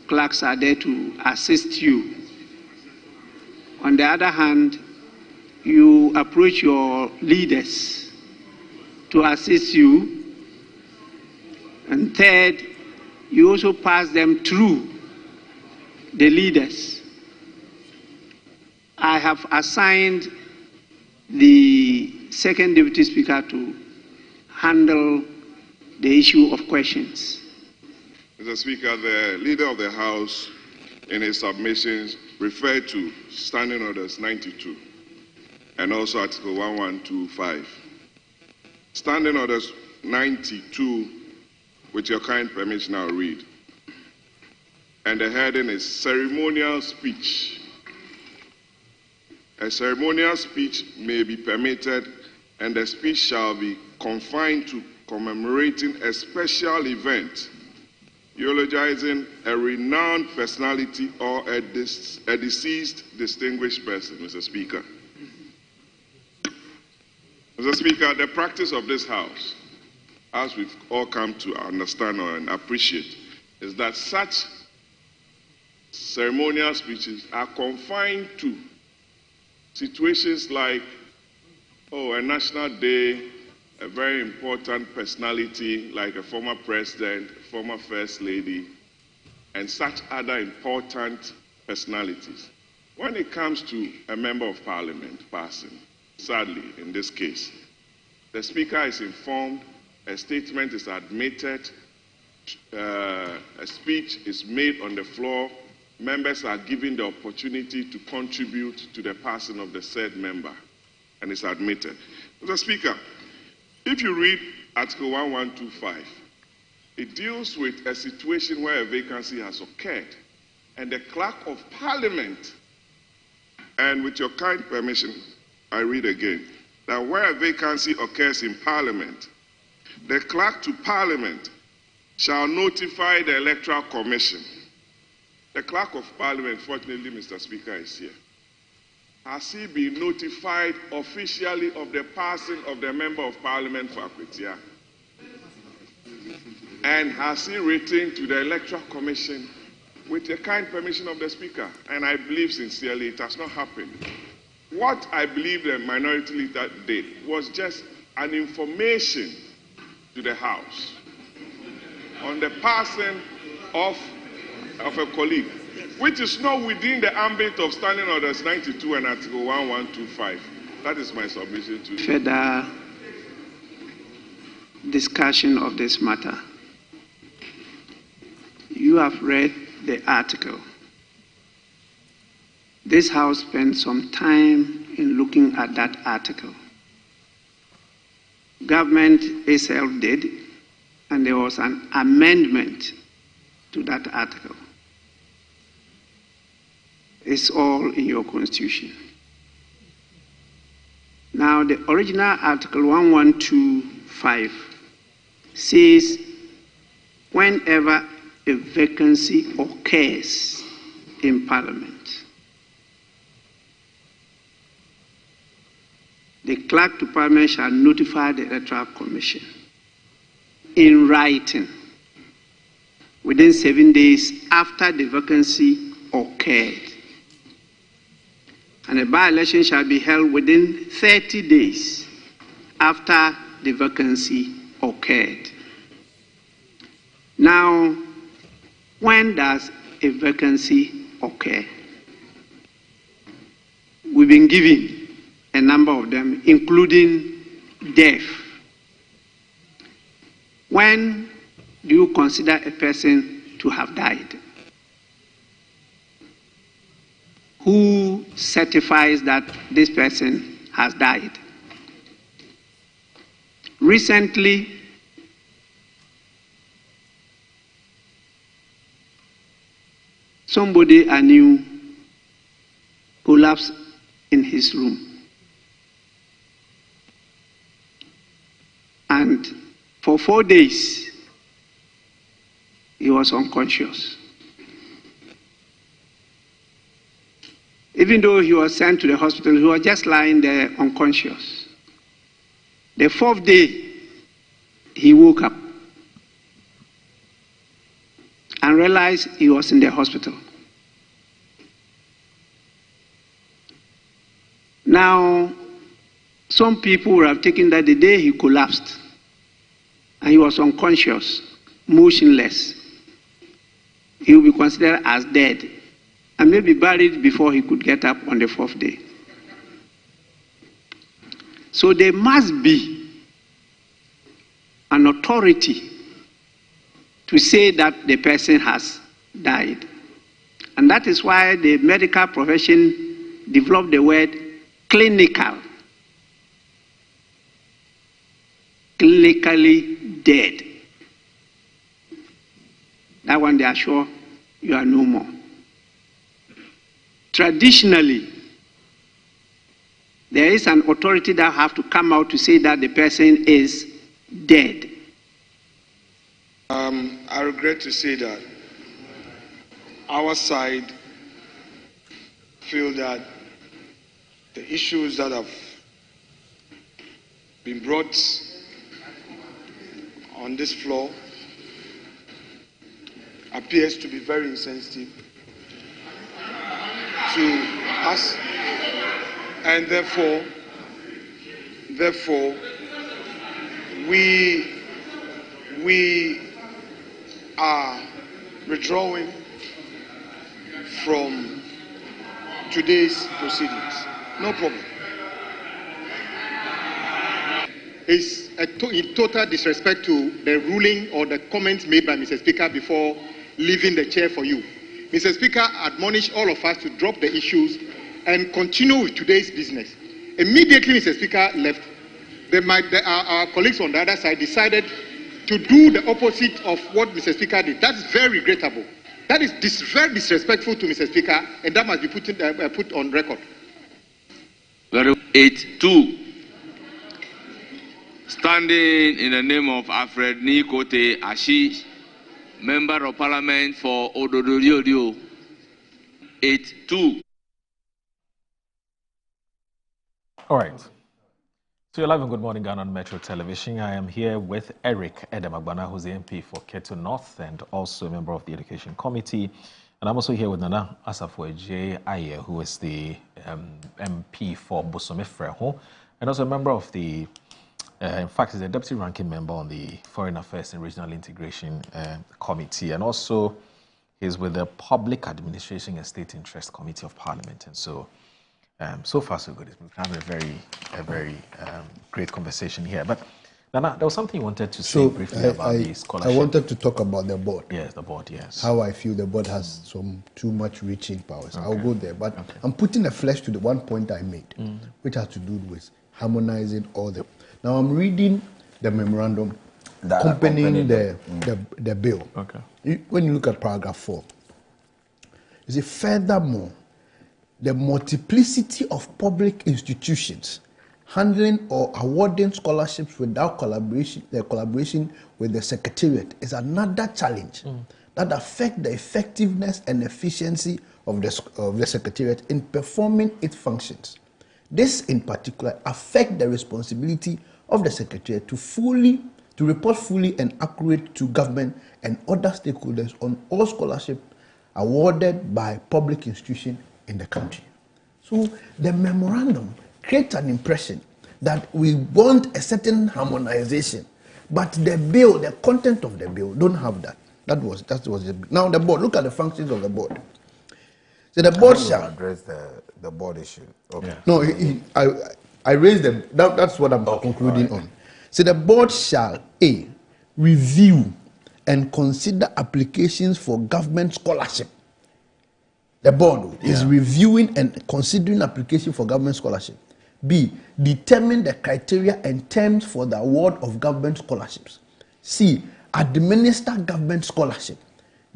S3: clerks are there to assist you. On the other hand, you approach your leaders to assist you, and third, you also pass them through the leaders. I have assigned the second deputy speaker to handle the issue of questions.
S9: Mr. Speaker, the Leader of the House in his submissions referred to Standing Orders 92 and also Article 1125. Standing Orders 92, with your kind permission, I'll read. And the heading is Ceremonial Speech. A ceremonial speech may be permitted, and the speech shall be confined to commemorating a special event, eulogizing a renowned personality or a deceased distinguished person, Mr. Speaker. Mr. Speaker, the practice of this House, as we've all come to understand and appreciate, is that such ceremonial speeches are confined to situations like, a national day, a very important personality like a former president, a former first lady, and such other important personalities. When it comes to a member of parliament passing, sadly in this case, the speaker is informed, a statement is admitted, a speech is made on the floor, members are given the opportunity to contribute to the passing of the said member, and it's admitted. Mr. Speaker, if you read Article 1125, it deals with a situation where a vacancy has occurred, and the Clerk of Parliament, and with your kind permission, I read again, that where a vacancy occurs in Parliament, the Clerk to Parliament shall notify the Electoral Commission. The Clerk of Parliament, fortunately, Mr. Speaker, is here. Has he been notified officially of the passing of the Member of Parliament for Akwetia? And has he written to the Electoral Commission with the kind permission of the Speaker? And I believe sincerely it has not happened. What I believe the minority leader did was just an information to the House on the passing of a colleague, which is not within the ambit of Standing Orders 92 and Article 1125. That is my submission to you.
S3: Further discussion of this matter. You have read the article. This House spent some time in looking at that article. Government itself did, and there was an amendment to that article. It's all in your constitution. Now, the original Article 1125 says whenever a vacancy occurs in Parliament, the clerk to Parliament shall notify the Electoral Commission in writing within 7 days after the vacancy occurred. And a by-election shall be held within 30 days after the vacancy occurred. Now, when does a vacancy occur? We've been given a number of them, including death. When do you consider a person to have died? Who certifies that this person has died? Recently, somebody I knew collapsed in his room. And for 4 days, he was unconscious. Even though he was sent to the hospital, he was just lying there unconscious. The 4th day, he woke up and realized he was in the hospital. Now, some people would have taken that the day he collapsed and he was unconscious, motionless, he will be considered as dead and maybe buried before he could get up on the 4th day. So there must be an authority to say that the person has died. And that is why the medical profession developed the word clinical. Clinically dead. That one they are sure you are no more. Traditionally, there is an authority that have to come out to say that the person is dead.
S5: I regret to say that our side feel that the issues that have been brought on this floor appears to be very insensitive to us, and therefore we are withdrawing from today's proceedings. No problem.
S6: It's in total disrespect to the ruling or the comments made by Mr. Speaker before leaving the chair for you. Mr. Speaker admonished all of us to drop the issues and continue with today's business. Immediately Mr. Speaker left, our colleagues on the other side decided to do the opposite of what Mr. Speaker did. That's very regrettable. That is very disrespectful to Mr. Speaker, and that must be put on record.
S16: 8-2. Standing in the name of Alfred Nikote Ashish, Member of Parliament for Odododio, 8-2.
S8: All right. So you're live on Good Morning Ghana on Metro Television. I am here with Eric Edemagbana, who's the MP for Keto North and also a member of the Education Committee. And I'm also here with Nana Asafo-J Aye, who is the MP for Bosome Freho, and also a member of the, in fact, he's a deputy ranking member on the Foreign Affairs and Regional Integration Committee, and also he's with the Public Administration and State Interest Committee of Parliament. And so, so far so good. We've had a very great conversation here. But Nana, there was something you wanted to say briefly about the scholarship.
S1: I wanted to talk about the board.
S8: Yes, the board, yes.
S1: How I feel the board has too much reaching powers. Okay. I'll go there. But I'm putting a flesh to the one point I made, which has to do with harmonizing all the... Now I'm reading the memorandum accompanying the bill. Okay. When you look at paragraph 4, you see, furthermore, the multiplicity of public institutions handling or awarding scholarships without collaboration with the Secretariat is another challenge that affects the effectiveness and efficiency of the Secretariat in performing its functions. This, in particular, affects the responsibility of the Secretariat to report fully and accurate to government and other stakeholders on all scholarships awarded by public institutions in the country. So the memorandum creates an impression that we want a certain harmonization, but the bill, the content of the bill, don't have that. That was now the board. Look at the functions of the board. So the board shall
S23: address the board issue. Okay.
S1: No, I raised them. That's what I'm concluding on. So the board shall A, review and consider applications for government scholarship. The board is reviewing and considering application for government scholarship. B, determine the criteria and terms for the award of government scholarships. C, administer government scholarship.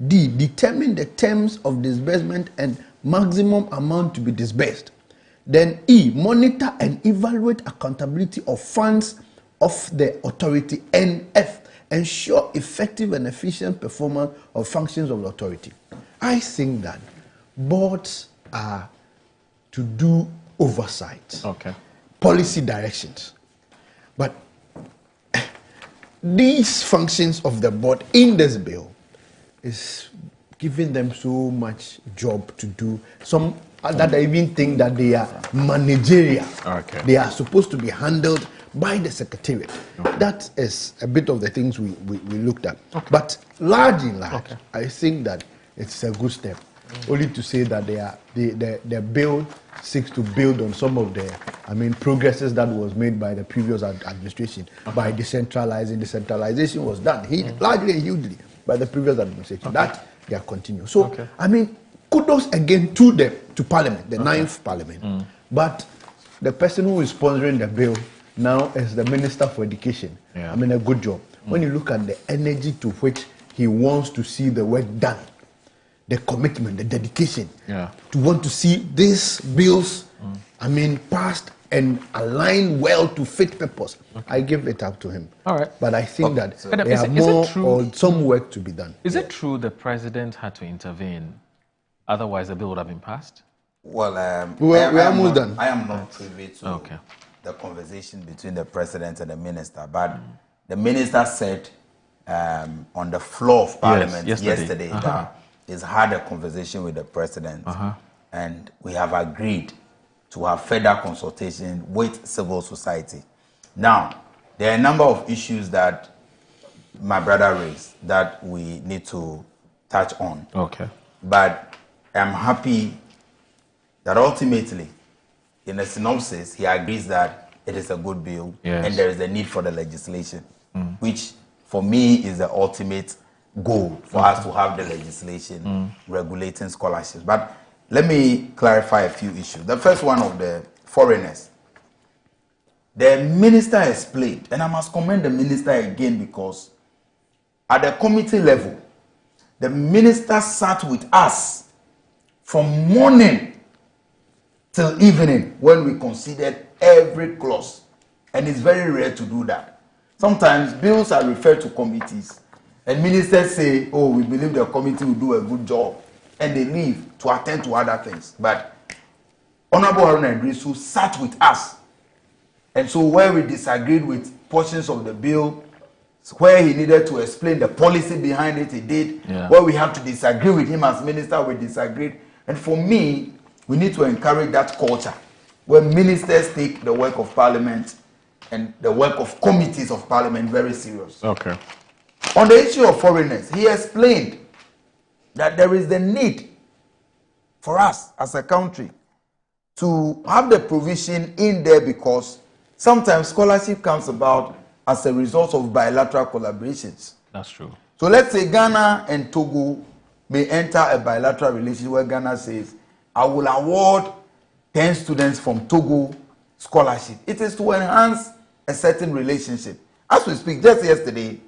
S1: D, determine the terms of disbursement and maximum amount to be disbursed. Then E, monitor and evaluate accountability of funds of the authority. And F, ensure effective and efficient performance of functions of the authority. I think that boards are to do oversight, policy directions, but these functions of the board in this bill is giving them so much job to do. Some that I even think that they are managerial. They are supposed to be handled by the Secretariat. That is a bit of the things we looked at. But large in large, I think that it's a good step. Only to say that the bill seeks to build on some of the progresses that was made by the previous administration by decentralizing. Decentralization was done largely and hugely by the previous administration. That they are continuing. So kudos again to Parliament, the 9th Parliament. But the person who is sponsoring the bill now is the Minister for Education. A good job. When you look at the energy to which he wants to see the work done, the commitment, the dedication to want to see these bills, passed and aligned well to fit purpose. I give it up to him.
S8: All right.
S1: But I think that there are more or some work to be done.
S8: Is it true the president had to intervene? Otherwise, the bill would have been passed?
S23: Well,
S1: we're almost done.
S23: I am not privy to the conversation between the president and the minister, but the minister said on the floor of Parliament yesterday that he's had a conversation with the president and we have agreed to have further consultation with civil society. Now, there are a number of issues that my brother raised that we need to touch on. But I'm happy that ultimately, in a synopsis, he agrees that it is a good bill and there is a need for the legislation, which for me is the ultimate goal for us to have the legislation regulating scholarships. But let me clarify a few issues. The first one of the foreigners. The minister explained, and I must commend the minister again because at the committee level, the minister sat with us from morning till evening when we considered every clause. And it's very rare to do that. Sometimes bills are referred to committees and ministers say, oh, we believe the committee will do a good job. And they leave to attend to other things. But Honorable Haruna Idrisu sat with us. And so where we disagreed with portions of the bill, where he needed to explain the policy behind it, he did. Where we had to disagree with him as minister, we disagreed. And for me, we need to encourage that culture where ministers take the work of Parliament and the work of committees of Parliament very serious. On the issue of foreigners, he explained that there is the need for us as a country to have the provision in there because sometimes scholarship comes about as a result of bilateral collaborations.
S8: That's true.
S23: So let's say Ghana and Togo may enter a bilateral relationship where Ghana says, I will award 10 students from Togo scholarship. It is to enhance a certain relationship. As we speak, just yesterday,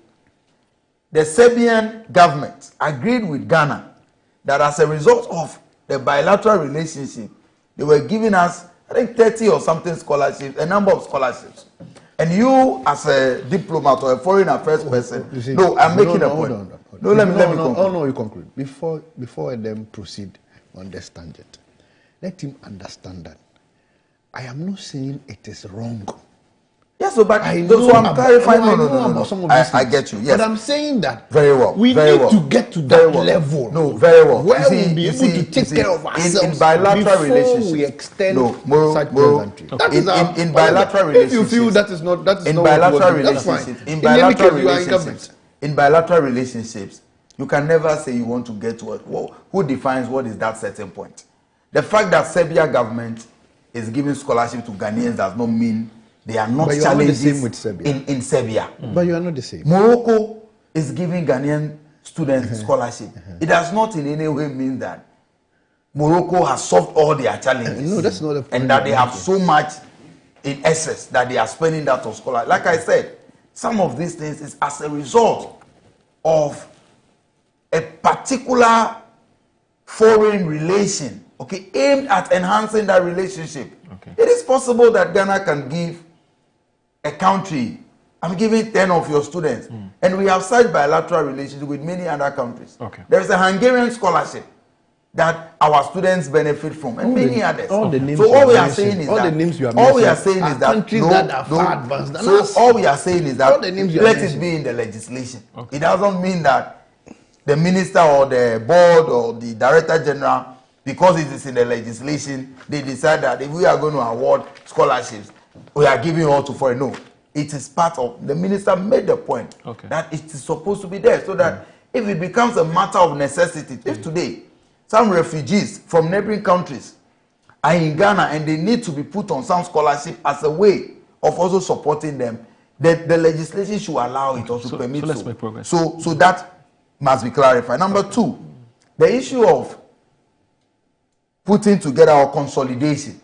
S23: the Serbian government agreed with Ghana that as a result of the bilateral relationship, they were giving us I think 30 or something scholarships, a number of scholarships. And you, as a diplomat or a foreign affairs person, I'm making a point. Let me conclude.
S1: Oh, no, you conclude. Before them proceed on this tangent, let him understand that I am not saying it is wrong.
S23: Yes, so but I'm clarifying. No. I get you. Yes,
S1: but I'm saying that
S23: very well.
S1: We need to get to that level.
S23: No, very well.
S1: Where we'll be able to take care of ourselves
S23: in bilateral relationships.
S1: We extend such pleasantry.
S23: In bilateral relationships.
S1: If you feel that is not
S23: in bilateral relationships. In bilateral relationships, you can never say you want to get to what. Who defines what is that certain point? The fact that Serbia government is giving scholarship to Ghanaians does not mean they are not challenges in Serbia.
S1: But you are not the same.
S23: Morocco is giving Ghanaian students scholarship. It does not in any way mean that Morocco has solved all their challenges.
S1: No, that's not the point.
S23: And that they have so much in excess that they are spending that on scholarship. Like I said, some of these things is as a result of a particular foreign relation, aimed at enhancing that relationship. It is possible that Ghana can give a country, I'm giving 10 of your students, and we have such bilateral relations with many other countries. There is a Hungarian scholarship that our students benefit from, and many others.
S1: All the names
S23: so all we are saying is that
S1: all we are saying is that
S23: countries
S1: that are far advanced than us.
S23: So all we are saying is that let
S1: it
S23: be in the legislation. It doesn't mean that the minister or the board or the director general, because it is in the legislation, they decide that if we are going to award scholarships, we are giving all to foreign. No, it is part of, the minister made the point that it is supposed to be there, so that if it becomes a matter of necessity, if today some refugees from neighboring countries are in Ghana and they need to be put on some scholarship as a way of also supporting them, the legislation should allow it or to permit
S8: let's make progress.
S23: So that must be clarified. Number two, the issue of putting together our consolidation.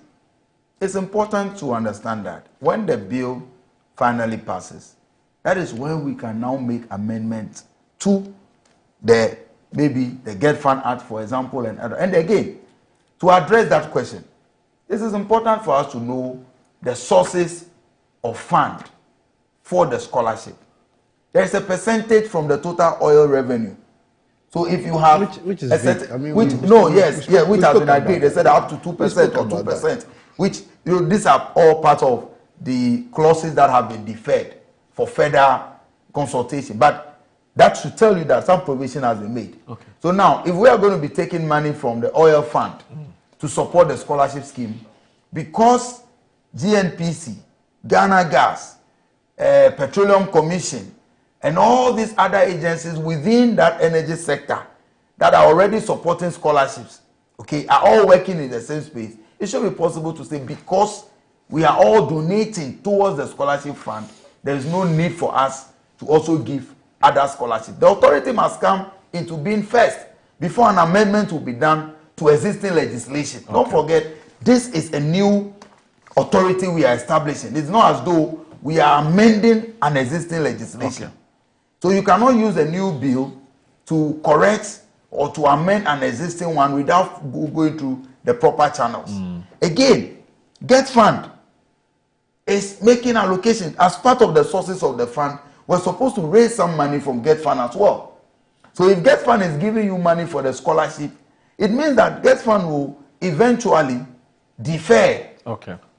S23: It's important to understand that when the bill finally passes, that is when we can now make amendments to maybe the Get Fund Act, for example, and other. And again, to address that question, this is important for us to know the sources of fund for the scholarship. There is a percentage from the total oil revenue. So if you have
S1: which is
S23: which has been agreed. They said up to 2% or 2%. Which these are all part of the clauses that have been deferred for further consultation. But that should tell you that some provision has been made. So now, if we are going to be taking money from the oil fund to support the scholarship scheme, because GNPC, Ghana Gas, Petroleum Commission, and all these other agencies within that energy sector that are already supporting scholarships, are all working in the same space, it should be possible to say, because we are all donating towards the scholarship fund, there is no need for us to also give other scholarships. The authority must come into being first before an amendment will be done to existing legislation. Don't forget, this is a new authority we are establishing. It's not as though we are amending an existing legislation. So you cannot use a new bill to correct or to amend an existing one without going through the proper channels. Again, Get Fund is making allocation as part of the sources of the fund. We're supposed to raise some money from Get Fund as well. So if Get Fund is giving you money for the scholarship, it means that Get Fund will eventually defer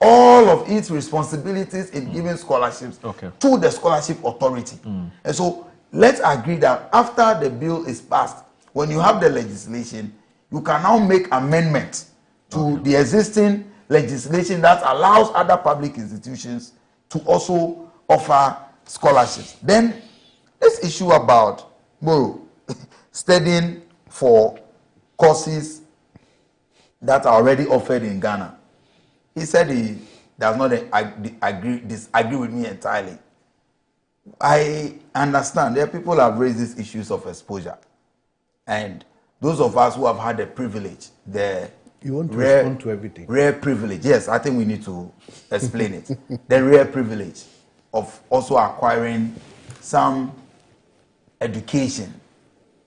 S23: all of its responsibilities in giving scholarships to the scholarship authority. And so let's agree that after the bill is passed, when you have the legislation, you can now make amendments to the existing legislation that allows other public institutions to also offer scholarships. Then this issue about studying for courses that are already offered in Ghana. He said he does not disagree with me entirely. I understand there are people who have raised these issues of exposure, and those of us who have had the privilege,
S1: you want to respond to everything.
S23: Rare privilege. Yes, I think we need to explain it. The rare privilege of also acquiring some education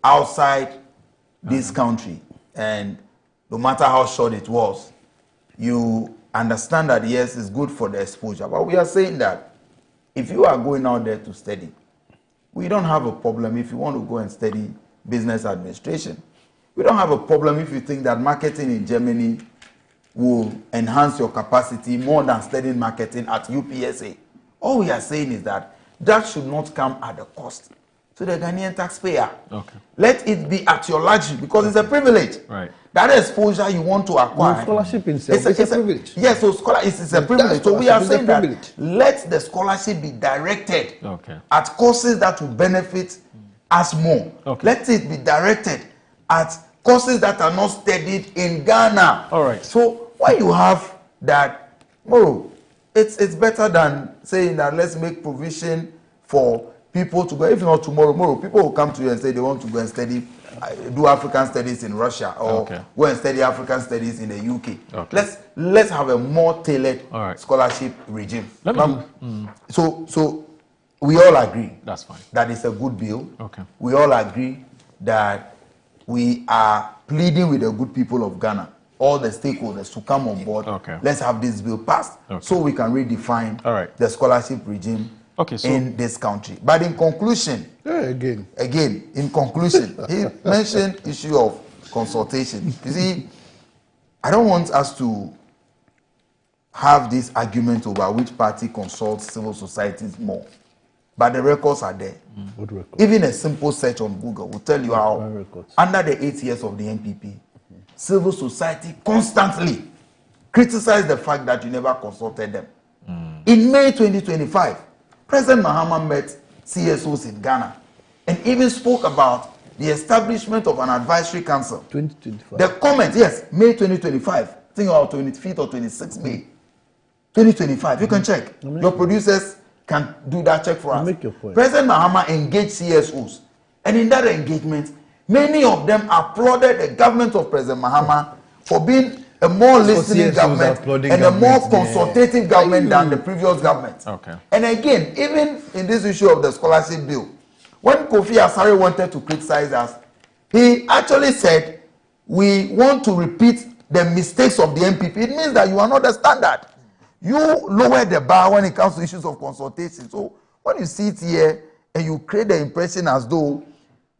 S23: outside this country, and no matter how short it was, you understand that yes, it's good for the exposure, but we are saying that if you are going out there to study, we don't have a problem if you want to go and study business administration. We don't have a problem if you think that marketing in Germany will enhance your capacity more than studying marketing at UPSA. All we are saying is that that should not come at the cost to the Ghanaian taxpayer.
S8: Okay.
S23: Let it be at your luxury because it's a privilege.
S8: Right.
S23: That exposure you want to acquire.
S1: No, scholarship itself is a privilege.
S23: Yes, so it's a privilege. So we are saying that let the scholarship be directed at courses that will benefit us more.
S8: Okay.
S23: Let it be directed at courses that are not studied in Ghana.
S8: All right.
S23: So when you have that, it's better than saying that let's make provision for people to go. If not tomorrow, people will come to you and say they want to go and study, do African studies in Russia or go and study African studies in the UK.
S8: Okay.
S23: Let's have a more tailored scholarship regime. So we all agree.
S8: That's fine.
S23: That it's a good bill.
S8: Okay.
S23: We all agree that we are pleading with the good people of Ghana, all the stakeholders to come on board. Let's have this bill passed so we can redefine the scholarship regime in this country. But in conclusion, in conclusion, he mentioned issue of consultation. You see, I don't want us to have this argument over which party consults civil societies more. But the records are there. Even a simple search on Google will tell you how, under the 8 years of the NPP, civil society constantly criticized the fact that you never consulted them. In May 2025, President Mahama met CSOs in Ghana and even spoke about the establishment of an advisory council.
S1: 2025.
S23: The comment, yes, May 2025, I think about 25th or 26th May 2025. You can check. Your producers can do that check for us.
S1: Make your point.
S23: President Mahama engaged CSOs, and in that engagement, many of them applauded the government of President Mahama for being a more listening government and a more consultative government than the previous government. And again, even in this issue of the scholarship bill, when Kofi Asare wanted to criticize us, he actually said, we want to repeat the mistakes of the MPP. It means that you are not the standard. You lower the bar when it comes to issues of consultation. So when you sit here and you create the impression as though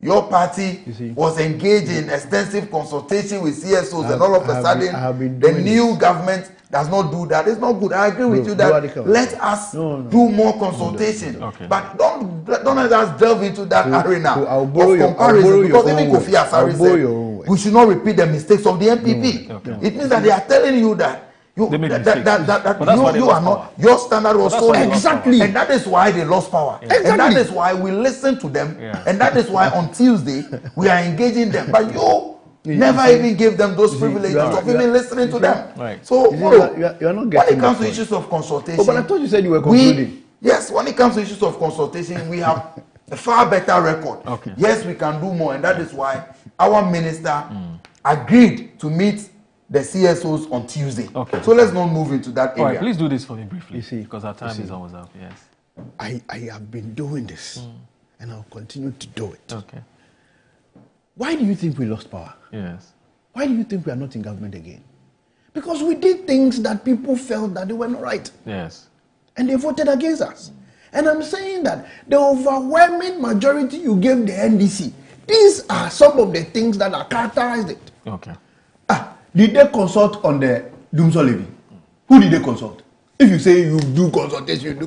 S23: your party was engaged in extensive consultation with CSOs and all of a sudden the new government does not do that. It's not good. I agree with you that let us do more consultation. But don't let us delve into that arena of comparison because even Kofi Asare said we should not repeat the mistakes of the MPP. It means that they are telling you that you are not, your standard was so low. Exactly. And that is why they lost power. Exactly. And that is why we listen to them. And that is why on Tuesday we are engaging them. But you never even gave them those privileges of even listening to them. So
S1: you're not getting
S23: when it comes to issues of consultation,
S1: but I thought you said you were concluding.
S23: Yes, when it comes to issues of consultation, we have a far better record. Yes, we can do more, and that is why our minister agreed to meet the CSOs on Tuesday. So let's not move into that area.
S8: All right, please do this for me briefly, because our time is almost up. Yes.
S1: I have been doing this, and I'll continue to do it. Why do you think we lost power?
S8: Yes.
S1: Why do you think we are not in government again? Because we did things that people felt that they were not right.
S8: Yes.
S1: And they voted against us. And I'm saying that the overwhelming majority you gave the NDC, these are some of the things that are characterized it. Did they consult on the Dumsor levy? Who did they consult? If you say you do consultation,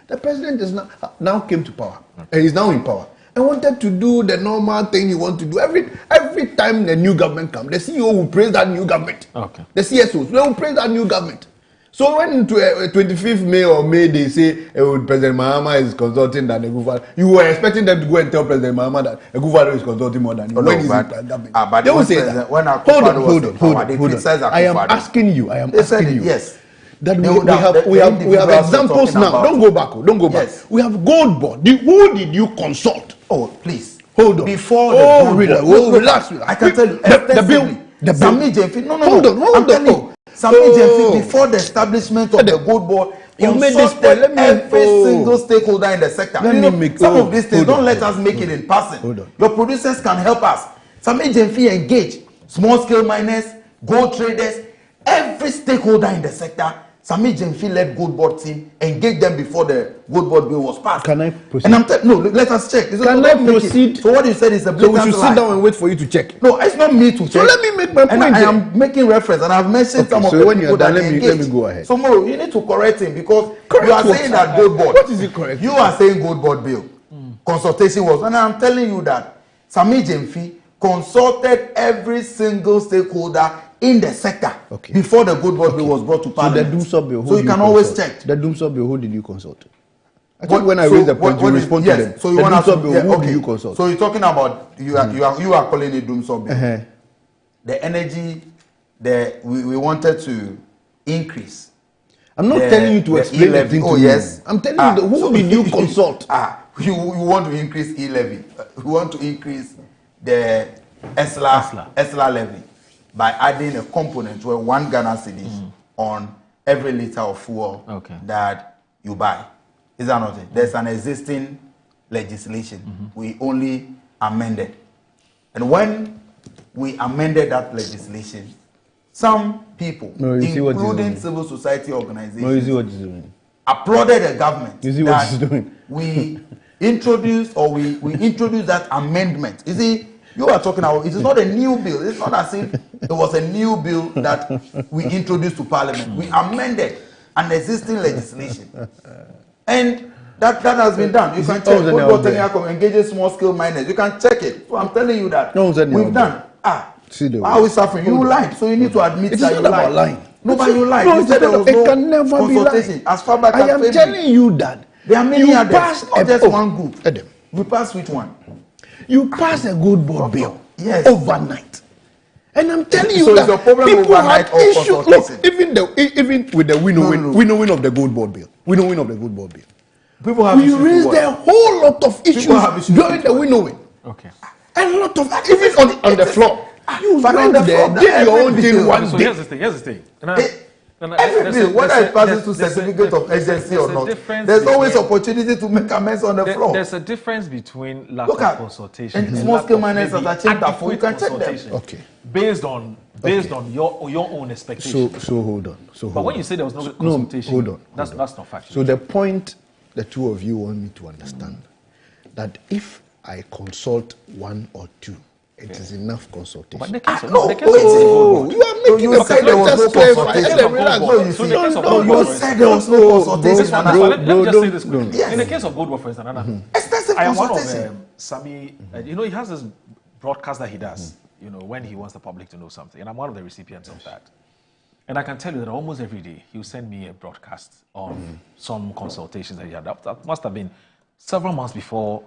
S1: the president is now came to power and is now in power and wanted to do the normal thing you want to do. Every time the new government comes, the CEO will praise that new government. The CSOs, they will praise that new government. So when 25th May or May they say President Mahama is consulting than Egufado, you were expecting them to go and tell President Mahama that Egufado is consulting more than you. When is it government? They will say that. Hold on. I am asking you.
S23: Yes.
S1: That we have examples now. Don't go back. Yes. We have Gold Board. Who did you consult?
S23: Oh, please.
S1: Hold on.
S23: Before the
S1: relax.
S23: I can tell you.
S1: The bill.
S23: Sami Jemfi. No.
S1: Hold on.
S23: Sami Jemfi, before the establishment of the Gold Board,
S1: you made this point.
S23: Every single stakeholder in the sector. Some of these things, don't let us make it in person. Your producers can help us. Sami Jemfi engage small scale miners, gold traders, Every stakeholder in the sector, Sami Jemfi led Gold Board team, engaged them before the Gold Board bill was passed.
S1: Can I proceed?
S23: And I'm no, let us check.
S1: Can I proceed?
S23: So what you said is a blatant lie.
S1: So we should sit down and wait for you to check.
S23: No, it's not me to check.
S1: So let me make my point.
S23: And I am making reference, and I've mentioned some of the people that engaged.
S1: Let me go ahead.
S23: So Mo, you need to correct him because you are saying that Gold Board.
S1: What is it correct?
S23: You are saying Gold Board bill. Consultation was, and I'm telling you that Sami Jemfi consulted every single stakeholder in the sector before the Gold Board bill was brought to Parliament.
S1: So the Doomsday bill,
S23: so you can always check.
S1: The Doomsday bill, who did you consult? I think when I raised the point, you respond to them.
S23: So you want to
S1: who do you consult?
S23: So you're talking about you are calling it Doomsday bill. The energy, we wanted to increase.
S1: I'm not telling you to explain the thing to me.
S23: Yes.
S1: I'm telling you, who did you consult?
S23: You want to increase e-levy. You want to increase the ESLA levy by adding a component where 1 Ghana cedis on every liter of fuel that you buy. Is that not it? There's an existing legislation. We only amended. And when we amended that legislation, some people, including civil society organizations, applauded the government that we introduced that amendment. You see, you are talking about, it is not a new bill. It's not as if it was a new bill that we introduced to Parliament. We amended an existing legislation. And that has been done. You can check. What engaging small scale miners. You can check it. So I'm telling you that we've done. How are we suffering? You lied, so you need to admit that you lied. Lying. No, but you lied. You said there was no consultation. As far back as
S1: I am telling you that
S23: there are many others, not just one group. We passed which one?
S1: You passed a Gold Board bill overnight. And I'm telling you
S23: so
S1: that
S23: the problem
S1: people
S23: had
S1: issues. Look, even with the winnowing of the Gold Board bill,
S23: people have
S1: we raised a whole lot of issues during the winnowing.
S23: Okay.
S1: A lot of even on the floor. You went there, did your own thing one day.
S8: Here's the thing.
S23: Every bill, whether it passes to certificate of urgency or not, there's always opportunity to make amends on the floor.
S8: There's a difference between lack of consultation
S23: and small scale miners that are checked up for. You can check them.
S1: Okay.
S8: Based on your own expectations.
S1: So hold on.
S8: But when you say there was no consultation,
S1: hold on.
S8: That's not factual.
S1: So the point the two of you want me to understand that if I consult one or two, it is enough consultation.
S8: But the case of
S1: you are making
S23: you said there was no consultation. No, you said there was no consultation.
S8: Let me just say this quickly. In the case of Gold Board, for instance,
S23: extensive
S8: I am one
S23: consultation.
S8: of Sami. He has this broadcast that he does. When he wants the public to know something, and I'm one of the recipients of that. And I can tell you that almost every day he will send me a broadcast on some consultations that he had. That must have been several months before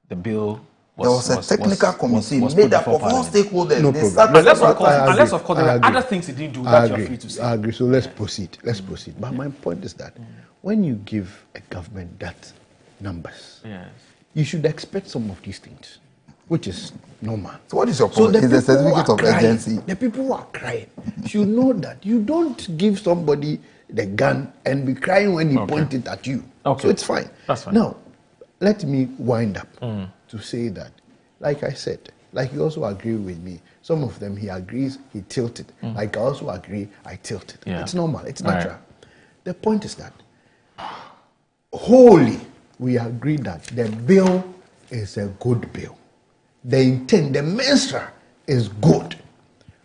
S8: the bill.
S23: There was a technical committee made up of all stakeholders.
S1: No problem.
S8: Unless, of course, there were other things he didn't do that you're free to say.
S1: I agree. So let's proceed. But my point is that when you give a government that numbers, you should expect some of these things, which is normal.
S23: So what is your point? Is the certificate of urgency?
S1: The people who are crying should know that you don't give somebody the gun and be crying when he point it at you. So it's fine.
S8: That's fine.
S1: Now, let me wind up to say that, like I said, like you also agree with me, some of them he agrees, he tilted. Like I also agree, I tilted. It's normal, it's natural. The point is that wholly we agree that the bill is a good bill. The intent, the menstrual is good.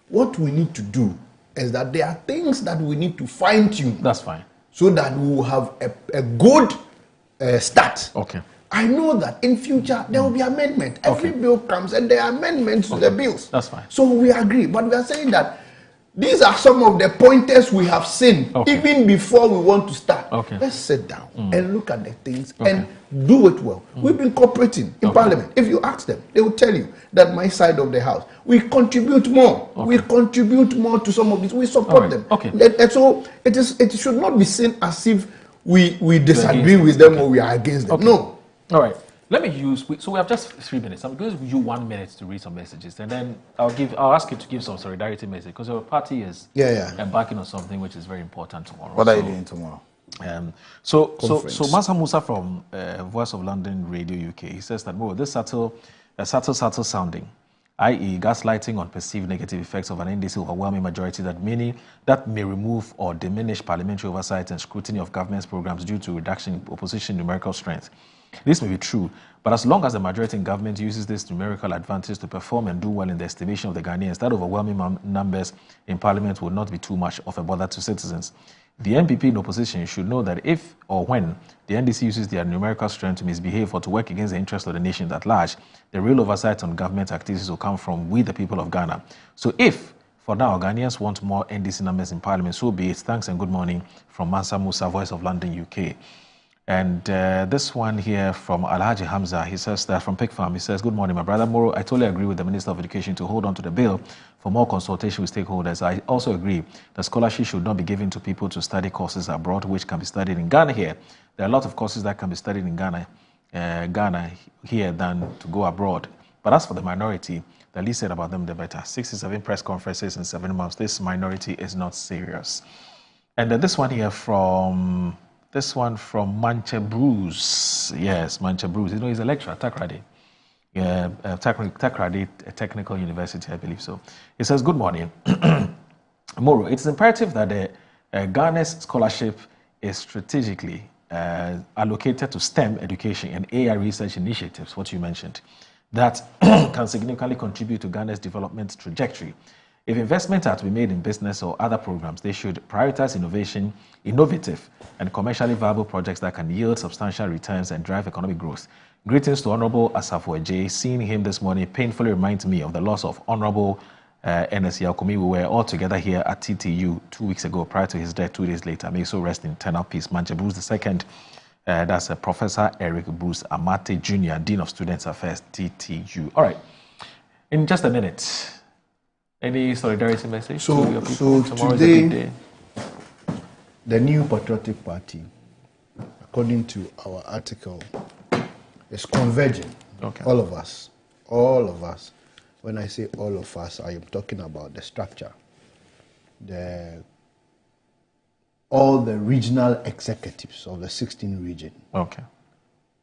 S1: What we need to do is that there are things that we need to fine tune.
S8: That's fine.
S1: So that we will have a good start.
S8: Okay.
S1: I know that in future there will be amendment. Every bill comes and there are amendments to the bills.
S8: That's fine.
S1: So we agree, but we are saying that these are some of the pointers we have seen even before we want to start. Let's sit down and look at the things and do it well. We've been cooperating in Parliament. If you ask them, they will tell you that my side of the house, we contribute more. We contribute more to some of these. We support them. And so it should not be seen as if we disagree with them or we are against them. No.
S8: All right. Let me use. So we have just 3 minutes. I'm going to give you 1 minute to read some messages, and then I'll ask you to give some solidarity message because your party is embarking on something which is very important tomorrow.
S23: What are you doing tomorrow?
S8: So Masa Musa from Voice of London Radio UK, he says that this subtle sounding i.e. gaslighting on perceived negative effects of an NDC overwhelming majority that may remove or diminish parliamentary oversight and scrutiny of government's programs due to reduction in opposition numerical strength. This may be true, but as long as the majority in government uses this numerical advantage to perform and do well in the estimation of the Ghanaians, that overwhelming numbers in parliament will not be too much of a bother to citizens. The NPP in opposition should know that if or when the NDC uses their numerical strength to misbehave or to work against the interest of the nation at large, the real oversight on government activities will come from we, the people of Ghana. So if, for now, Ghanaians want more NDC numbers in parliament, so be it. Thanks and good morning from Mansa Musa, Voice of London, UK. And this one here from Alhaji Hamza, he says that from Pig Farm, he says, good morning, my brother Moro. I totally agree with the Minister of Education to hold on to the bill for more consultation with stakeholders. I also agree that scholarship should not be given to people to study courses abroad, which can be studied in Ghana here. There are a lot of courses that can be studied in Ghana here than to go abroad. But as for the minority, the least said about them, the better. 67 press conferences in 7 months. This minority is not serious. And then this one here from... This one from Manche Bruce. Yes, Manche Bruce. You know, he's a lecturer at Takrady. Takrady Technical University, I believe so. He says, good morning. Moro, it's imperative that the Ghana's scholarship is strategically allocated to STEM education and AI research initiatives, what you mentioned, that can significantly contribute to Ghana's development trajectory. If investments are to be made in business or other programs, they should prioritize innovation, innovative and commercially viable projects that can yield substantial returns and drive economic growth. Greetings to Honorable Asafo J. Seeing him this morning painfully reminds me of the loss of Honorable N.S. Yakomi. We were all together here at TTU 2 weeks ago prior to his death 2 days later. May he so rest in eternal peace. Manche Bruce II, that's Professor Eric Bruce Amate Jr., Dean of Students Affairs, TTU. All right, in just a minute, any solidarity message to your people? Tomorrow is a big day.
S1: The new Patriotic Party, according to our article, is converging.
S8: Okay.
S1: All of us. When I say all of us, I am talking about the structure, all the regional executives of the 16 region.
S8: Okay.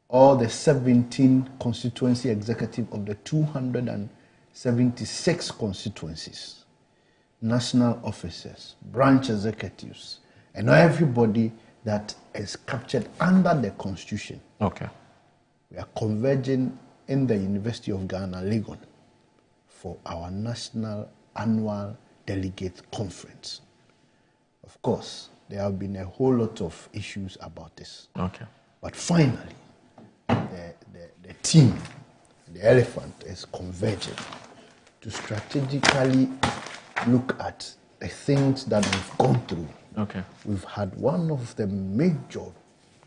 S1: All the 17 constituency executive of the 276 constituencies, national officers, branch executives, and everybody that is captured under the Constitution.
S8: Okay.
S1: We are converging in the University of Ghana, Legon, for our national annual delegate conference. Of course, there have been a whole lot of issues about this.
S8: Okay.
S1: But finally, the team, the elephant, is converging to strategically look at the things that we've gone through.
S8: Okay.
S1: We've had one of the major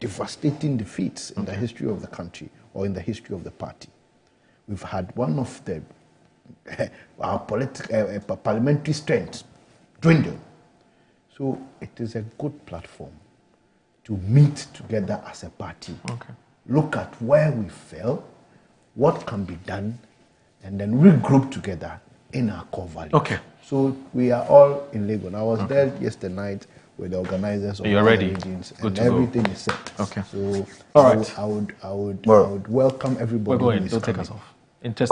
S1: devastating defeats in the history of the country or in the history of the party. We've had one of the our parliamentary strengths dwindle. So it is a good platform to meet together as a party.
S8: Okay.
S1: Look at where we fell, what can be done, and then regroup together in our core values.
S8: Okay.
S1: So we are all in Legon. I was there yesterday night with the organizers of
S8: You're
S1: the
S8: ready.
S1: regions,
S8: Good
S1: and
S8: to
S1: everything
S8: go.
S1: is set.
S8: Okay.
S1: So
S8: all right.
S1: I would welcome everybody.
S8: We're going. Don't take us off. In 10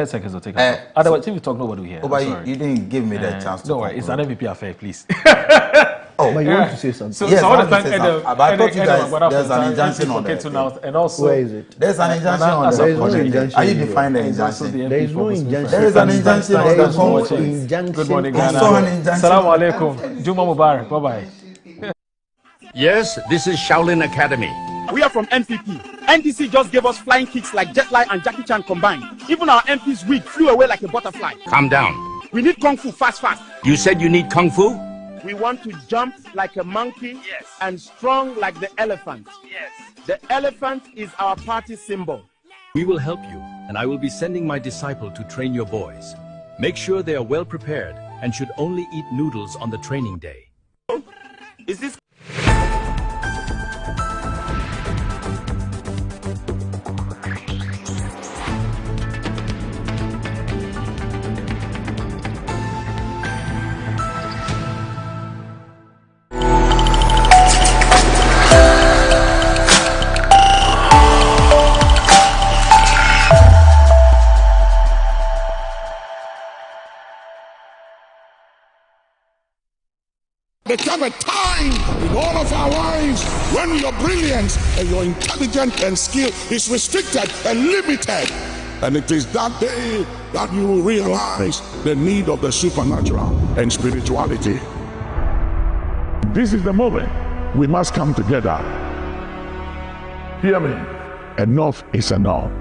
S8: seconds, don't take us off. Otherwise, if we talk, nobody will hear.
S23: Oh, but you didn't give me the chance to.
S8: Don't worry, it's an MVP affair, please.
S1: But you want to say something?
S23: So, yes, I want to say something. But I thought you guys, there's an injunction on that.
S8: And also,
S1: where is it?
S23: There's an injunction on
S1: There is no injunction.
S23: Are you defining the injunction?
S1: There is no injunction.
S23: There is an injunction on
S1: There is no
S23: the
S1: injunction.
S8: Good morning,
S23: I
S8: Ghana.
S23: saw an injunction.
S8: Salaam alaikum. Juma Mubarak. Bye-bye.
S22: Yes, this is Shaolin Academy.
S17: We are from MPP. NDC just gave us flying kicks like Jet Li and Jackie Chan combined. Even our MP's wig flew away like a butterfly.
S22: Calm down.
S17: We need Kung Fu fast.
S22: You said you need Kung Fu?
S17: We want to jump like a monkey and strong like the elephant.
S22: Yes.
S17: The elephant is our party symbol.
S22: We will help you, and I will be sending my disciple to train your boys. Make sure they are well prepared and should only eat noodles on the training day.
S17: Is this
S18: There come a time in all of our lives when your brilliance and your intelligence and skill is restricted and limited. And it is that day that you will realize the need of the supernatural and spirituality. This is the moment we must come together. Hear me. Enough is enough.